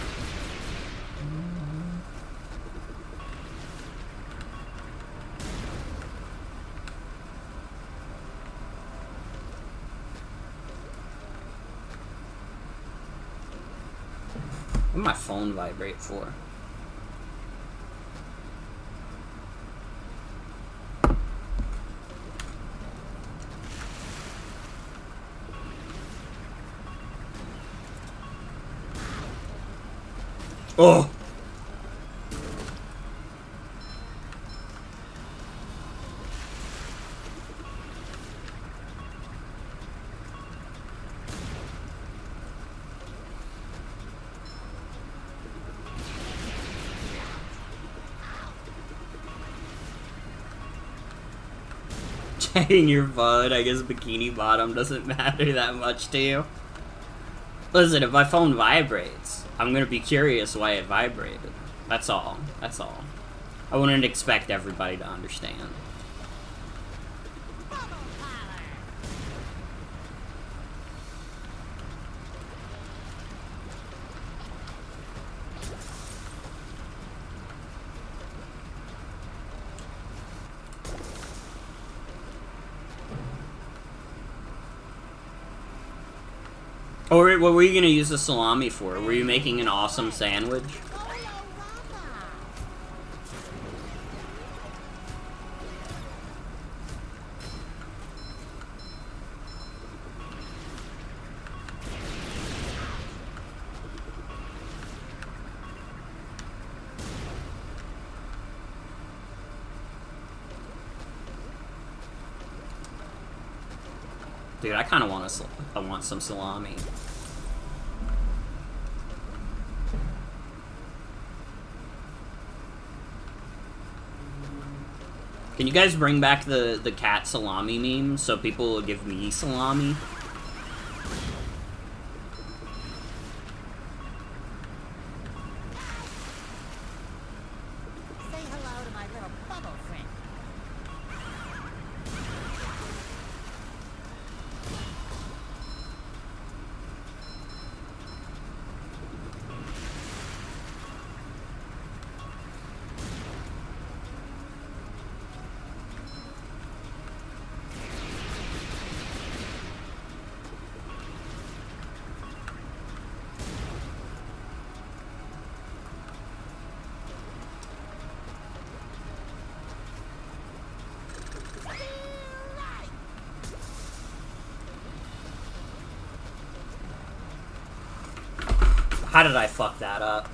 What did my phone vibrate for? Oh! Chatting your bud, I guess Bikini Bottom doesn't matter that much to you. Listen, if my phone vibrates, I'm gonna be curious why it vibrated. That's all. That's all. I wouldn't expect everybody to understand. Bubble collar. Or what were you gonna use the salami for? Were you making an awesome sandwich? Dude, I kind of want I want some salami. Can you guys bring back the cat salami meme so people will give me salami? Say hello to my little bubble friend. How did I fuck that up?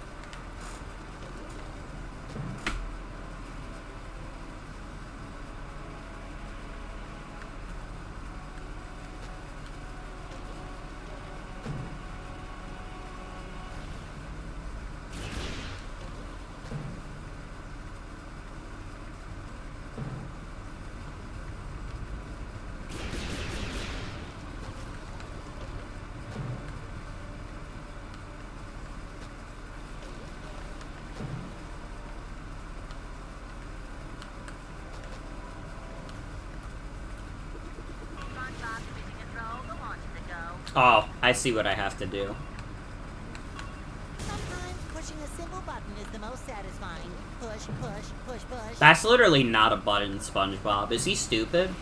Oh, I see what I have to do. Sometimes pushing a simple button is the most satisfying. Push, push, push, push. That's literally not a button, SpongeBob. Is he stupid?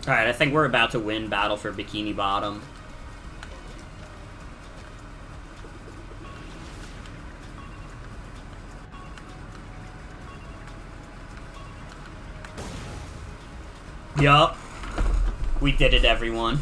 Alright, I think we're about to win Battle for Bikini Bottom. Yup. We did it, everyone.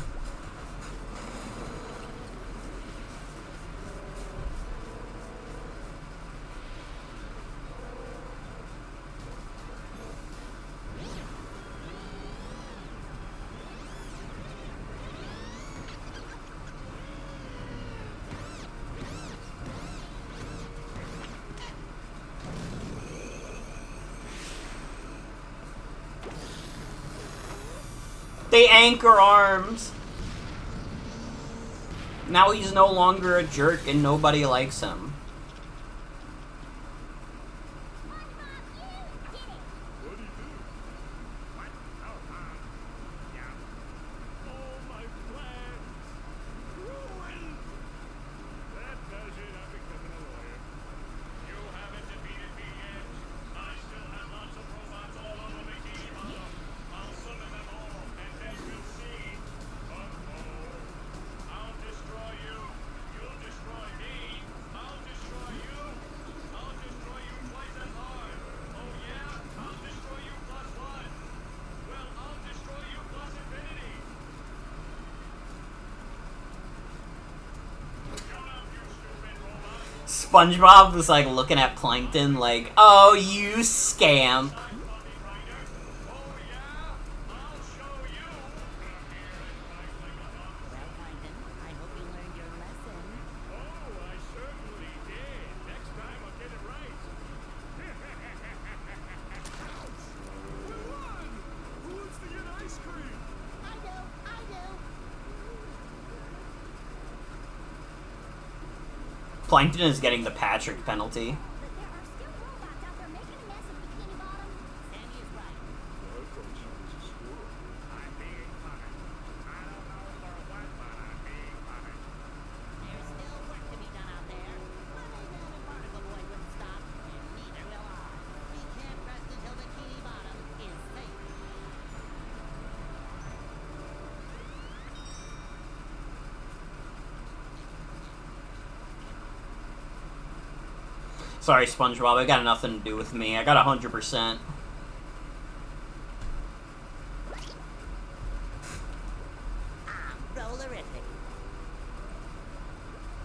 They anchor arms. Now he's no longer a jerk and nobody likes him. What'd he do? What? Yeah. All my plans ruined. That does it. I'm becoming a lawyer. You haven't defeated me yet. I still have lots of robots all over Bikini Bottom. I'll summon them all, and then you'll see. I'll destroy you. You'll destroy me. I'll destroy you. I'll destroy you twice as hard. Oh yeah? I'll destroy you plus one. Well, I'll destroy you plus infinity. Shut up, you stupid robot. SpongeBob was like looking at Plankton like, oh, you scamp. Puppy Rider. Oh yeah? I'll show you. Well, Plankton, I hope you learned your lesson. Oh, I certainly did. Next time I'll get it right. We won! Who wants to get ice cream? I do. Plankton is getting the Patrick penalty. But there are still robots out there making a mess of Bikini Bottom. Sandy is right. I thought she was a squirrel. I'm being punished. I don't know for what, but I'm being punished. There's still work to be done out there. But I know the Barnacle Boy wouldn't stop, and neither will I. We can't rest until Bikini Bottom is safe. Sorry, SpongeBob, it got nothing to do with me. I got 100%. Rollerific.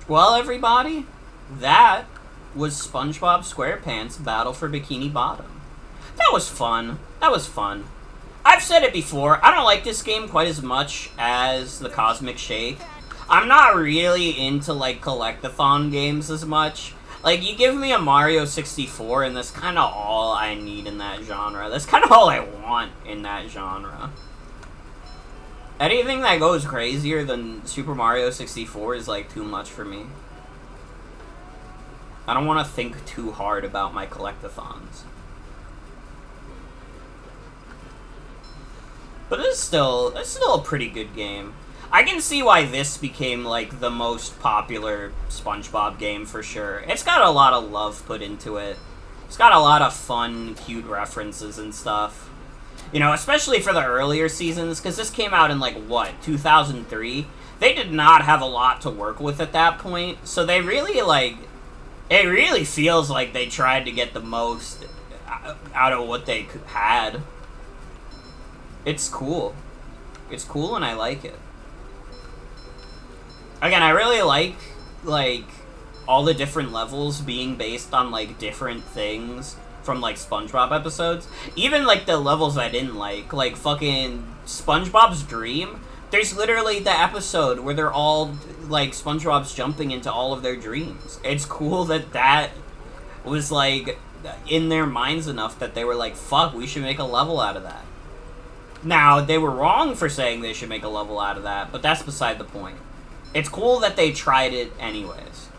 Well, everybody, that was SpongeBob SquarePants Battle for Bikini Bottom. That was fun. That was fun. I've said it before, I don't like this game quite as much as the Cosmic Shake. I'm not really into, like, collectathon games as much. Like, you give me a Mario 64, and that's kind of all I need in that genre. That's kind of all I want in that genre. Anything that goes crazier than Super Mario 64 is, like, too much for me. I don't want to think too hard about my collectathons. But it's still a pretty good game. I can see why this became, like, the most popular SpongeBob game for sure. It's got a lot of love put into it. It's got a lot of fun, cute references and stuff. You know, especially for the earlier seasons, because this came out in, like, what, 2003? They did not have a lot to work with at that point, so they really, like, it really feels like they tried to get the most out of what they had. It's cool. It's cool and I like it. Again, I really like, all the different levels being based on, like, different things from, like, SpongeBob episodes. Even, like, the levels I didn't like fucking SpongeBob's Dream. There's literally the episode where they're all, like, SpongeBob's jumping into all of their dreams. It's cool that that was, like, in their minds enough that they were like, fuck, we should make a level out of that. Now, they were wrong for saying they should make a level out of that, but that's beside the point. It's cool that they tried it anyways.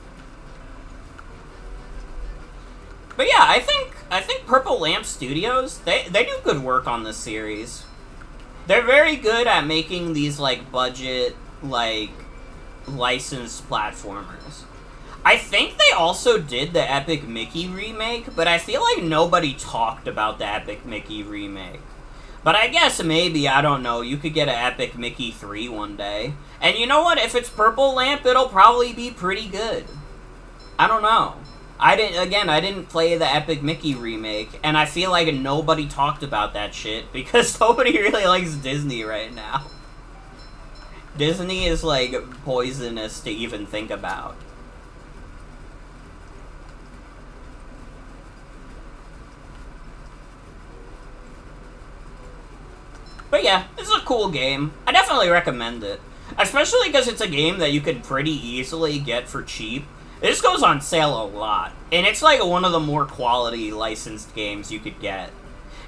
But yeah, I think Purple Lamp Studios, they do good work on this series. They're very good at making these, like, budget, like, licensed platformers. I think they also did the Epic Mickey remake, but I feel like nobody talked about the Epic Mickey remake. But I guess maybe, I don't know, you could get an Epic Mickey 3 one day. And you know what? If it's Purple Lamp, it'll probably be pretty good. I don't know. I didn't play the Epic Mickey remake, and I feel like nobody talked about that shit, because nobody really likes Disney right now. Disney is, like, poisonous to even think about. But yeah, this is a cool game. I definitely recommend it. Especially because it's a game that you could pretty easily get for cheap. This goes on sale a lot. And it's like one of the more quality licensed games you could get.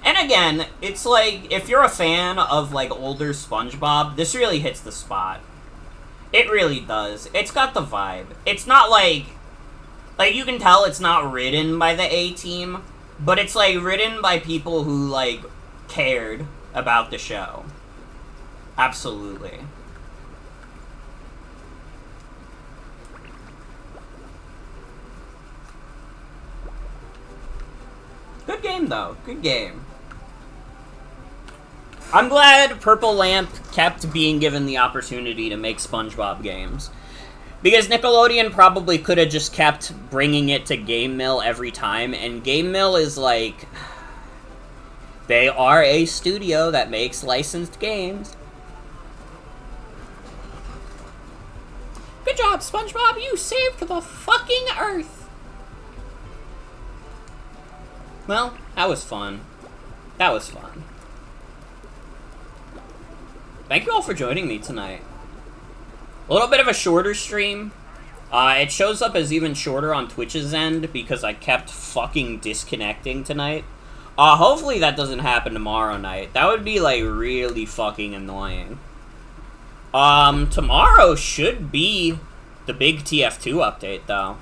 And again, it's like, if you're a fan of like older SpongeBob, this really hits the spot. It really does. It's got the vibe. It's not like you can tell it's not written by the A-Team, but it's like written by people who like cared about the show. Absolutely. Good game, though. Good game. I'm glad Purple Lamp kept being given the opportunity to make SpongeBob games. Because Nickelodeon probably could have just kept bringing it to Game Mill every time, and Game Mill is like... They are a studio that makes licensed games. Good job, SpongeBob! You saved the fucking Earth! Well, that was fun. That was fun. Thank you all for joining me tonight. A little bit of a shorter stream. It shows up as even shorter on Twitch's end because I kept fucking disconnecting tonight. Hopefully that doesn't happen tomorrow night. That would be, like, really fucking annoying. Tomorrow should be the big TF2 update, though.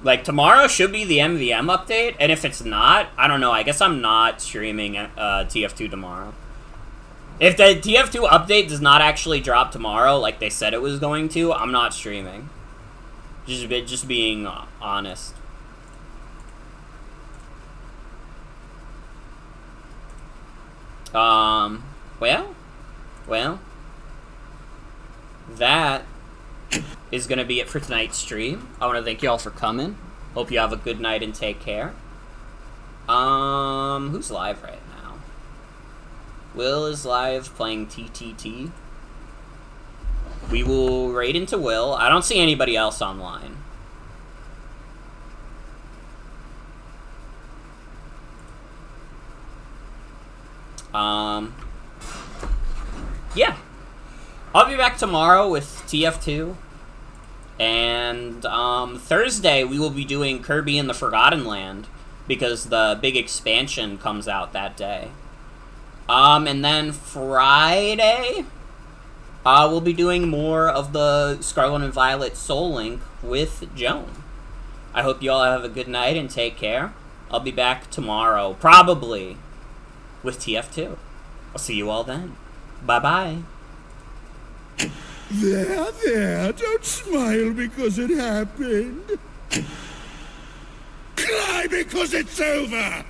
Like, tomorrow should be the MVM update, and if it's not, I don't know, I guess I'm not streaming TF2 tomorrow. If the TF2 update does not actually drop tomorrow, like they said it was going to, I'm not streaming. Just being honest. Well, that is gonna be it for tonight's stream. I want to thank you all for coming. Hope you have a good night and take care. Who's live right now? Will is live playing TTT. We will raid into Will. I don't see anybody else online. Yeah. I'll be back tomorrow with TF2. And, Thursday we will be doing Kirby and the Forgotten Land, because the big expansion comes out that day. And then Friday... we'll be doing more of the Scarlet and Violet Soul Link with Joan. I hope you all have a good night and take care. I'll be back tomorrow, probably, with TF2. I'll see you all then. Bye-bye. There, don't smile because it happened. Cry because it's over!